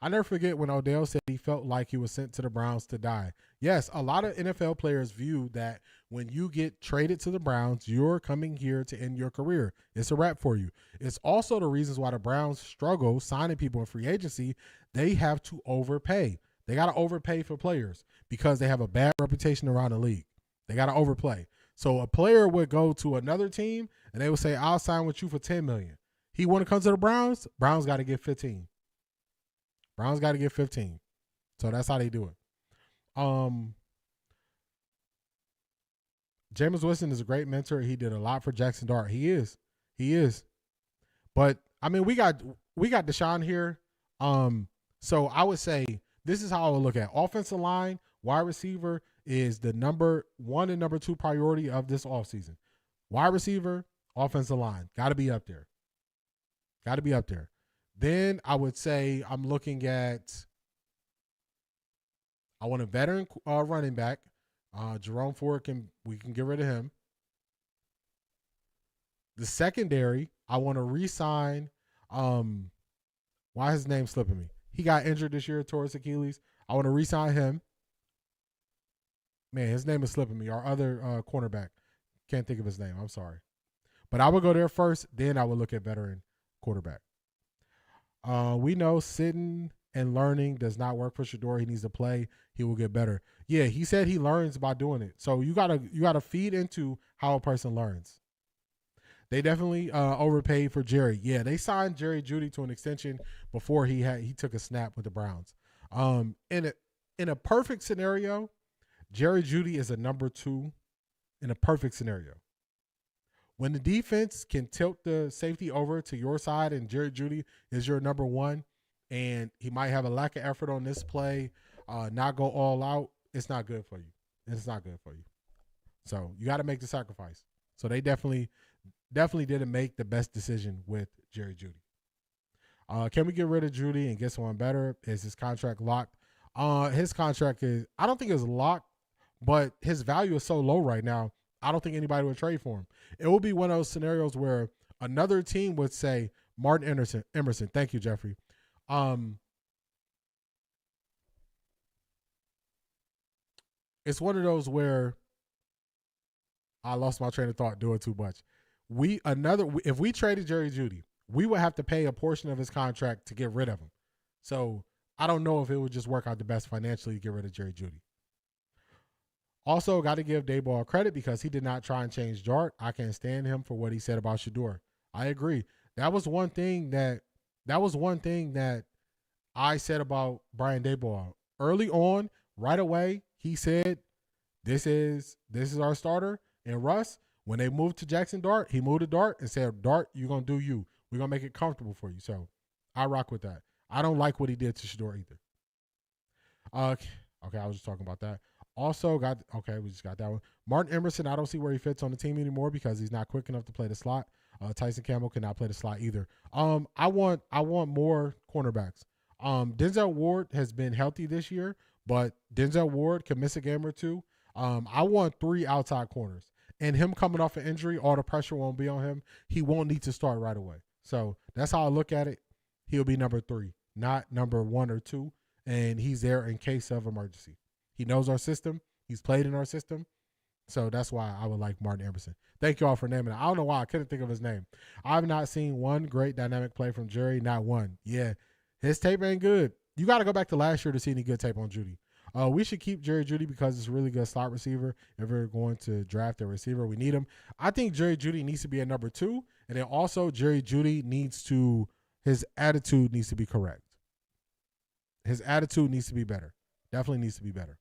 I never forget when Odell said he felt like he was sent to the Browns to die. Yes, a lot of NFL players view that when you get traded to the Browns, you're coming here to end your career. It's a wrap for you. It's also the reasons why the Browns struggle signing people in free agency. They have to overpay. They got to overpay for players because they have a bad reputation around the league. They got to overplay. So a player would go to another team and they would say, I'll sign with you for $10 million. He want to come to the Browns. Browns got to get 15. Browns got to get 15. So that's how they do it. Jameis Winston is a great mentor. He did a lot for Jackson Dart. He is. But I mean, we got Deshaun here. So I would say this is how I would look at it. Offensive line, wide receiver is the number 1 and number 2 priority of this offseason. Wide receiver, offensive line, got to be up there. Then I would say I want a veteran running back. Jerome Ford we can get rid of him. The secondary, I want to re-sign. Why is his name slipping me? He got injured this year, tore his Achilles. I want to re-sign him. Man, his name is slipping me. Our other cornerback. Can't think of his name. I'm sorry. But I would go there first. Then I would look at veteran quarterback. We know sitting and learning does not work for Shedeur. He needs to play. He will get better. Yeah, he said he learns by doing it. So you gotta feed into how a person learns. They definitely overpaid for Jerry. Yeah, they signed Jerry Jeudy to an extension before he took a snap with the Browns. In a perfect scenario, Jerry Jeudy is a number 2 in a perfect scenario. When the defense can tilt the safety over to your side and Jerry Jeudy is your number 1 and he might have a lack of effort on this play, not go all out, it's not good for you. It's not good for you. So you got to make the sacrifice. So they definitely didn't make the best decision with Jerry Jeudy. Can we get rid of Jeudy and get someone better? Is his contract locked? His contract I don't think it's locked, but his value is so low right now, I don't think anybody would trade for him. It will be one of those scenarios where another team would say, Martin Emerson. Thank you, Jeffrey. It's one of those where I lost my train of thought doing too much. If we traded Jerry Jeudy, we would have to pay a portion of his contract to get rid of him. So I don't know if it would just work out the best financially to get rid of Jerry Jeudy. Also, got to give Daboll credit because he did not try and change Dart. I can't stand him for what he said about Shedeur. I agree. That was one thing that I said about Brian Daboll. Early on, right away, he said, this is our starter. And Russ, when they moved to Jackson Dart, he moved to Dart and said, Dart, you're going to do you. We're going to make it comfortable for you. So I rock with that. I don't like what he did to Shedeur either. Okay, I was just talking about that. Also we just got that one. Martin Emerson, I don't see where he fits on the team anymore because he's not quick enough to play the slot. Tyson Campbell cannot play the slot either. I want more cornerbacks. Denzel Ward has been healthy this year, but Denzel Ward can miss a game or two. I want 3 outside corners. And him coming off an injury, all the pressure won't be on him. He won't need to start right away. So that's how I look at it. He'll be number 3, not number 1 or 2. And he's there in case of emergency. He knows our system. He's played in our system. So that's why I would like Martin Emerson. Thank you all for naming it. I don't know why I couldn't think of his name. I've not seen one great dynamic play from Jerry. Not one. Yeah, his tape ain't good. You got to go back to last year to see any good tape on Jeudy. We should keep Jerry Jeudy because it's a really good slot receiver. If we're going to draft a receiver, we need him. I think Jerry Jeudy needs to be a number 2. And then also Jerry Jeudy his attitude needs to be correct. His attitude needs to be better. Definitely needs to be better.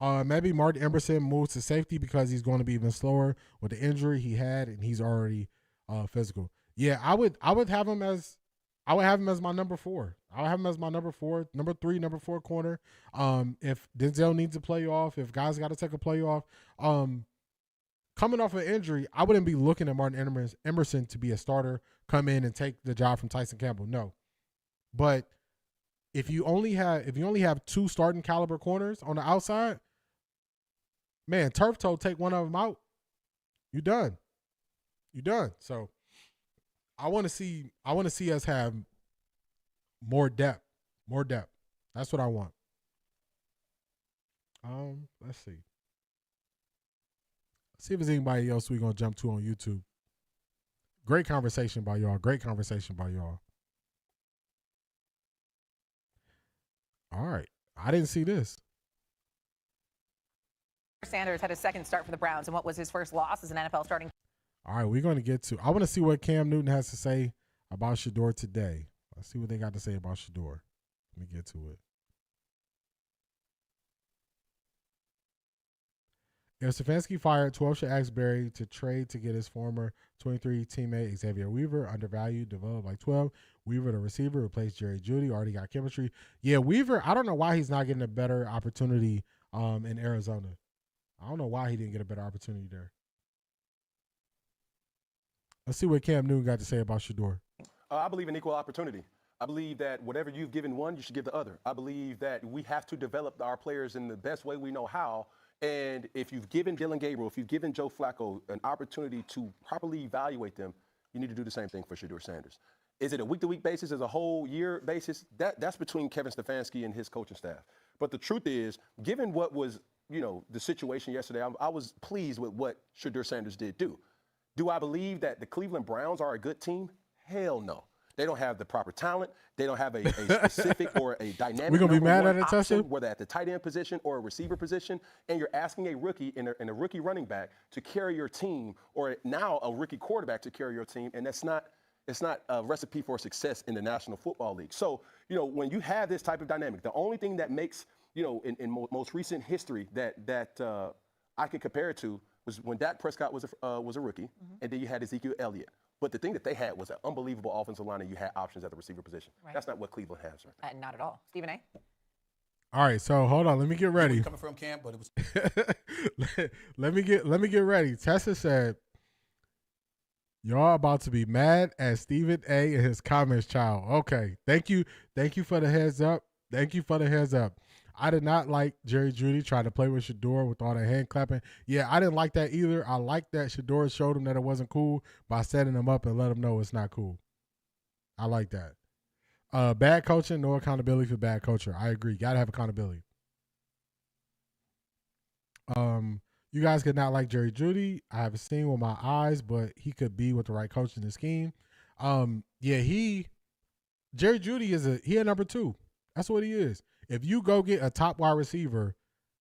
Maybe Martin Emerson moves to safety because he's going to be even slower with the injury he had, and he's already physical. Yeah, I would have him as my number 4. I would have him as my number 4, number 3, number 4 corner. If Denzel needs a playoff, if guys got to take a playoff, coming off an injury, I wouldn't be looking at Martin Emerson to be a starter, come in and take the job from Tyson Campbell. No, but if you only have 2 starting caliber corners on the outside, man, turf toe, take one of them out, you done. So I want to see us have more depth. That's what I want. Let's see. Let's see if there's anybody else we're gonna jump to on YouTube. Great conversation by y'all. All right. I didn't see this. Sanders had his second start for the Browns, and what was his first loss as an NFL starting? All right, we're going to get to. I want to see what Cam Newton has to say about Shedeur today. Let's see what they got to say about Shedeur. Let me get to it. If Stefanski fired, 12 should ask Barry to trade to get his former 23 teammate Xavier Weaver, undervalued, developed like 12. Weaver, the receiver, replaced Jerry Jeudy, already got chemistry. Yeah, Weaver, I don't know why he's not getting a better opportunity in Arizona. I don't know why he didn't get a better opportunity there. Let's see what Cam Newton got to say about Shedeur. I believe in equal opportunity. I believe that whatever you've given one, you should give the other. I believe that we have to develop our players in the best way we know how. And if you've given Dylan Gabriel, if you've given Joe Flacco an opportunity to properly evaluate them, you need to do the same thing for Shedeur Sanders. Is it a week-to-week basis? Is it a whole year basis? That's between Kevin Stefanski and his coaching staff. But the truth is, given what was, the situation yesterday, I was pleased with what Shedeur Sanders did do. Do I believe that the Cleveland Browns are a good team? Hell no. They don't have the proper talent. They don't have a specific or a dynamic. We're going to be mad at it, Tessie? Whether at the tight end position or a receiver position, and you're asking a rookie and a rookie running back to carry your team, or now a rookie quarterback to carry your team, and it's not a recipe for success in the National Football League. So, when you have this type of dynamic, the only thing that makes, in most recent history that I could compare it to was when Dak Prescott was a rookie, and then you had Ezekiel Elliott. But the thing that they had was an unbelievable offensive line, and you had options at the receiver position. Right. That's not what Cleveland has right now. Not at all. Stephen A. All right, so hold on. Let me get ready. Coming from camp, but it was. let me get ready. Tessa said, "Y'all about to be mad at Stephen A. and his comments, child." Okay, thank you for the heads up. I did not like Jerry Jeudy trying to play with Shedeur with all the hand clapping. Yeah, I didn't like that either. I like that Shedeur showed him that it wasn't cool by setting him up and let him know it's not cool. I like that. Bad coaching, no accountability for bad coaching. I agree. Got to have accountability. You guys could not like Jerry Jeudy. I haven't seen with my eyes, but he could be with the right coach in the scheme. Jerry Jeudy is a number 2. That's what he is. If you go get a top wide receiver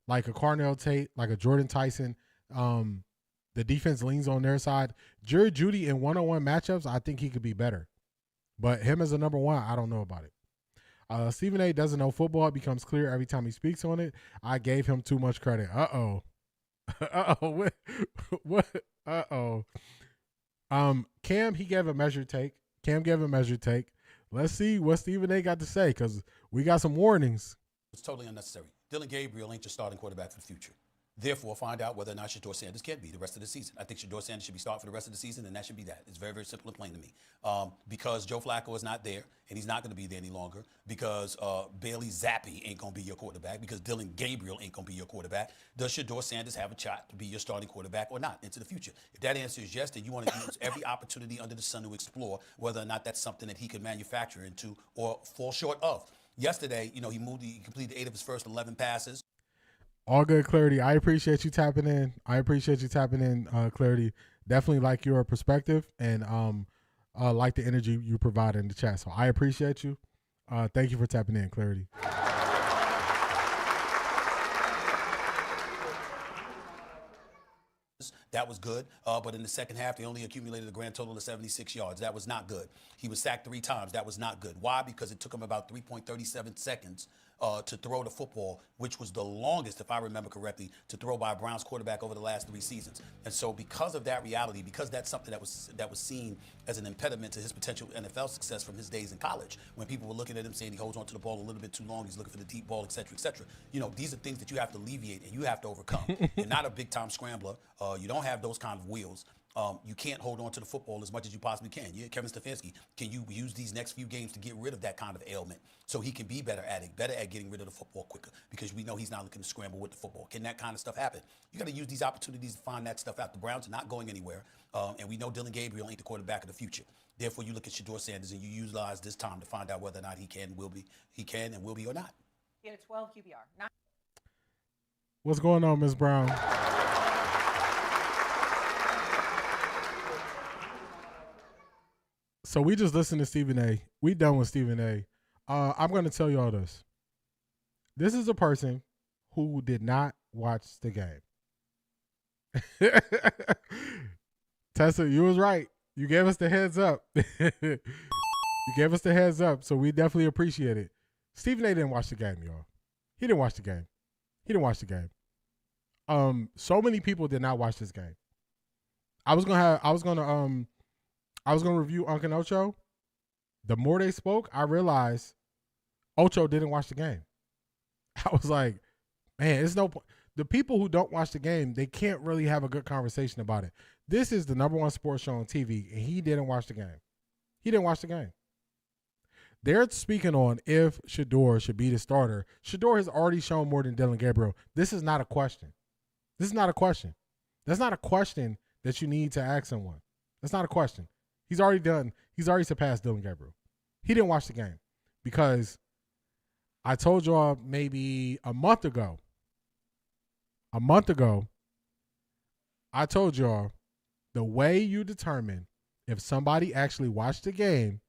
like a Carnell Tate, like a Jordan Tyson, the defense leans on their side. Jerry Jeudy in one-on-one matchups, I think he could be better. But him as a number 1, I don't know about it. Stephen A. doesn't know football. It becomes clear every time he speaks on it. I gave him too much credit. Uh-oh. What? Uh-oh. Cam, he gave a measured take. Let's see what Stephen A. got to say, because we got some warnings. It's totally unnecessary. Dylan Gabriel ain't your starting quarterback for the future. Therefore, find out whether or not Shedeur Sanders can be the rest of the season. I think Shedeur Sanders should be starting for the rest of the season, and that should be that. It's very, very simple and plain to me. Because Joe Flacco is not there, and he's not going to be there any longer, because Bailey Zappi ain't going to be your quarterback, because Dylan Gabriel ain't going to be your quarterback, does Shedeur Sanders have a shot to be your starting quarterback or not into the future? If that answer is yes, then you want to use every opportunity under the sun to explore whether or not that's something that he could manufacture into or fall short of. Yesterday, he completed 8 of his first 11 passes. All good, Clarity. I appreciate you tapping in. Clarity. Definitely like your perspective and like the energy you provide in the chat. So I appreciate you. Thank you for tapping in, Clarity. That was good, but in the second half, they only accumulated a grand total of 76 yards. That was not good. He was sacked 3 times. That was not good. Why? Because it took him about 3.37 seconds to throw the football, which was the longest, if I remember correctly, to throw by a Browns quarterback over the last 3 seasons. And so because of that reality, because that's something that was seen as an impediment to his potential NFL success from his days in college, when people were looking at him saying he holds onto the ball a little bit too long, he's looking for the deep ball, et cetera, et cetera. You know, these are things that you have to alleviate and you have to overcome. You're not a big-time scrambler. You don't have those kind of wheels. You can't hold on to the football as much as you possibly can. Kevin Stefanski, can you use these next few games to get rid of that kind of ailment so he can be better at it, better at getting rid of the football quicker? Because we know he's not looking to scramble with the football. Can that kind of stuff happen? You got to use these opportunities to find that stuff out. The Browns are not going anywhere, and we know Dillon Gabriel ain't the quarterback of the future. Therefore, you look at Shedeur Sanders and you utilize this time to find out whether or not he can and will be or not. He had a 12 QBR. What's going on, Ms. Brown? So we just listened to Stephen A. We done with Stephen A. I'm going to tell y'all this. This is a person who did not watch the game. Tessa, you was right. You gave us the heads up. You gave us the heads up, so we definitely appreciate it. Stephen A. didn't watch the game, y'all. He didn't watch the game. He didn't watch the game. So many people did not watch this game. I was gonna review Uncle Ocho. The more they spoke, I realized Ocho didn't watch the game. I was like, man, it's no point. The people who don't watch the game, they can't really have a good conversation about it. This is the #1 sports show on TV, and he didn't watch the game. He didn't watch the game. They're speaking on if Shedeur should be the starter. Shedeur has already shown more than Dillon Gabriel. This is not a question. This is not a question. That's not a question that you need to ask someone. That's not a question. He's already surpassed Dillon Gabriel. He didn't watch the game because I told y'all maybe a month ago, I told y'all the way you determine if somebody actually watched the game,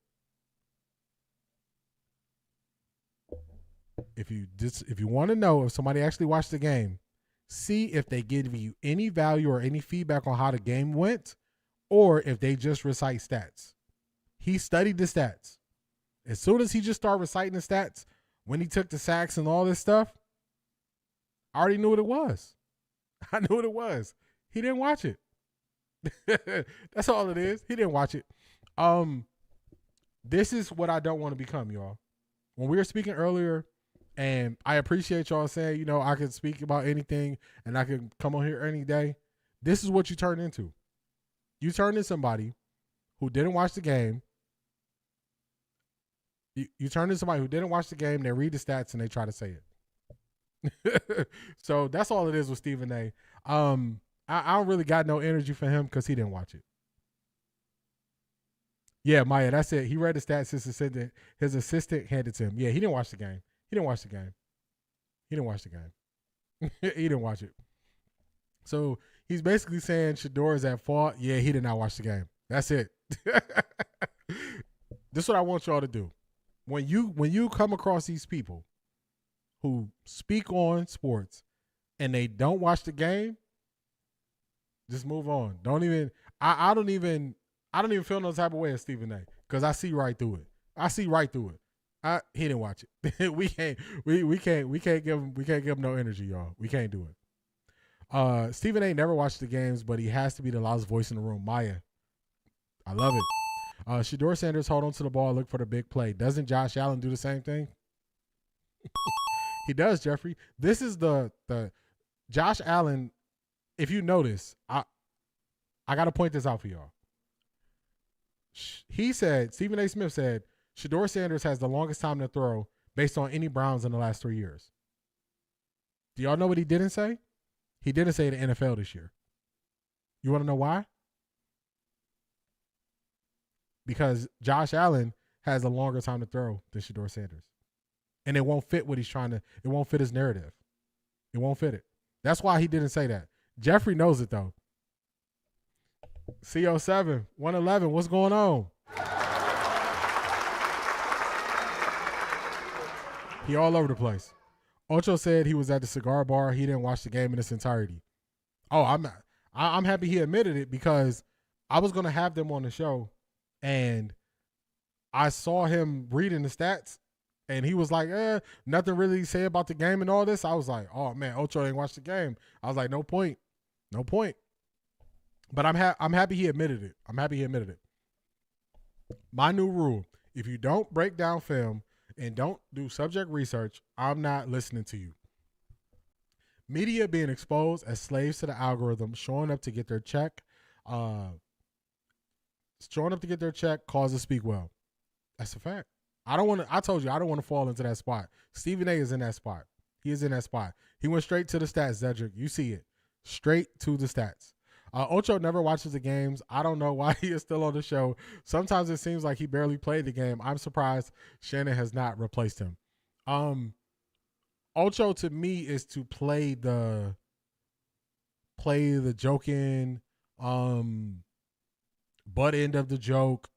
if you want to know if somebody actually watched the game, see if they give you any value or any feedback on how the game went, or if they just recite stats. He studied the stats. As soon as he just started reciting the stats, when he took the sacks and all this stuff, I already knew what it was. I knew what it was. He didn't watch it. That's all it is. He didn't watch it. This is what I don't want to become, y'all. When we were speaking earlier, and I appreciate y'all saying, you know, I can speak about anything and I can come on here any day. This is what you turn into. You turn into somebody who didn't watch the game. You turn into somebody who didn't watch the game. They read the stats and they try to say it. So that's all it is with Stephen A. I don't really got no energy for him because he didn't watch it. Yeah, Maya, that's it. He read the stats. His assistant handed to him. Yeah, he didn't watch the game. He didn't watch the game. He didn't watch the game. He didn't watch it. So he's basically saying Shedeur is at fault. Yeah, he did not watch the game. That's it. This is what I want y'all to do. When you come across these people who speak on sports and they don't watch the game, just move on. I don't even feel no type of way as Stephen A. because I see right through it. He didn't watch it. we can't give him no energy, y'all. We can't do it. Stephen A. never watched the games, but he has to be the loudest voice in the room. Maya, I love it. Shedeur Sanders hold on to the ball, look for the big play. Doesn't Josh Allen do the same thing? He does, Jeffrey. This is the Josh Allen. If you notice, I got to point this out for y'all. He said, Stephen A. Smith said, Shedeur Sanders has the longest time to throw based on any Browns in the last 3 years. Do y'all know what he didn't say? He didn't say the NFL this year. You want to know why? Because Josh Allen has a longer time to throw than Shedeur Sanders. And it won't fit what he's it won't fit his narrative. It won't fit it. That's why he didn't say that. Jeffrey knows it, though. CO7, 111, what's going on? He all over the place. Ocho said he was at the cigar bar. He didn't watch the game in its entirety. Oh, I'm happy he admitted it because I was going to have them on the show and I saw him reading the stats And he was like, nothing really to say about the game and all this. I was like, oh man, Ocho ain't watched the game. I was like, no point. But I'm happy he admitted it. My new rule: if you don't break down film and don't do subject research, I'm not listening to you. Media being exposed as slaves to the algorithm, showing up to get their check, cause to speak well. That's a fact. I told you I don't want to fall into that spot. Stephen A is in that spot. He is in that spot. He went straight to the stats, Cedric. You see it. Straight to the stats. Ocho never watches the games. I don't know why he is still on the show. Sometimes it seems like he barely played the game. I'm surprised Shannon has not replaced him. Ocho to me is to play the joking, butt end of the joke,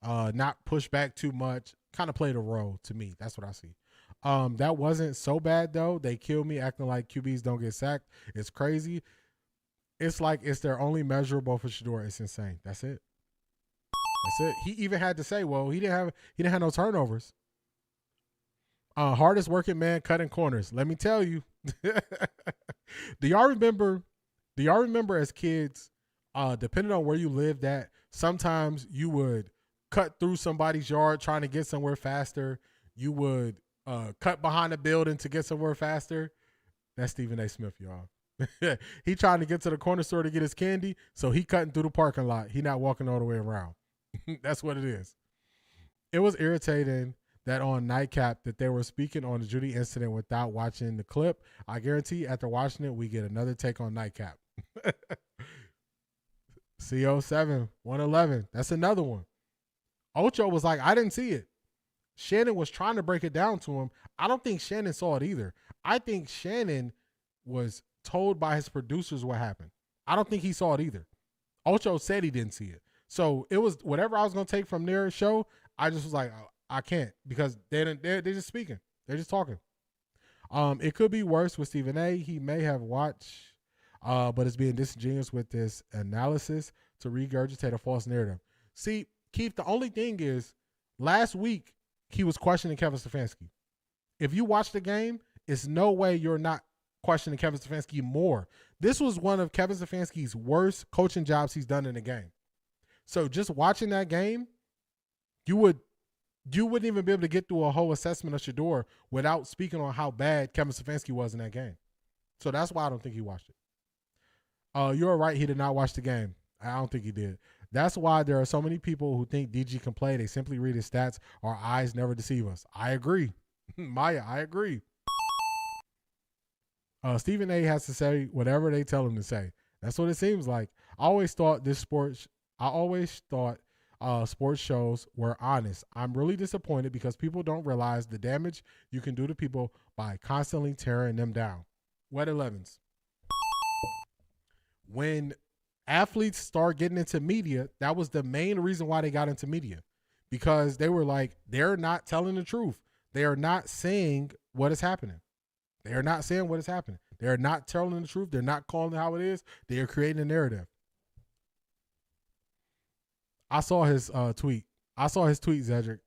not push back too much, kind of play the role to me. That's what I see. That wasn't so bad though. They killed me acting like QBs don't get sacked. It's crazy. It's like it's their only measurable for Shedeur. It's insane. That's it. He even had to say, well, he didn't have no turnovers. Hardest working man cutting corners. Let me tell you. Do y'all remember as kids, depending on where you lived at, sometimes you would cut through somebody's yard trying to get somewhere faster. You would cut behind a building to get somewhere faster. That's Stephen A. Smith, y'all. He trying to get to the corner store to get his candy, so he cutting through the parking lot. He not walking all the way around. That's what it is. It was irritating that on Nightcap that they were speaking on the Judy incident without watching the clip. I guarantee after watching it, we get another take on Nightcap. CO7, 111. That's another one. Ocho was like, I didn't see it. Shannon was trying to break it down to him. I don't think Shannon saw it either. I think Shannon was told by his producers what happened. I don't think he saw it either. Ocho said he didn't see it. So it was whatever I was going to take from their show. I just was like, I can't, because they're just speaking. They're just talking. It could be worse with Stephen A. He may have watched, but is being disingenuous with this analysis to regurgitate a false narrative. See, Keith, the only thing is, last week he was questioning Kevin Stefanski. If you watch the game, it's no way you're not questioning Kevin Stefanski more. This was one of Kevin Stefanski's worst coaching jobs he's done in a game. So just watching that game, you wouldn't even be able to get through a whole assessment of Shedeur without speaking on how bad Kevin Stefanski was in that game. So that's why I don't think he watched it. You're right. He did not watch the game. I don't think he did. That's why there are so many people who think DG can play. They simply read his stats. Our eyes never deceive us. I agree. Maya, I agree. Stephen A. has to say whatever they tell him to say. That's what it seems like. I always thought sports shows were honest. I'm really disappointed because people don't realize the damage you can do to people by constantly tearing them down. Wet 11s. When athletes start getting into media, that was the main reason why they got into media, because they were like, they're not telling the truth. They are not saying what is happening. They are not saying what is happening. They are not telling the truth. They're not calling it how it is. They are creating a narrative. I saw his tweet. Cedric.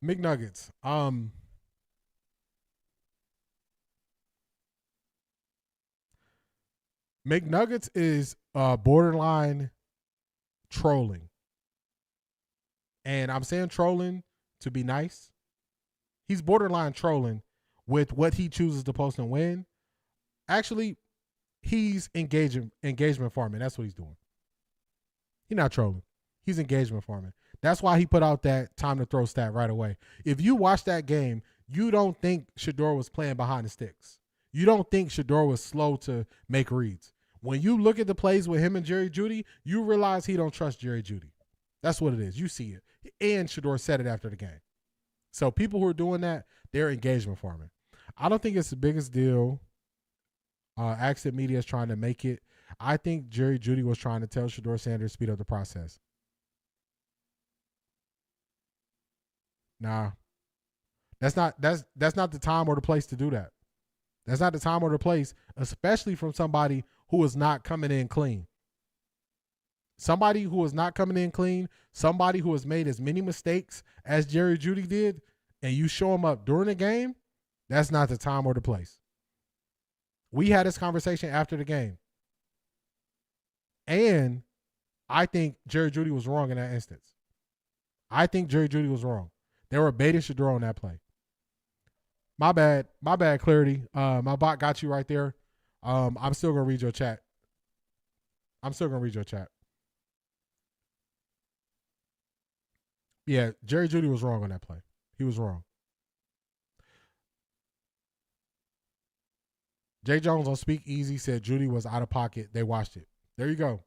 McNuggets. McNuggets is borderline trolling. And I'm saying trolling to be nice. He's borderline trolling with what he chooses to post and when. Actually, he's engagement farming. That's what he's doing. He's not trolling. He's engagement farming. That's why he put out that time to throw stat right away. If you watch that game, you don't think Shedeur was playing behind the sticks. You don't think Shedeur was slow to make reads. When you look at the plays with him and Jerry Jeudy, you realize he don't trust Jerry Jeudy. That's what it is. You see it. And Shedeur said it after the game. So people who are doing that, they're engagement farming. I don't think it's the biggest deal. Accent Media is trying to make it. I think Jerry Jeudy was trying to tell Shedeur Sanders speed up the process. Nah. That's not the time or the place to do that. That's not the time or the place, especially from somebody who is not coming in clean. somebody who is not coming in clean, somebody who has made as many mistakes as Jerry Jeudy did, and you show him up during the game, that's not the time or the place. We had this conversation after the game. And I think Jerry Jeudy was wrong in that instance. I think Jerry Jeudy was wrong. They were baiting Shedeur on that play. My bad, Clarity. My bot got you right there. I'm still going to read your chat. Yeah, Jerry Jeudy was wrong on that play. He was wrong. Jay Jones on Speak Easy said Jeudy was out of pocket. They watched it. There you go.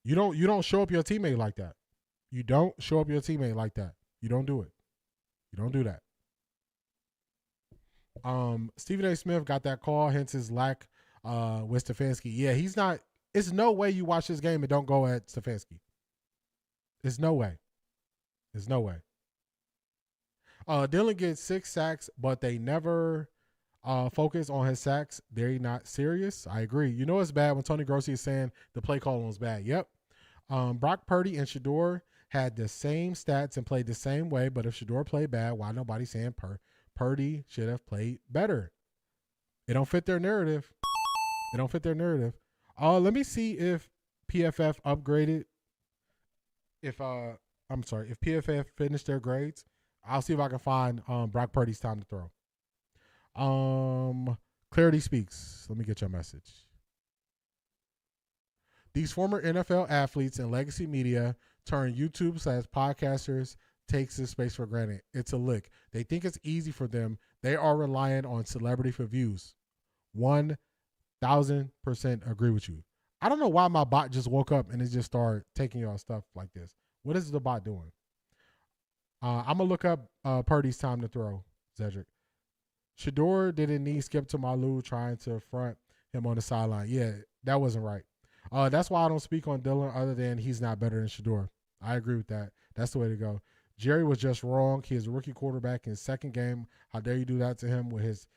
You don't show up your teammate like that. You don't show up your teammate like that. You don't do it. You don't do that. Stephen A. Smith got that call, hence his lack with Stefanski. Yeah, he's not. It's no way you watch this game and don't go at Stefanski. It's no way. Dylan gets 6 sacks, but they never focus on his sacks. They're not serious. I agree. You know it's bad when Tony Grossi is saying the play calling was bad. Yep. Brock Purdy and Shedeur had the same stats and played the same way, but if Shedeur played bad, why nobody saying Purdy should have played better? It don't fit their narrative. Let me see if PFF upgraded. If PFF finished their grades, I'll see if I can find Brock Purdy's time to throw. Clarity Speaks. Let me get your message. These former NFL athletes and legacy media turn YouTube/podcasters takes this space for granted. It's a lick. They think it's easy for them. They are relying on celebrity for views. 1,000% agree with you. I don't know why my bot just woke up and it just started taking y'all stuff like this. What is the bot doing? I'm going to look up Purdy's time to throw, Cedric. Shedeur didn't need Skip to Malou trying to front him on the sideline. Yeah, that wasn't right. That's why I don't speak on Dylan other than he's not better than Shedeur. I agree with that. That's the way to go. Jerry was just wrong. He is a rookie quarterback in his second game. How dare you do that to him with his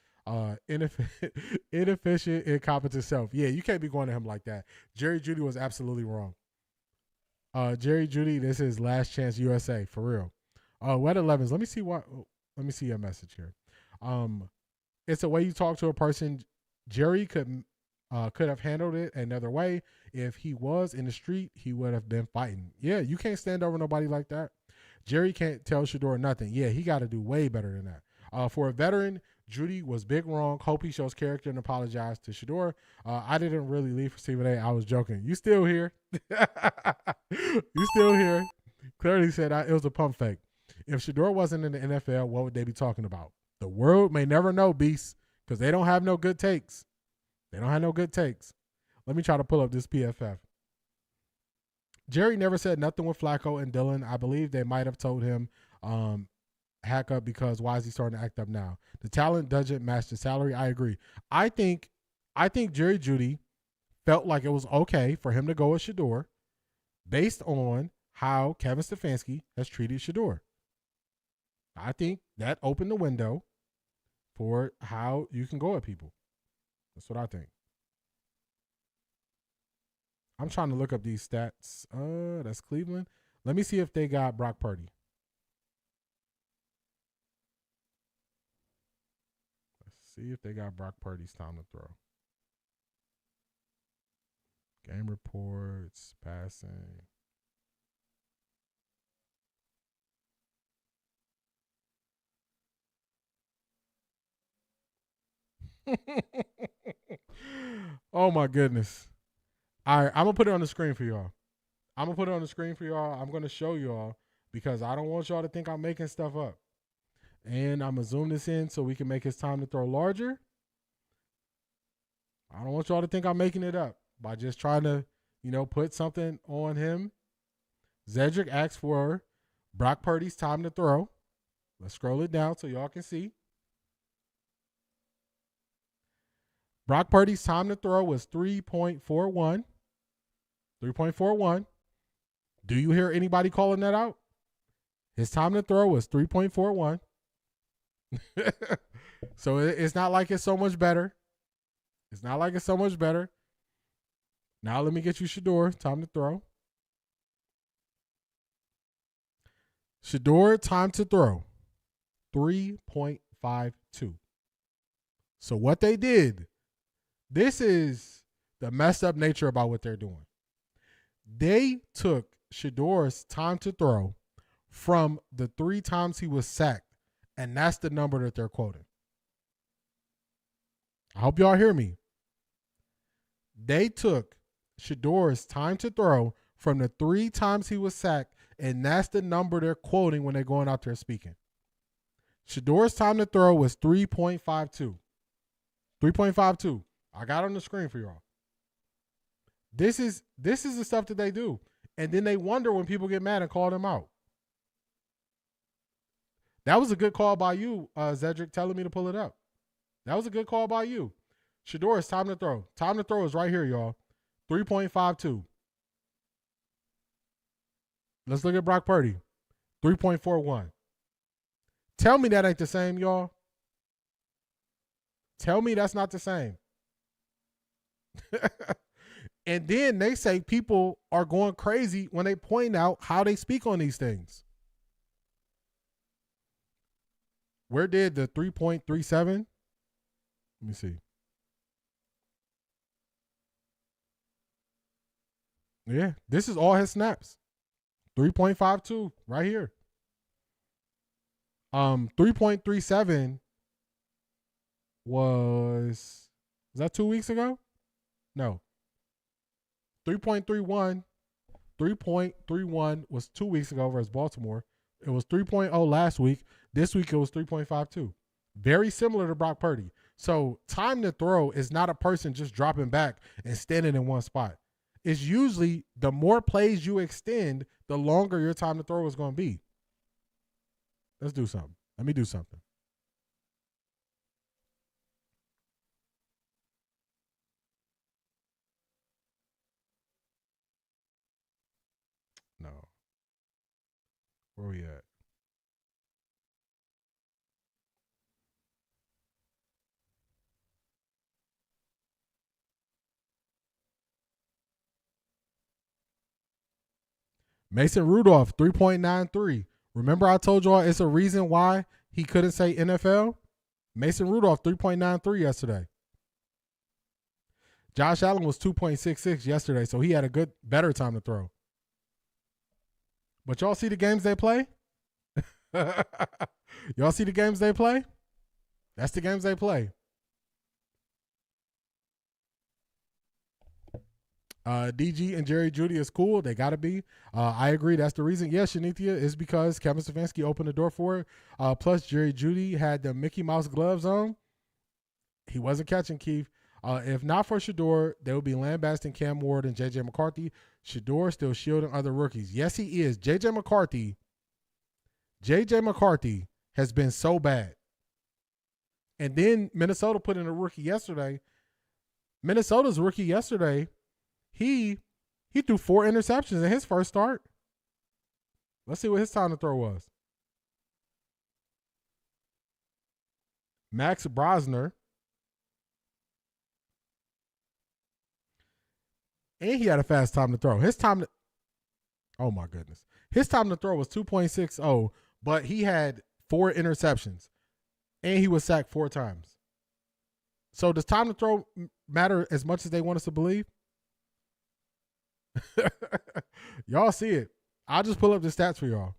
inefficient, incompetent self? Yeah, you can't be going to him like that. Jerry Jeudy was absolutely wrong. Jerry Jeudy, this is last chance USA, for real. Wet 11s. Let me see your message here. It's a way you talk to a person. Jerry could have handled it another way. If he was in the street, he would have been fighting. Yeah, you can't stand over nobody like that. Jerry can't tell Shedeur nothing. Yeah, he got to do way better than that. For a veteran, Jeudy was big wrong. Hope he shows character and apologize to Shedeur. I didn't really leave for Stephen A. I was joking. You still here? Clarity said it was a pump fake. If Shedeur wasn't in the NFL, what would they be talking about? The world may never know, Beast, because they don't have no good takes. Let me try to pull up this PFF. Jerry never said nothing with Flacco and Dylan. I believe they might have told him hack up because why is he starting to act up now? The talent doesn't match the salary. I agree. I think Jerry Jeudy felt like it was okay for him to go with Shedeur based on how Kevin Stefanski has treated Shedeur. I think that opened the window for how you can go at people. That's what I think. I'm trying to look up these stats. That's Cleveland. Let me see if they got Brock Purdy. Let's see if they got Brock Purdy's time to throw. Game reports, passing. Oh my goodness. All right, I'm going to put it on the screen for y'all. I'm going to show y'all because I don't want y'all to think I'm making stuff up. And I'm going to zoom this in so we can make his time to throw larger. I don't want y'all to think I'm making it up by just trying to, put something on him. Zedric asked for Brock Purdy's time to throw. Let's scroll it down so y'all can see. Brock Purdy's time to throw was 3.41. 3.41. Do you hear anybody calling that out? His time to throw was 3.41. So it's not like it's so much better. Now let me get you Shedeur. Time to throw. Shedeur, time to throw. 3.52. So what they did, this is the messed up nature about what they're doing. They took Shedeur's time to throw from the 3 times he was sacked, and that's the number that they're quoting. I hope y'all hear me. They took Shedeur's time to throw from the 3 times he was sacked, and that's the number they're quoting when they're going out there speaking. Shedeur's time to throw was 3.52. 3.52. I got it on the screen for y'all. This is the stuff that they do. And then they wonder when people get mad and call them out. That was a good call by you, Zedric, telling me to pull it up. That was a good call by you. Shedeur's time to throw. Time to throw is right here, y'all. 3.52. Let's look at Brock Purdy. 3.41. Tell me that ain't the same, y'all. Tell me that's not the same. And then they say people are going crazy when they point out how they speak on these things. Where did the 3.37? Let me see. Yeah, this is all his snaps. 3.52 right here. 3.37 was that 2 weeks ago? No. 3.31 was 2 weeks ago versus Baltimore. It was 3.0 last week. This week it was 3.52. Very similar to Brock Purdy. So time to throw is not a person just dropping back and standing in one spot. It's usually the more plays you extend, the longer your time to throw is going to be. Let's do something. Let me do something. No. Where we at? Mason Rudolph, 3.93. Remember I told y'all it's a reason why he couldn't say NFL? Mason Rudolph, 3.93 yesterday. Josh Allen was 2.66 yesterday, so he had a better time to throw. But y'all see the games they play? Y'all see the games they play? That's the games they play. DG and Jerry Jeudy is cool. They got to be. I agree. That's the reason. Yeah, Shanithia is because Kevin Stefanski opened the door for it. Plus, Jerry Jeudy had the Mickey Mouse gloves on. He wasn't catching Keith. If not for Shedeur, they would be lambasting Cam Ward and J.J. McCarthy. Shedeur still shielding other rookies. Yes, he is. J.J. McCarthy has been so bad. And then Minnesota put in a rookie yesterday. Minnesota's rookie yesterday, he threw 4 interceptions in his first start. Let's see what his time to throw was. Max Brosner. And he had a fast time to throw. Oh my goodness. His time to throw was 2.60, but he had 4 interceptions. And he was sacked 4 times. So does time to throw matter as much as they want us to believe? Y'all see it. I'll just pull up the stats for y'all.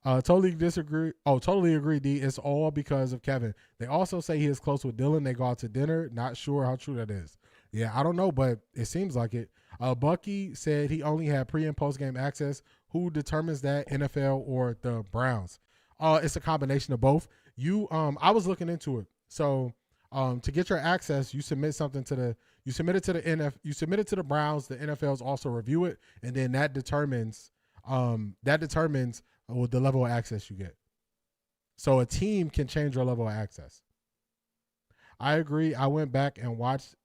Totally disagree. Oh, totally agree, D. It's all because of Kevin. They also say he is close with Dylan. They go out to dinner. Not sure how true that is. Yeah, I don't know, but it seems like it. Bucky said he only had pre- and post-game access. Who determines that, NFL or the Browns? It's a combination of both. I was looking into it. So to get your access, you submit something you submit it to the Browns. The NFL's also review it, and then that determines the level of access you get. So a team can change your level of access. I agree. I went back and watched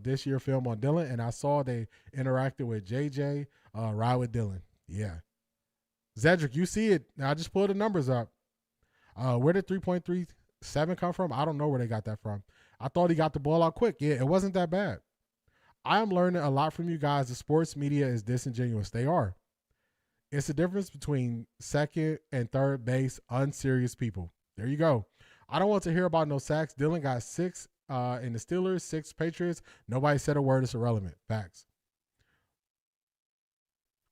this year film on Dylan, and I saw they interacted with JJ, ride with Dylan. Yeah. Zedric, you see it. Now I just pulled the numbers up. Where did 3.3 7 come from? I don't know where they got that from. I thought he got the ball out quick. Yeah, it wasn't that bad. I am learning a lot from you guys. The sports media is disingenuous. They are. It's the difference between second and third base unserious people. There you go. I don't want to hear about no sacks. Dylan got 6 in the Steelers, 6 Patriots. Nobody said a word. It's irrelevant. Facts.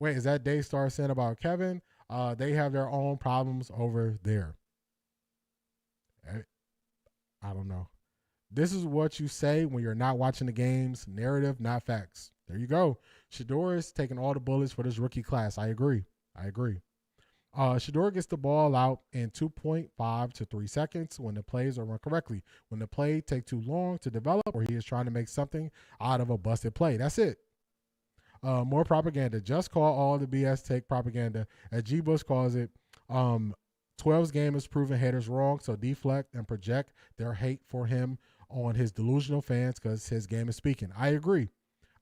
Wait, is that Daystar saying about Kevin? They have their own problems over there. I don't know. This is what you say when you're not watching the games. Narrative, not facts. There you go. Shedeur is taking all the bullets for this rookie class. I agree. Shedeur gets the ball out in 2.5 to 3 seconds when the plays are run correctly. When the play take too long to develop or he is trying to make something out of a busted play. That's it. More propaganda. Just call all the BS take propaganda. As G. Bush calls it, 12's game is proving haters wrong, so deflect and project their hate for him on his delusional fans because his game is speaking. I agree.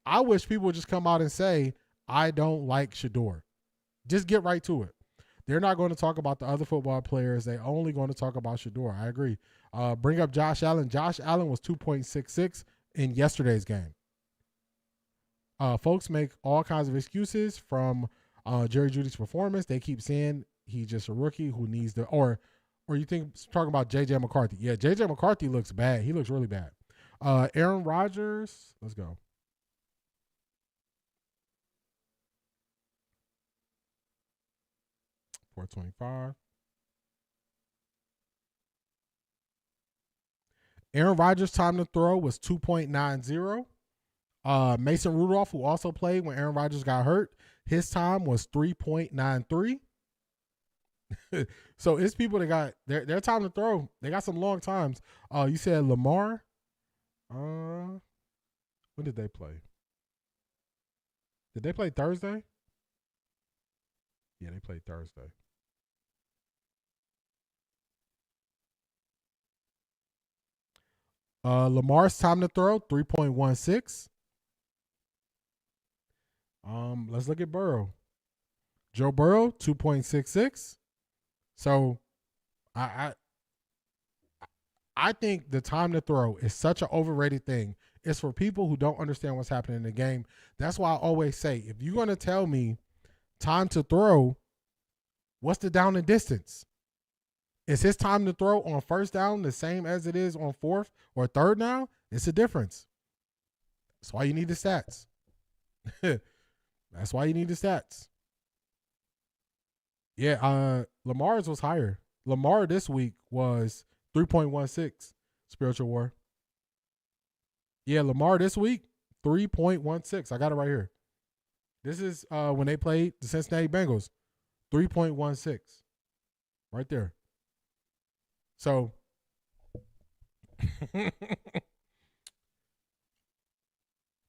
I wish people would just come out and say, I don't like Shedeur. Just get right to it. They're not going to talk about the other football players. They're only going to talk about Shedeur. I agree. Bring up Josh Allen. Josh Allen was 2.66 in yesterday's game. Folks make all kinds of excuses from Jerry Jeudy's performance. They keep saying he's just a rookie who needs the or you think talking about JJ McCarthy. Yeah, JJ McCarthy looks bad. He looks really bad. Aaron Rodgers, let's go. $425. Aaron Rodgers' time to throw was 2.90. Mason Rudolph, who also played when Aaron Rodgers got hurt, his time was 3.93. So it's people that got their time to throw. They got some long times. You said Lamar. When did they play? Did they play Thursday? Yeah, they played Thursday. Lamar's time to throw, 3.16. Let's look at Burrow. Joe Burrow, 2.66. So I think the time to throw is such an overrated thing. It's for people who don't understand what's happening in the game. That's why I always say, if you're going to tell me time to throw, what's the down and distance? Is his time to throw on first down the same as it is on fourth or third down? It's a difference. That's why you need the stats. That's why you need the stats. Yeah, Lamar's was higher. Lamar this week was 3.16, Spiritual War. Yeah, Lamar this week, 3.16. I got it right here. This is when they played the Cincinnati Bengals, 3.16. Right there. So,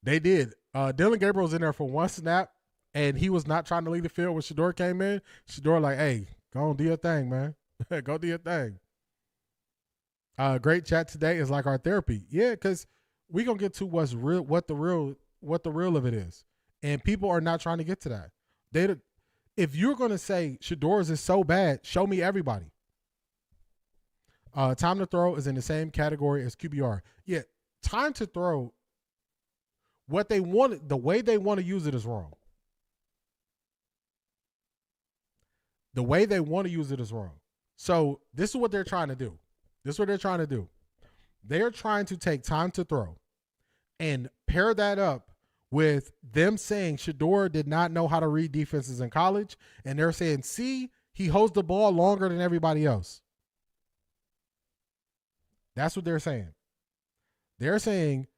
they did. Dylan Gabriel's in there for one snap, and he was not trying to lead the field when Shedeur came in. Shedeur like, hey, go on, do your thing, man. Go do your thing. Great chat today is like our therapy. Yeah, because we gonna get to what's real, what the real of it is, and people are not trying to get to that. If you're gonna say Shedeur's is so bad, show me everybody. Time to throw is in the same category as QBR. Yeah, time to throw. What they want, the way they want to use it is wrong. The way they want to use it is wrong. So this is what they're trying to do. They're trying to take time to throw and pair that up with them saying Shedeur did not know how to read defenses in college. And they're saying, see, he holds the ball longer than everybody else. That's what they're saying. They're saying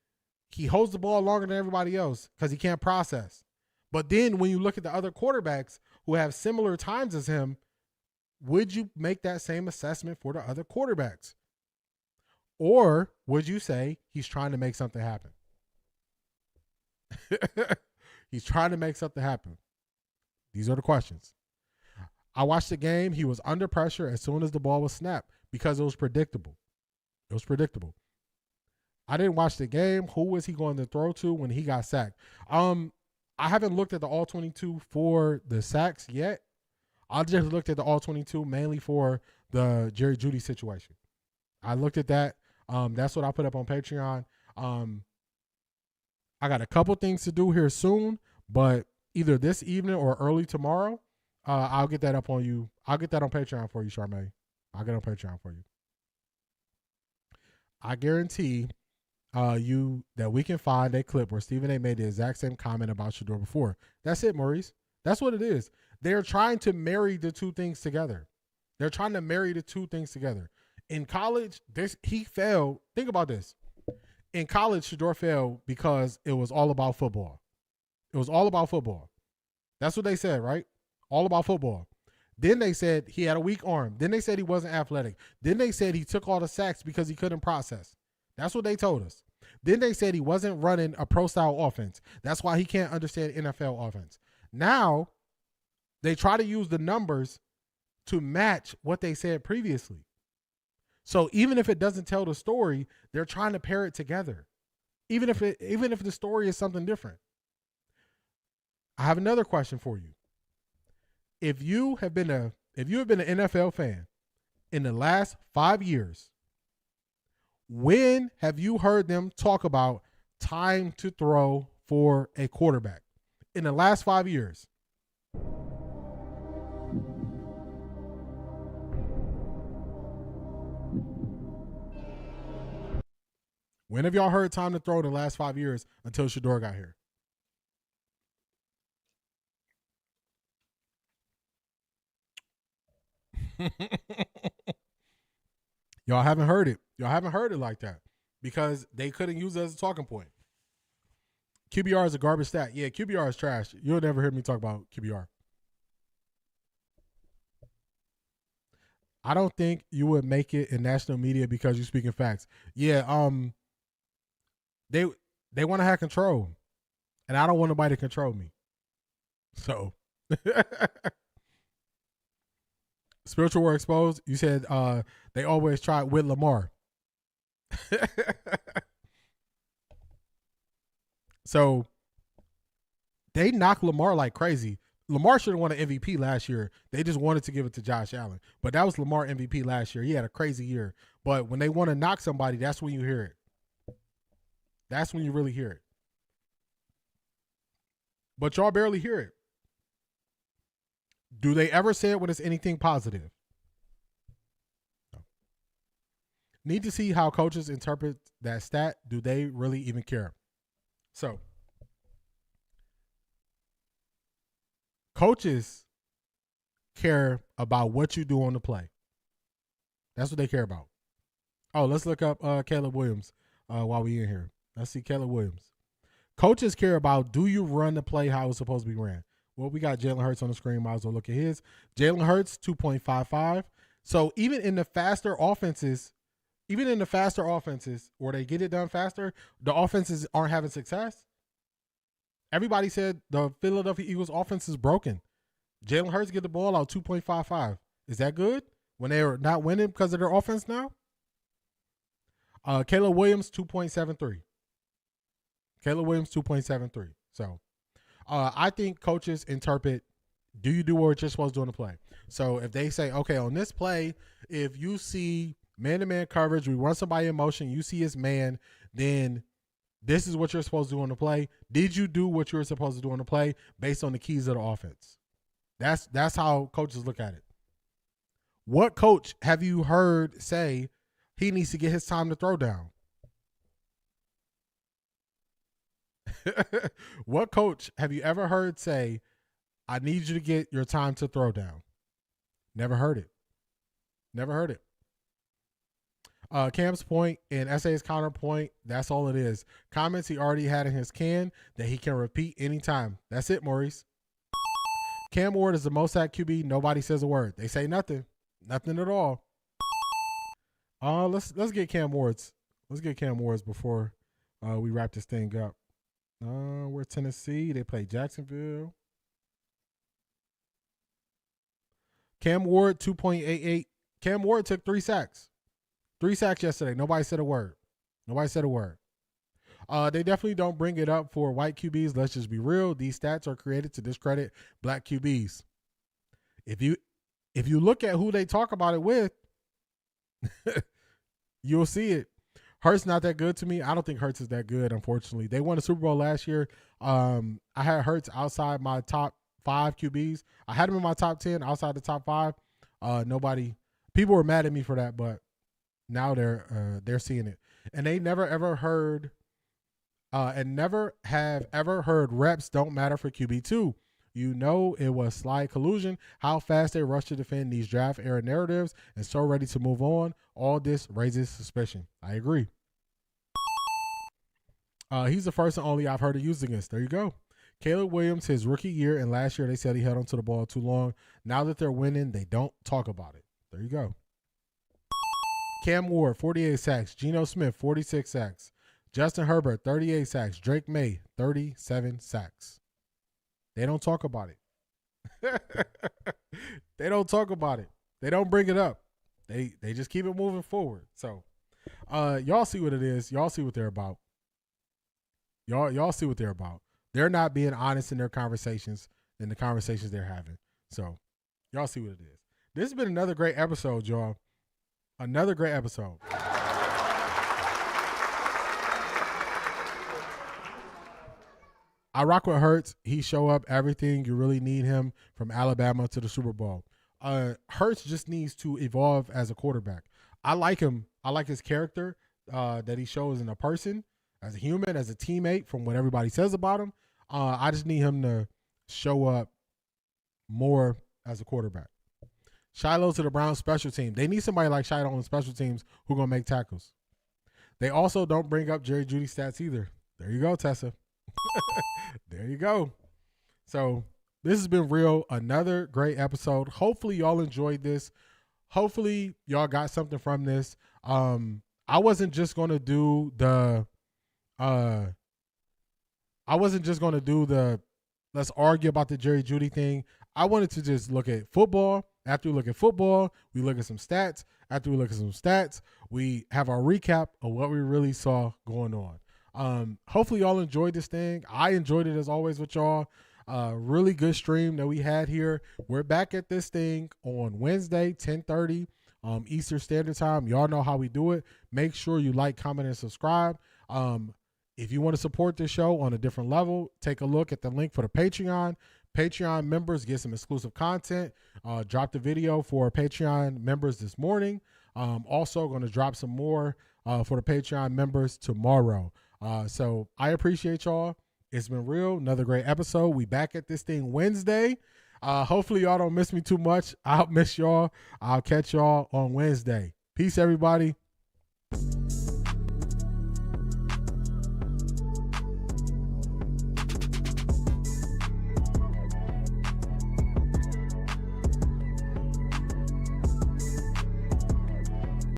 he holds the ball longer than everybody else because he can't process. But then when you look at the other quarterbacks who have similar times as him, would you make that same assessment for the other quarterbacks? Or would you say he's trying to make something happen? He's trying to make something happen. These are the questions. I watched the game. He was under pressure as soon as the ball was snapped because it was predictable. I didn't watch the game. Who was he going to throw to when he got sacked? I haven't looked at the all 22 for the sacks yet. I just looked at the all 22 mainly for the Jerry Jeudy situation. I looked at that. That's what I put up on Patreon. I got a couple things to do here soon, but either this evening or early tomorrow, I'll get that up on you. I'll get that on Patreon for you, Charmaine. I'll get it on Patreon for you. I guarantee you that we can find a clip where Stephen A made the exact same comment about Shedeur before. That's it, Maurice. That's what it is. They're trying to marry the two things together. They're trying to marry the two things together. In college, he failed. Think about this. In college, Shedeur failed because it was all about football. It was all about football. That's what they said, right? All about football. Then they said he had a weak arm. Then they said he wasn't athletic. Then they said he took all the sacks because he couldn't process. That's what they told us. Then they said he wasn't running a pro-style offense. That's why he can't understand NFL offense. Now, they try to use the numbers to match what they said previously. So even if it doesn't tell the story, they're trying to pair it together. Even if the story is something different. I have another question for you. If you have been an NFL fan in the last 5 years, when have you heard them talk about time to throw for a quarterback? In the last 5 years. When have y'all heard time to throw in the last 5 years until Shedeur got here? Y'all haven't heard it. Y'all haven't heard it like that because they couldn't use it as a talking point. QBR is a garbage stat. Yeah, QBR is trash. You'll never hear me talk about QBR. I don't think you would make it in national media because you're speaking facts. Yeah, they want to have control, and I don't want nobody to control me. So, Spiritual War Exposed, you said they always try with Lamar. So, they knocked Lamar like crazy. Lamar should have won an MVP last year. They just wanted to give it to Josh Allen. But that was Lamar MVP last year. He had a crazy year. But when they want to knock somebody, that's when you hear it. That's when you really hear it. But y'all barely hear it. Do they ever say it when it's anything positive? No. Need to see how coaches interpret that stat. Do they really even care? So, coaches care about what you do on the play. That's what they care about. Oh, let's look up Caleb Williams while we're in here. Let's see Caleb Williams. Coaches care about, do you run the play how it's supposed to be ran? Well, we got Jalen Hurts on the screen. Might as well look at his. Jalen Hurts, 2.55. So even in the faster offenses where they get it done faster, the offenses aren't having success. Everybody said the Philadelphia Eagles offense is broken. Jalen Hurts get the ball out 2.55. Is that good when they're not winning because of their offense now? Caleb Williams, 2.73. Caleb Williams, 2.73. So I think coaches interpret, do you do what you're supposed to do on the play? So if they say, okay, on this play, if you see man-to-man coverage, we run somebody in motion, you see his man, then this is what you're supposed to do on the play. Did you do what you were supposed to do on the play based on the keys of the offense? That's how coaches look at it. What coach have you heard say he needs to get his time to throw down? What coach have you ever heard say, I need you to get your time to throw down? Never heard it. Never heard it. Cam's point and SA's counterpoint, that's all it is. Comments he already had in his can that he can repeat anytime. That's it, Maurice. Cam Ward is the most sacked QB. Nobody says a word. They say nothing. Nothing at all. Let's get Cam Ward's. Let's get Cam Ward's before we wrap this thing up. We're Tennessee. They play Jacksonville. Cam Ward, 2.88. Cam Ward took 3 sacks. 3 sacks yesterday. Nobody said a word. Nobody said a word. They definitely don't bring it up for white QBs. Let's just be real. These stats are created to discredit black QBs. If you look at who they talk about it with, You'll see it. Hurts not that good to me. I don't think Hurts is that good, unfortunately. They won the Super Bowl last year. I had Hurts outside my top 5 QBs. I had him in my top 10, outside the top 5. People were mad at me for that, but now they're seeing it. And they never ever heard reps don't matter for QB2. You know it was slight collusion, how fast they rush to defend these draft era narratives and so ready to move on. All this raises suspicion. I agree. He's the first and only I've heard it used against. There you go. Caleb Williams, his rookie year, and last year they said he held onto the ball too long. Now that they're winning, they don't talk about it. There you go. Cam Ward, 48 sacks. Geno Smith, 46 sacks. Justin Herbert, 38 sacks. Drake May, 37 sacks. They don't talk about it. They don't talk about it. They don't bring it up. They just keep it moving forward. So, y'all see what it is. Y'all see what they're about. Y'all see what they're about. They're not being honest in their conversations and the conversations they're having. So, y'all see what it is. This has been another great episode, y'all. Another great episode. I rock with Hurts. He show up everything you really need him from Alabama to the Super Bowl. Hurts just needs to evolve as a quarterback. I like him. I like his character that he shows in a person, as a human, as a teammate, from what everybody says about him. I just need him to show up more as a quarterback. Shiloh to the Browns special team. They need somebody like Shiloh on special teams who going to make tackles. They also don't bring up Jerry Jeudy stats either. There you go, Tessa. There you go. So this has been real. Another great episode. Hopefully y'all enjoyed this. Hopefully y'all got something from this. I wasn't just going to do the let's argue about the Jerry Jeudy thing. I wanted to just look at football. After we look at football, we look at some stats. After we look at some stats, we have our recap of what we really saw going on. Hopefully y'all enjoyed this thing. I enjoyed it as always with y'all. Really good stream that we had here. We're back at this thing on Wednesday, 10:30 Eastern Standard Time. Y'all know how we do it. Make sure you like, comment, and subscribe. If you want to support this show on a different level, take a look at the link for the Patreon. Patreon members get some exclusive content. Dropped a video for Patreon members this morning. Also going to drop some more for the Patreon members tomorrow. So I appreciate y'all. It's been real. Another great episode. We back at this thing Wednesday. Hopefully y'all don't miss me too much. I'll miss y'all. I'll catch y'all on Wednesday. Peace, everybody.